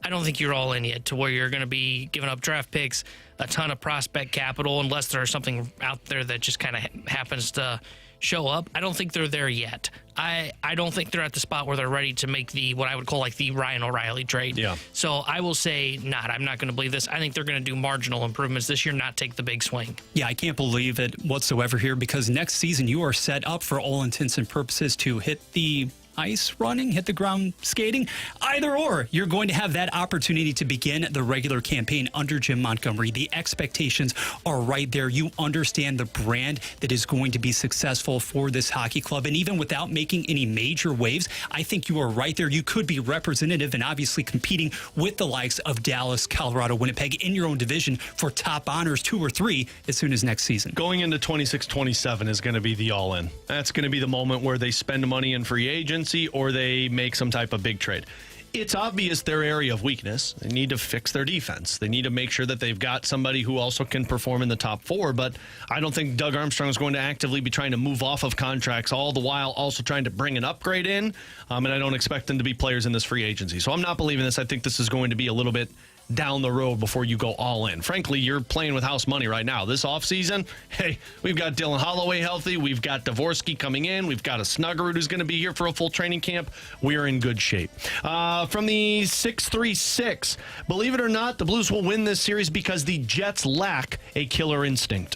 Speaker 5: I don't think you're all in yet to where you're going to be giving up draft picks, a ton of prospect capital, unless there's something out there that just kind of happens to show up. I don't think they're there yet. I don't think they're at the spot where they're ready to make what I would call like the Ryan O'Reilly trade.
Speaker 4: Yeah.
Speaker 5: So I will say not. I'm not going to believe this. I think they're going to do marginal improvements this year, not take the big swing.
Speaker 7: Yeah, I can't believe it whatsoever here because next season you are set up for all intents and purposes to hit the ice running, hit the ground skating, either or. You're going to have that opportunity to begin the regular campaign under Jim Montgomery. The expectations are right there. You understand the brand that is going to be successful for this hockey club. And even without making any major waves, I think you are right there. You could be representative and obviously competing with the likes of Dallas, Colorado, Winnipeg in your own division for top honors 2 or 3 as soon as next season.
Speaker 4: Going into 26-27 is going to be the all-in. That's going to be the moment where they spend money in free agency or they make some type of big trade. It's obvious their area of weakness. They need to fix their defense. They need to make sure that they've got somebody who also can perform in the top 4, but I don't think Doug Armstrong is going to actively be trying to move off of contracts, all the while also trying to bring an upgrade in, and I don't expect them to be players in this free agency. So I'm not believing this. I think this is going to be a little bit down the road before you go all in. Frankly, you're playing with house money right now. This offseason, hey, we've got Dylan Holloway healthy. We've got Dvorsky coming in. We've got a Snuggerud who's going to be here for a full training camp. We're in good shape. From the 636, believe it or not, the Blues will win this series because the Jets lack a killer instinct.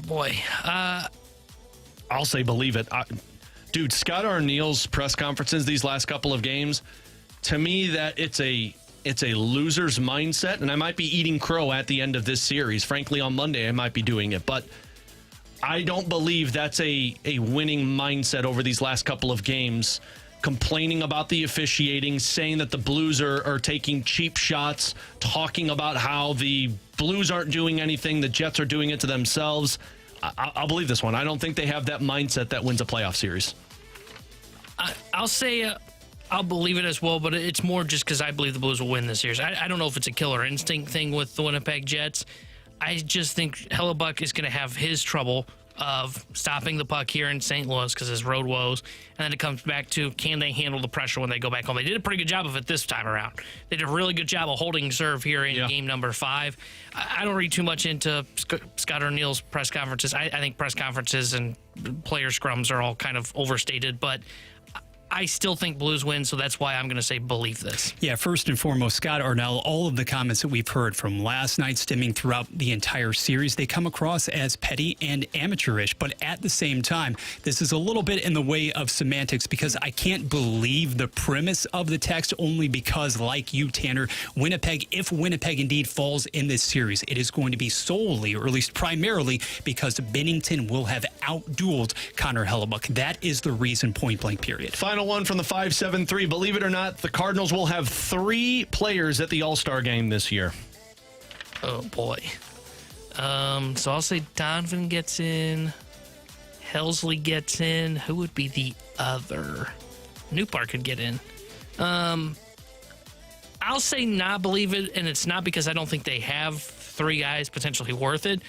Speaker 5: Boy.
Speaker 4: I'll say believe it. Dude, Scott Arniel's press conferences these last couple of games, to me, that it's a loser's mindset, and I might be eating crow at the end of this series. Frankly, on Monday, I might be doing it, but I don't believe that's a winning mindset over these last couple of games. Complaining about the officiating, saying that the Blues are taking cheap shots, talking about how the Blues aren't doing anything, the Jets are doing it to themselves. I'll believe this one. I don't think they have that mindset that wins a playoff series.
Speaker 5: I'll say I'll believe it as well, but it's more just because I believe the Blues will win this series. I don't know if it's a killer instinct thing with the Winnipeg Jets. I just think Hellebyuck is going to have his trouble of stopping the puck here in St. Louis because his road woes, and then it comes back to can they handle the pressure when they go back home. They did a pretty good job of it this time around. They did a really good job of holding serve here in game number 5. I don't read too much into Scott Arniel's press conferences. I think press conferences and player scrums are all kind of overstated, but I still think Blues win, so that's why I'm going to say believe this.
Speaker 7: Yeah, first and foremost, Scott Arniel, all of the comments that we've heard from last night stemming throughout the entire series, they come across as petty and amateurish. But at the same time, this is a little bit in the way of semantics because I can't believe the premise of the text only because, like you, Tanner, if Winnipeg indeed falls in this series, it is going to be solely, or at least primarily, because Bennington will have outdueled Connor Hellebyuck. That is the reason, point blank, period.
Speaker 4: Final one from the 573. Believe it or not, the Cardinals will have 3 players at the All-Star game this year.
Speaker 5: Oh, boy. So I'll say Donovan gets in. Helsley gets in. Who would be the other? Newpark could get in. I'll say not believe it, and it's not because I don't think they have 3 guys potentially worth it.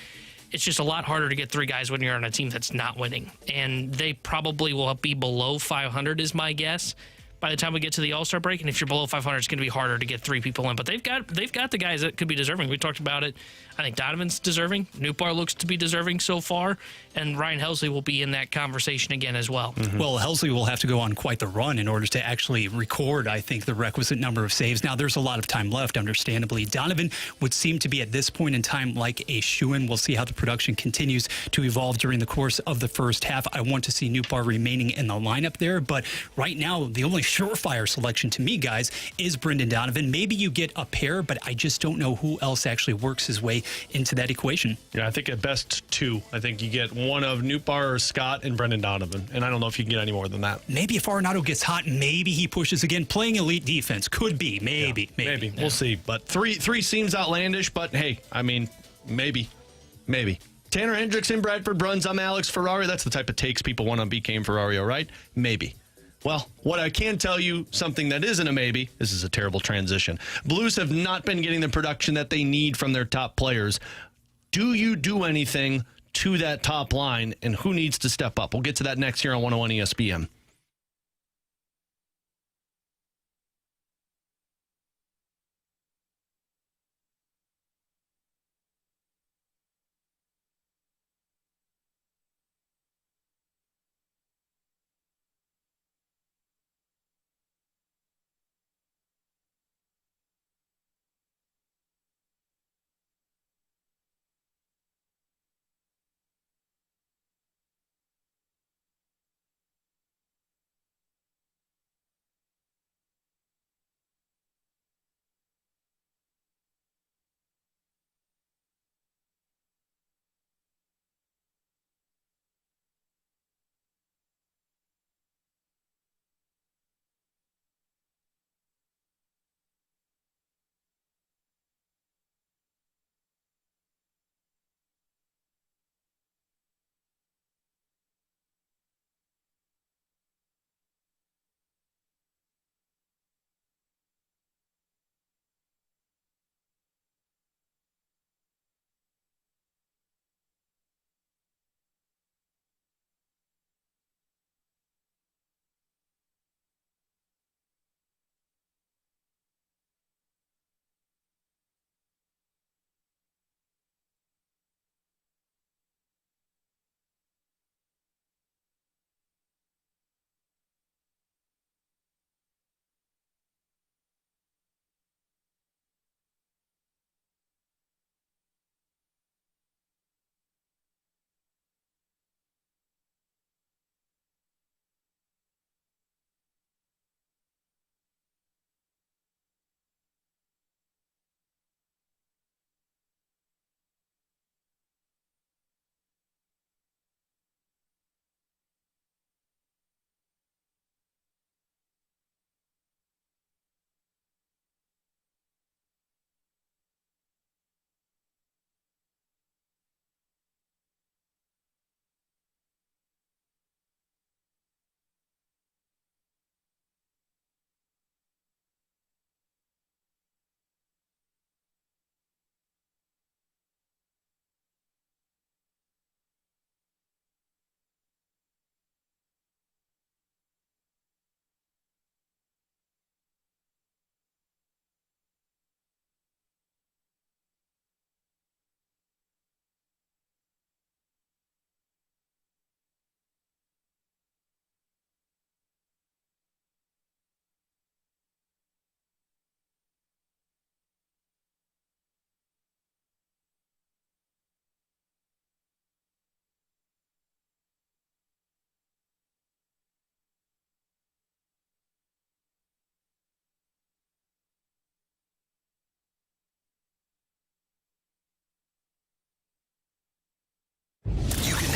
Speaker 5: It's just a lot harder to get 3 guys when you're on a team that's not winning. And they probably will be below 500 is my guess by the time we get to the All-Star break. And if you're below 500, it's going to be harder to get 3 people in. But they've got the guys that could be deserving. We talked about it. I think Donovan's deserving. Newbar looks to be deserving so far. And Ryan Helsley will be in that conversation again as well.
Speaker 7: Mm-hmm. Well, Helsley will have to go on quite the run in order to actually record, I think, the requisite number of saves. Now, there's a lot of time left, understandably. Donovan would seem to be at this point in time like a shoo-in. We'll see how the production continues to evolve during the course of the first half. I want to see Newbar remaining in the lineup there. But right now, the only surefire selection to me, guys, is Brendan Donovan. Maybe you get a pair, but I just don't know who else actually works his way into that equation.
Speaker 4: Yeah, I think at best 2. I think you get one of Newbar or Scott and Brendan Donovan, and I don't know if you can get any more than that.
Speaker 7: Maybe if Arenado gets hot, maybe he pushes again. Playing elite defense could be, maybe.
Speaker 4: Yeah. We'll see. But 3 seems outlandish, but hey, I mean, maybe. Tanner Hendrickson, Bradford Bruns, I'm Alex Ferrario. That's the type of takes people want on BK and Ferrario, right? Maybe. Well, what I can tell you, something that isn't a maybe, this is a terrible transition. Blues have not been getting the production that they need from their top players. Do you do anything to that top line, and who needs to step up? We'll get to that next here on 101 ESPN.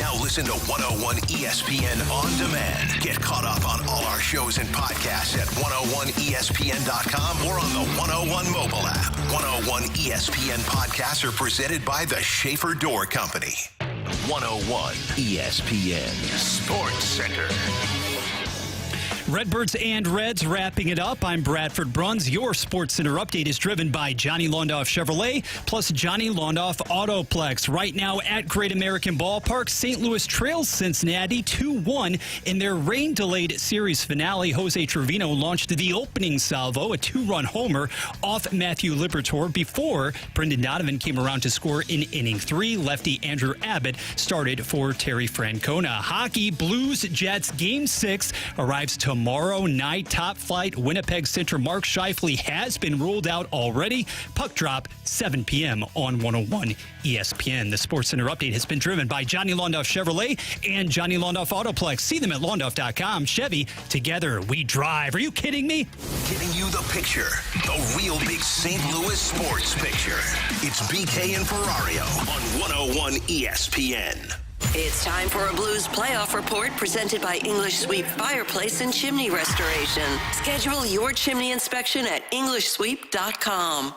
Speaker 1: Now listen to 101 ESPN On Demand. Get caught up on all our shows and podcasts at 101ESPN.com or on the 101 mobile app. 101 ESPN podcasts are presented by the Schaefer Door Company. 101 ESPN Sports Center.
Speaker 7: Redbirds and Reds wrapping it up. I'm Bradford Bruns. Your Sports Center update is driven by Johnny Londoff Chevrolet plus Johnny Londoff Autoplex. Right now at Great American Ballpark, St. Louis trails Cincinnati 2-1 in their rain-delayed series finale. Jose Trevino launched the opening salvo, a 2-run homer off Matthew Liberatore before Brendan Donovan came around to score in inning 3. Lefty Andrew Abbott started for Terry Francona. Hockey, Blues Jets Game 6 arrives tomorrow night. Top flight Winnipeg center Mark Scheifele has been ruled out already. Puck drop 7 p.m. on 101 ESPN. The Sports Center update has been driven by Johnny Londoff Chevrolet and Johnny Londoff Autoplex. See them at Londoff.com. Chevy, together we drive. Are you kidding me?
Speaker 1: Giving you the picture, the real big St. Louis sports picture. It's BK and Ferrario on 101 ESPN.
Speaker 8: It's time for a Blues playoff report presented by English Sweep Fireplace and Chimney Restoration. Schedule your chimney inspection at EnglishSweep.com.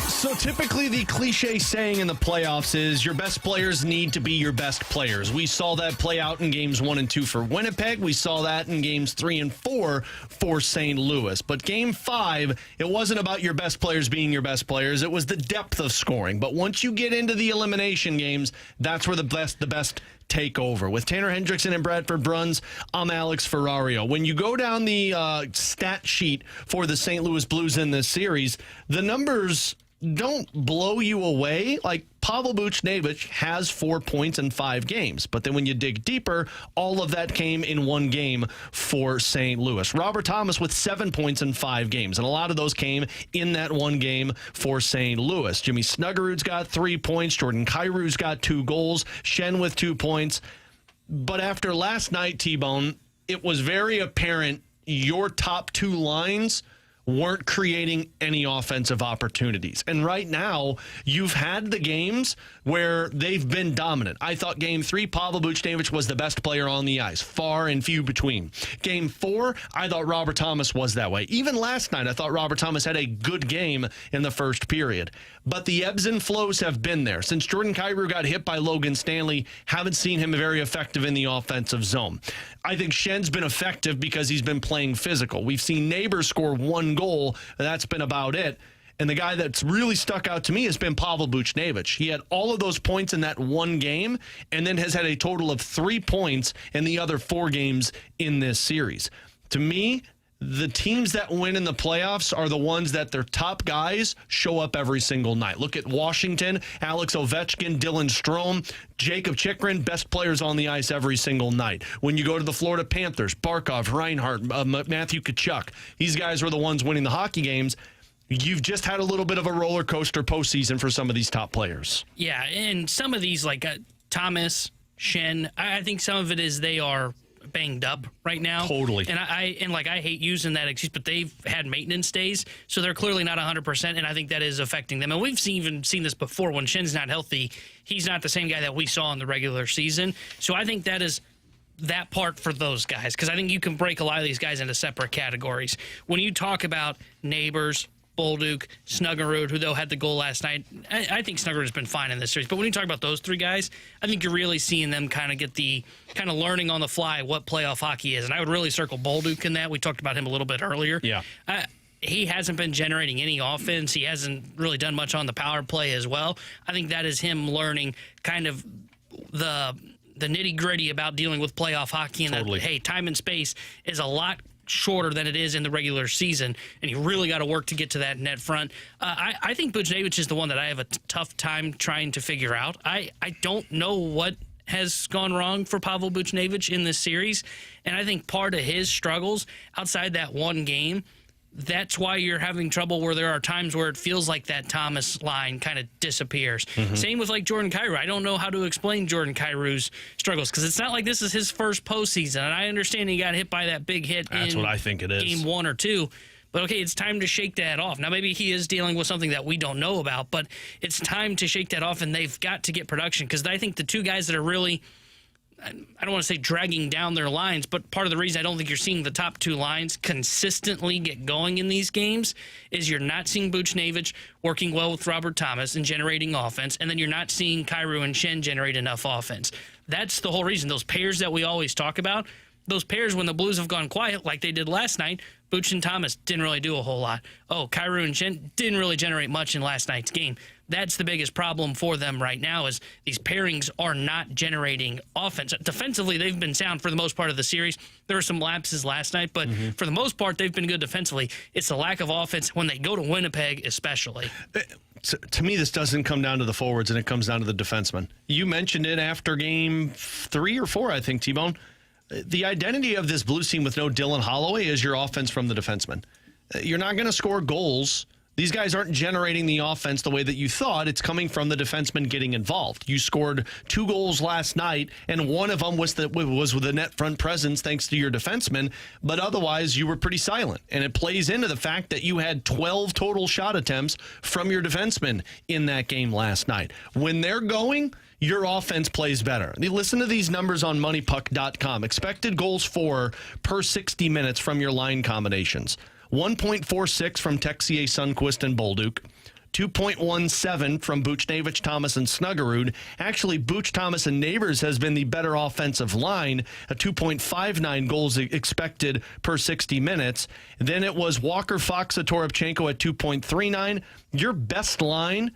Speaker 4: So typically the cliche saying in the playoffs is your best players need to be your best players. We saw that play out in games 1 and 2 for Winnipeg. We saw that in games 3 and 4 for St. Louis. But game 5, it wasn't about your best players being your best players. It was the depth of scoring. But once you get into the elimination games, that's where the best take over. With Tanner Hendrickson and Bradford Bruns, I'm Alex Ferrario. When you go down the stat sheet for the St. Louis Blues in this series, the numbers don't blow you away. Like, Pavel Buchnevich has 4 points in 5 games. But then when you dig deeper, all of that came in one game for St. Louis. Robert Thomas with 7 points in 5 games. And a lot of those came in that one game for St. Louis. Jimmy Snuggerud's got 3 points. Jordan Kyrou's got 2 goals. Schenn with 2 points. But after last night, T-Bone, it was very apparent your top 2 lines weren't creating any offensive opportunities. And right now, you've had the games where they've been dominant. I thought Game 3, Pavel Buchnevich was the best player on the ice, far and few between. Game 4, I thought Robert Thomas was that way. Even last night, I thought Robert Thomas had a good game in the first period. But the ebbs and flows have been there. Since Jordan Kyrou got hit by Logan Stanley, haven't seen him very effective in the offensive zone. I think Schenn's been effective because he's been playing physical. We've seen Neighbors score 1 goal, and that's been about it. And the guy that's really stuck out to me has been Pavel Buchnevich. He had all of those points in that one game and then has had a total of 3 points in the other 4 games in this series. To me, the teams that win in the playoffs are the ones that their top guys show up every single night. Look at Washington, Alex Ovechkin, Dylan Strome, Jacob Chychrun, best players on the ice every single night. When you go to the Florida Panthers, Barkov, Reinhart, Matthew Tkachuk, these guys were the ones winning the hockey games. You've just had a little bit of a roller coaster postseason for some of these top players.
Speaker 5: Yeah, and some of these, like Thomas, Schenn, I think some of it is they are banged up right now.
Speaker 4: Totally.
Speaker 5: And I hate using that excuse, but they've had maintenance days, so they're clearly not 100%, and I think that is affecting them. And we've even seen this before. When Schenn's not healthy, he's not the same guy that we saw in the regular season. So I think that is that part for those guys, because I think you can break a lot of these guys into separate categories. When you talk about Neighbors, Bolduc, Snuggerud, who though had the goal last night, I think Snuggerud's been fine in this series. But when you talk about those 3 guys, I think you're really seeing them kind of get the kind of learning on the fly what playoff hockey is. And I would really circle Bolduc in that. We talked about him a little bit earlier.
Speaker 4: Yeah.
Speaker 5: He hasn't been generating any offense. He hasn't really done much on the power play as well. I think that is him learning kind of the nitty-gritty about dealing with playoff hockey, and
Speaker 4: totally.
Speaker 5: that, hey, time and space is a lot shorter than it is in the regular season, and you really got to work to get to that net front. I think Buchnevich is the one that I have a tough time trying to figure out. I don't know what has gone wrong for Pavel Buchnevich in this series, and I think part of his struggles outside that one game, that's why you're having trouble where there are times where it feels like that Thomas line kind of disappears. Mm-hmm. Same with like Jordan Kyrou. I don't know how to explain Jordan Kyrou's struggles, because it's not like this is his first postseason. And I understand he got hit by that big hit.
Speaker 4: That's what I think it is.
Speaker 5: Game 1 or 2. But, okay, it's time to shake that off. Now, maybe he is dealing with something that we don't know about, but it's time to shake that off, and they've got to get production because I think the two guys that are really – I don't want to say dragging down their lines, but part of the reason I don't think you're seeing the top two lines consistently get going in these games is you're not seeing Buchnevich working well with Robert Thomas and generating offense, and then you're not seeing Kyrou and Shen generate enough offense. That's the whole reason. Those pairs that we always talk about, those pairs when the Blues have gone quiet like they did last night, Buch and Thomas didn't really do a whole lot. Oh, Kyrou and Shen didn't really generate much in last night's game. That's the biggest problem for them right now is these pairings are not generating offense. Defensively, they've been sound for the most part of the series. There were some lapses last night, but for the most part, they've been good defensively. It's the lack of offense when they go to Winnipeg especially.
Speaker 4: To me, this doesn't come down to the forwards, and it comes down to the defensemen. You mentioned it after game 3 or 4, I think, T-Bone. The identity of this Blues team with no Dylan Holloway is your offense from the defenseman. You're not going to score goals. These guys aren't generating the offense the way that you thought. It's coming from the defenseman getting involved. You scored 2 goals last night, and one of them was with the net front presence thanks to your defenseman, but otherwise you were pretty silent. And it plays into the fact that you had 12 total shot attempts from your defenseman in that game last night. When they're going, your offense plays better. Listen to these numbers on moneypuck.com. Expected goals for per 60 minutes from your line combinations. 1.46 from Texier, Sundqvist, and Bolduc. 2.17 from Buchnevich, Thomas, and Snuggerud. Actually, Buch, Thomas, and Neighbors has been the better offensive line, a 2.59 goals expected per 60 minutes. Then it was Walker, Fox, Toropchenko at 2.39. Your best line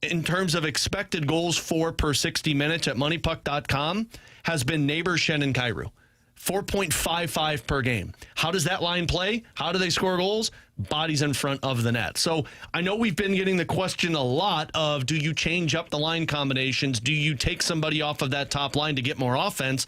Speaker 4: in terms of expected goals for per 60 minutes at moneypuck.com has been Neighbors, Shen, and Kyrou. 4.55 per game. How does that line play? How do they score goals? Bodies in front of the net. So I know we've been getting the question a lot of, do you change up the line combinations? Do you take somebody off of that top line to get more offense?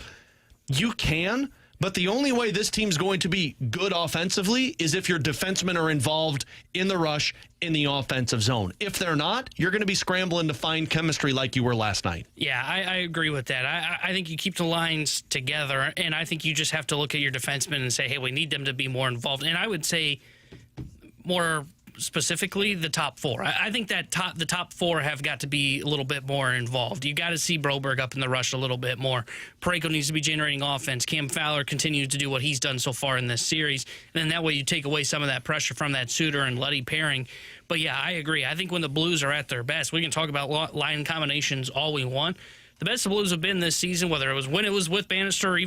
Speaker 4: You can, but the only way this team's going to be good offensively is if your defensemen are involved in the rush in the offensive zone. If they're not, you're going to be scrambling to find chemistry like you were last night.
Speaker 5: Yeah, I agree with that. I think you keep the lines together, and I think you just have to look at your defensemen and say, hey, we need them to be more involved. And I would say more specifically the top 4. I think that the top 4 have got to be a little bit more involved. You got to see Broberg up in the rush a little bit more. Parayko needs to be generating offense. Cam Fowler continues to do what he's done so far in this series. And then that way you take away some of that pressure from that Suter and Leddy pairing. But yeah, I agree. I think when the Blues are at their best, we can talk about line combinations all we want. The best the Blues have been this season, whether it was when it was with Bannister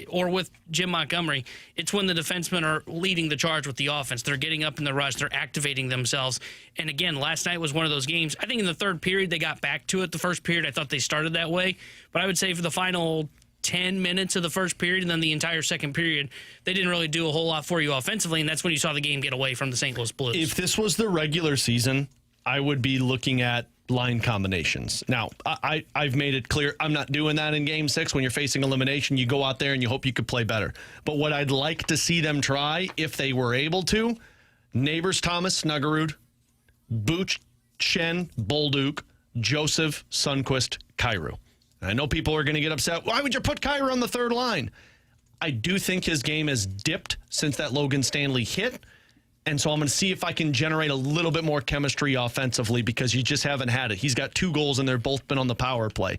Speaker 5: or with Jim Montgomery, it's when the defensemen are leading the charge with the offense. They're getting up in the rush. They're activating themselves. And again, last night was one of those games. I think in the third period, they got back to it. The first period, I thought they started that way. But I would say for the final 10 minutes of the first period and then the entire second period, they didn't really do a whole lot for you offensively, and that's when you saw the game get away from the St. Louis Blues.
Speaker 4: If this was the regular season, I would be looking at line combinations. Now, I've made it clear I'm not doing that in Game 6. When you're facing elimination, you go out there and you hope you could play better. But what I'd like to see them try, if they were able to, Neighbors, Thomas, Snuggerud, Buch, Shen, Bolduc, Joseph, Sundqvist, Kyrou. I know people are going to get upset. Why would you put Kyrou on the third line? I do think his game has dipped since that Logan Stanley hit. And so I'm going to see if I can generate a little bit more chemistry offensively because you just haven't had it. He's got 2 goals, and they're both been on the power play.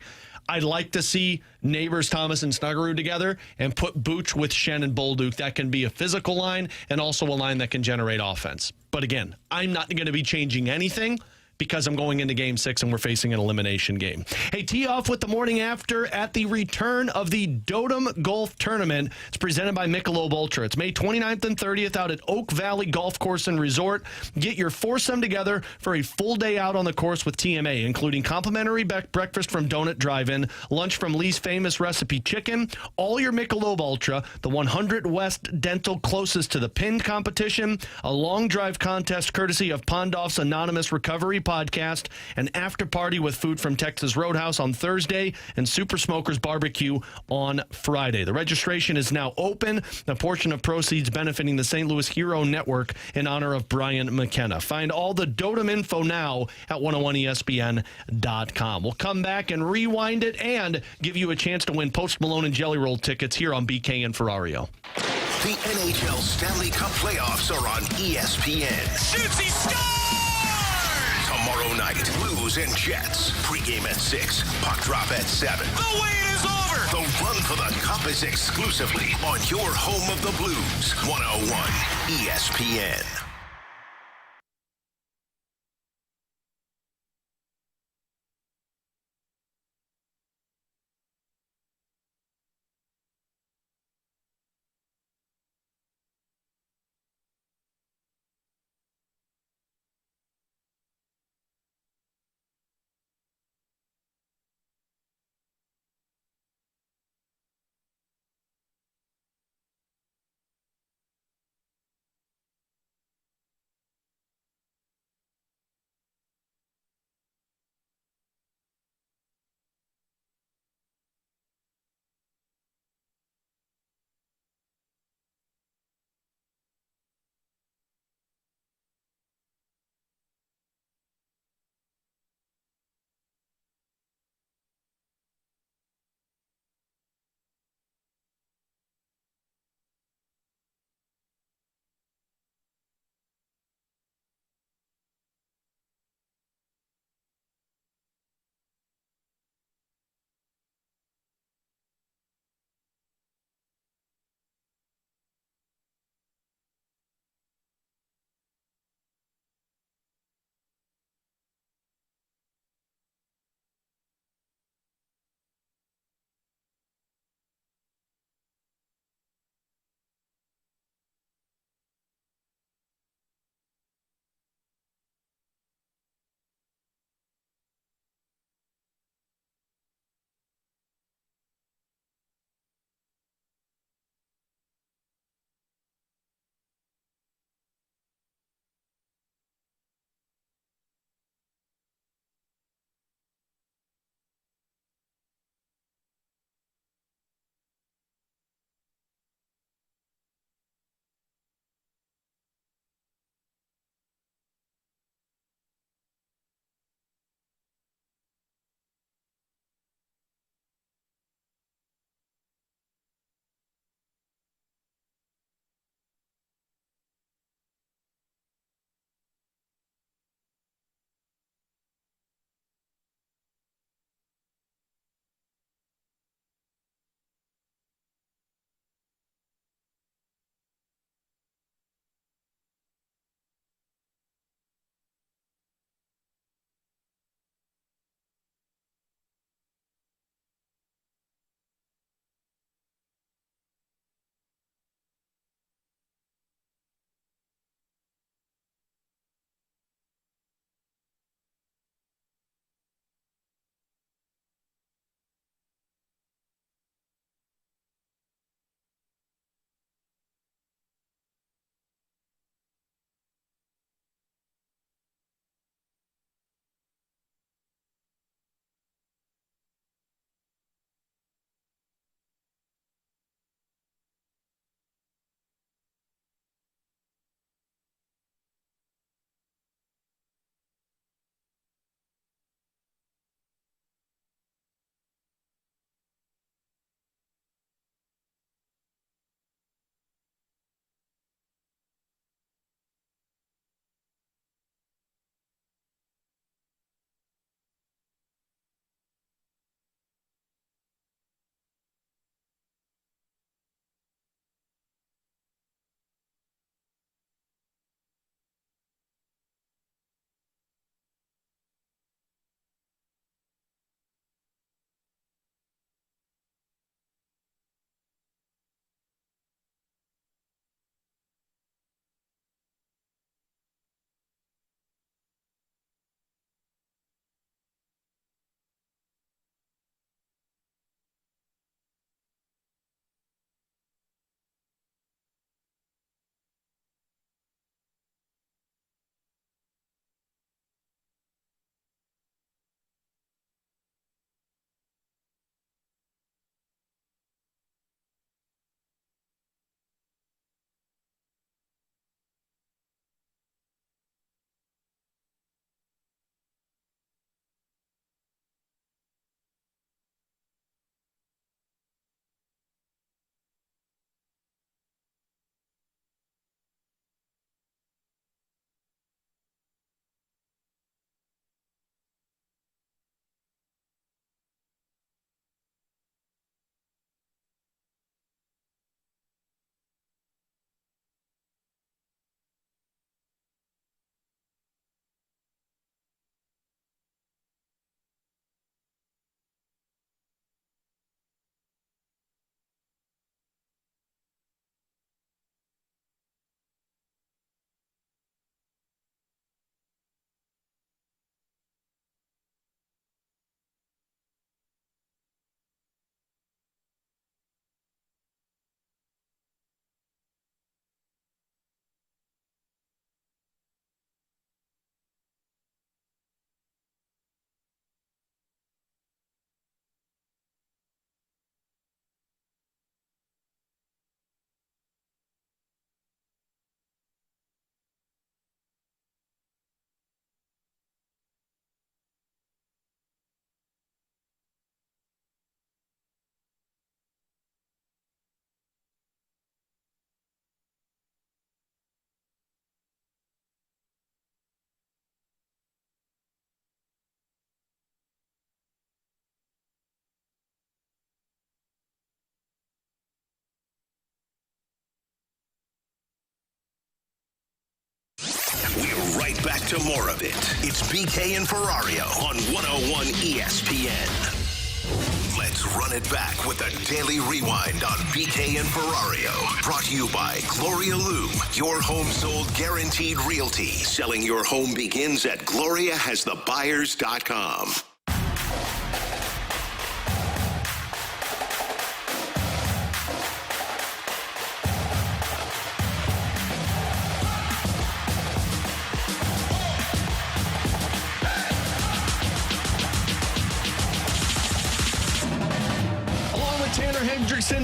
Speaker 4: I'd like to see Neighbors, Thomas, and Snuggerud together and put Buch with Shen and Bolduc. That can be a physical line and also a line that can generate offense. But again, I'm not going to be changing anything because I'm going into Game 6 and we're facing an elimination game. Hey, tee off with the morning after at the return of the Dotem Golf Tournament. It's presented by Michelob Ultra. It's May 29th and 30th out at Oak Valley Golf Course and Resort. Get your foursome together for a full day out on the course with TMA, including complimentary breakfast from Donut Drive-In, lunch from Lee's Famous Recipe Chicken, all your Michelob Ultra, the 100 West Dental closest to the pinned competition, a long drive contest courtesy of Pondoff's Anonymous Recovery Podcast, an after party with food from Texas Roadhouse on Thursday, and Super Smokers Barbecue on Friday. The registration is now open. A portion of proceeds benefiting the St. Louis Hero Network in honor of Brian McKenna. Find all the Dotem info now at 101ESPN.com. We'll come back and rewind it and give you a chance to win Post Malone and Jelly Roll tickets here on BK and Ferrario.
Speaker 1: The NHL Stanley Cup playoffs are on ESPN.
Speaker 2: Shoots, he scores!
Speaker 1: Tomorrow night, Blues and Jets. Pre-game at 6, puck drop at 7.
Speaker 2: The wait is over!
Speaker 1: The run for the cup is exclusively on your home of the Blues. 101 ESPN. right back to more of it. It's BK and Ferrario on 101 ESPN. Let's run it back with a daily rewind on BK and Ferrario. Brought to you by Gloria Loom, your home sold guaranteed realty. Selling your home begins at GloriaHasTheBuyers.com.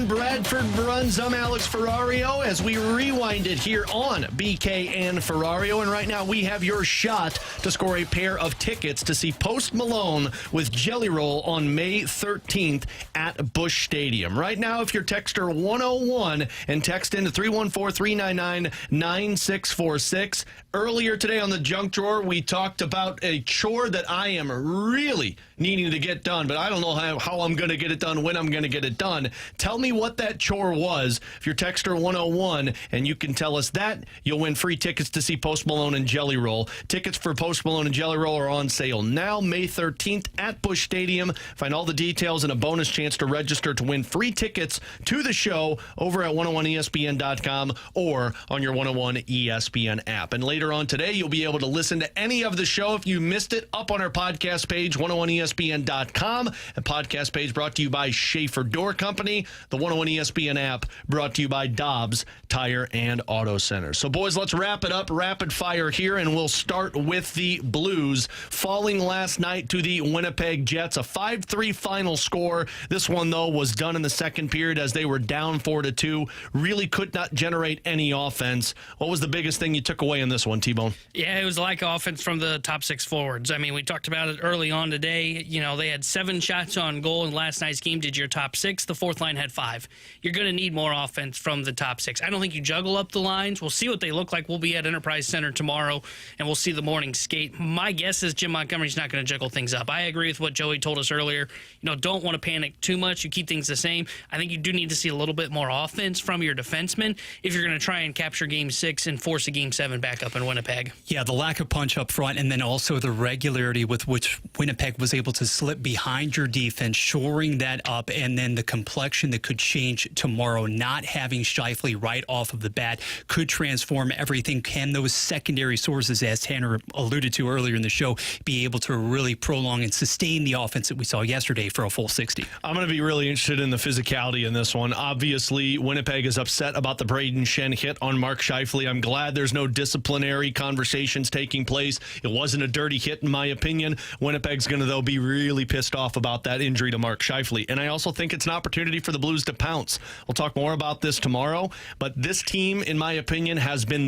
Speaker 4: Bradford Bruns. I'm Alex Ferrario as we rewind it here on BK and Ferrario. And right now we have your shot to score a pair of tickets to see Post Malone with Jelly Roll on May 13th at Busch Stadium. Right now, if you're texter 101 and text into 314-399-9646. Earlier today on the junk drawer, we talked about a chore that I am really needing to get done, but I don't know how I'm going to get it done, when I'm going to get it done. Tell me what that chore was. If you're texter 101 and you can tell us that, you'll win free tickets to see Post Malone and Jelly Roll. Tickets for Post Malone and Jelly Roll are on sale now, May 13th at Busch Stadium. Find all the details and a bonus chance to register to win free tickets to the show over at 101ESPN.com or on your 101 ESPN app. And later on today, you'll be able to listen to any of the show if you missed it up on our podcast page, 101ESPN.com. A podcast page brought to you by Schaefer Door Company. The 101 ESPN app brought to you by Dobbs Tire and Auto Center. So, boys, let's wrap it up. Rapid fire here, and we'll start with the Blues falling last night to the Winnipeg Jets. A 5-3 final score. This one, though, was done in the second period as they were down 4-2. Really could not generate any offense. What was the biggest thing you took away in this one, T-Bone?
Speaker 5: Yeah, it was like offense from the top six forwards. I mean, we talked about it early on today. You know, they had 7 shots on goal in last night's game. Did your top 6? The fourth line had 5. You're going to need more offense from the top 6. I don't think you juggle up the lines. We'll see what they look like. We'll be at Enterprise Center tomorrow, and we'll see the morning skate. My guess is Jim Montgomery's not going to juggle things up. I agree with what Joey told us earlier. You know, don't want to panic too much. You keep things the same. I think you do need to see a little bit more offense from your defensemen if you're going to try and capture Game 6 and force a Game 7 back up in Winnipeg.
Speaker 7: Yeah, the lack of punch up front and then also the regularity with which Winnipeg was able to slip behind your defense, shoring that up, and then the complexion that could change tomorrow. Not having Scheifele right off of the bat could transform everything. Can those secondary sources, as Tanner alluded to earlier in the show, be able to really prolong and sustain the offense that we saw yesterday for a full 60?
Speaker 4: I'm going to be really interested in the physicality in this one. Obviously, Winnipeg is upset about the Braden Shen hit on Mark Scheifele. I'm glad there's no disciplinary conversations taking place. It wasn't a dirty hit, in my opinion. Winnipeg's going to, though, be really pissed off about that injury to Mark Scheifele. And I also think it's an opportunity for the Blues to pounce. We'll talk more about this tomorrow, but this team, in my opinion, has been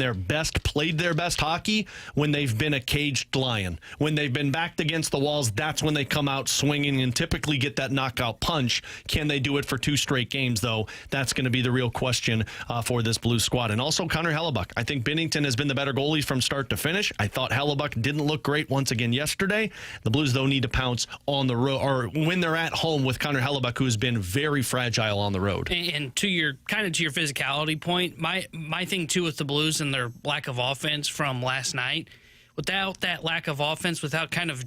Speaker 4: played their best hockey when they've been a caged lion. When they've been backed against the walls, that's when they come out swinging and typically get that knockout punch. Can they do it for 2 straight games, though? That's going to be the real question for this Blues squad. And also Connor Hellebyuck. I think Binnington has been the better goalie from start to finish. I thought Hellebyuck didn't look great once again yesterday. The Blues, though, need to pounce on the road, or when they're at home with Connor Hellebyuck, who's been very fragile on the road.
Speaker 5: And to your physicality point, my thing too with the Blues and their lack of offense from last night, without that lack of offense, without kind of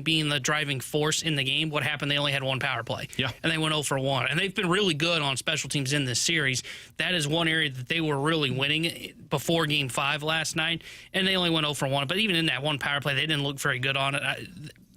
Speaker 5: being the driving force in the game, what happened? They only had 1 power play.
Speaker 4: Yeah.
Speaker 5: And they went 0 for 1. And they've been really good on special teams in this series. That is one area that they were really winning before Game 5 last night, and they only went 0 for 1. But even in that 1 power play, they didn't look very good on it.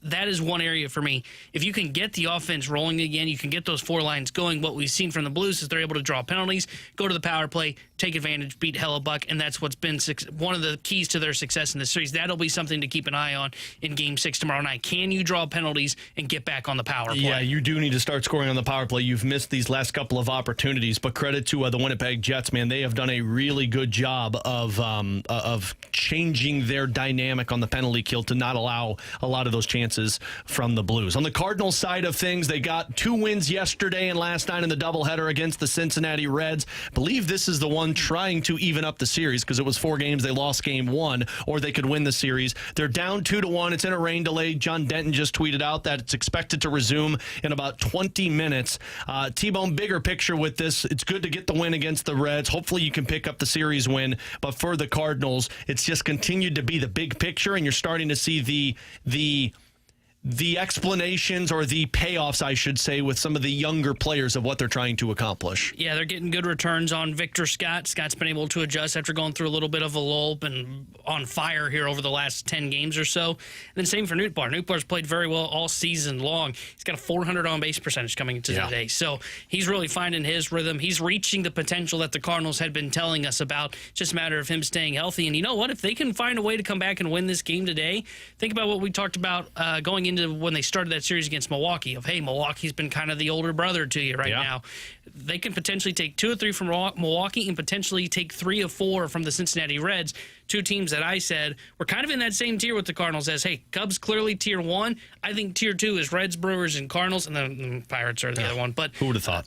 Speaker 5: That is one area for me. If you can get the offense rolling again, you can get those 4 lines going. What we've seen from the Blues is they're able to draw penalties, go to the power play, take advantage, beat Hellebyuck, and that's what's been one of the keys to their success in this series. That'll be something to keep an eye on in Game 6 tomorrow night. Can you draw penalties and get back on the power play?
Speaker 4: Yeah, you do need to start scoring on the power play. You've missed these last couple of opportunities, but credit to the Winnipeg Jets, man. They have done a really good job of changing their dynamic on the penalty kill to not allow a lot of those chances chances from the Blues. On the Cardinals side of things, they got 2 wins yesterday and last night in the doubleheader against the Cincinnati Reds. I believe this is the one trying to even up the series because it was 4 games. They lost game 1, or they could win the series. They're down 2-1. It's in a rain delay. John Denton just tweeted out that it's expected to resume in about 20 minutes. T-Bone, bigger picture with this. It's good to get the win against the Reds. Hopefully you can pick up the series win. But for the Cardinals, it's just continued to be the big picture, and you're starting to see the explanations, or the payoffs, I should say, with some of the younger players of what they're trying to accomplish.
Speaker 5: Yeah, they're getting good returns on Victor Scott. Scott's been able to adjust after going through a little bit of a lull and on fire here over the last 10 games or so. And then same for Nootbaar. Nootbaar's played very well all season long. He's got a 400 on-base percentage coming into today. So he's really finding his rhythm. He's reaching the potential that the Cardinals had been telling us about. Just a matter of him staying healthy. And you know what? If they can find a way to come back and win this game today, think about what we talked about going into when they started that series against Milwaukee of, hey, Milwaukee's been kind of the older brother to you now. They can potentially take 2 or 3 from Milwaukee and potentially take 3 or 4 from the Cincinnati Reds, 2 teams that I said were kind of in that same tier with the Cardinals as, hey, Cubs clearly tier 1. I think tier 2 is Reds, Brewers, and Cardinals, and then the Pirates are the other one. But
Speaker 4: who would have thought?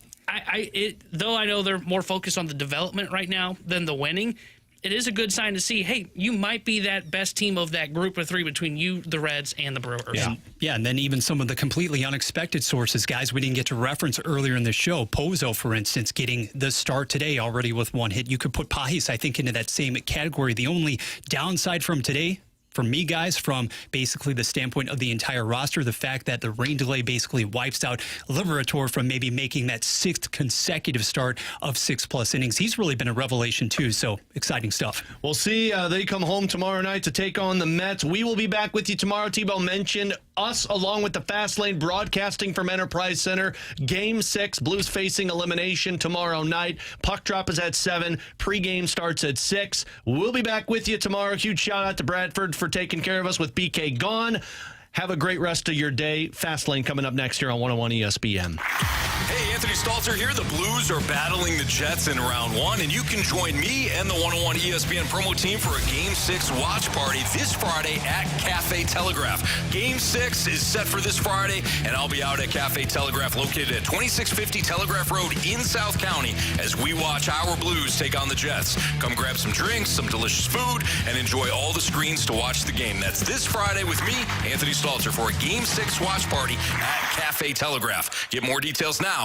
Speaker 5: Though I know they're more focused on the development right now than the winning, it is a good sign to see, hey, you might be that best team of that group of 3 between you, the Reds, and the Brewers.
Speaker 7: Yeah, and then even some of the completely unexpected sources, guys we didn't get to reference earlier in the show. Pozo, for instance, getting the start today already with 1 hit. You could put Pahis, I think, into that same category. The only downside from today, for me, guys, from basically the standpoint of the entire roster, the fact that the rain delay basically wipes out Liberator from maybe making that 6th consecutive start of 6+ innings. He's really been a revelation, too, so exciting stuff.
Speaker 4: We'll see. They come home tomorrow night to take on the Mets. We will be back with you tomorrow. T-Bone mentioned us, along with the Fast Lane broadcasting from Enterprise Center. Game 6, Blues facing elimination tomorrow night. Puck drop is at 7. Pre-game starts at 6. We'll be back with you tomorrow. Huge shout-out to Bradford for taking care of us with BK gone. Have a great rest of your day. Fastlane coming up next here on 101 ESPN.
Speaker 14: Hey, Anthony Stalter here. The Blues are battling the Jets in round 1, and you can join me and the 101 ESPN promo team for a Game 6 watch party this Friday at Cafe Telegraph. Game 6 is set for this Friday, and I'll be out at Cafe Telegraph located at 2650 Telegraph Road in South County as we watch our Blues take on the Jets. Come grab some drinks, some delicious food, and enjoy all the screens to watch the game. That's this Friday with me, Anthony Stalter, for a Game 6 watch party at Cafe Telegraph. Get more details now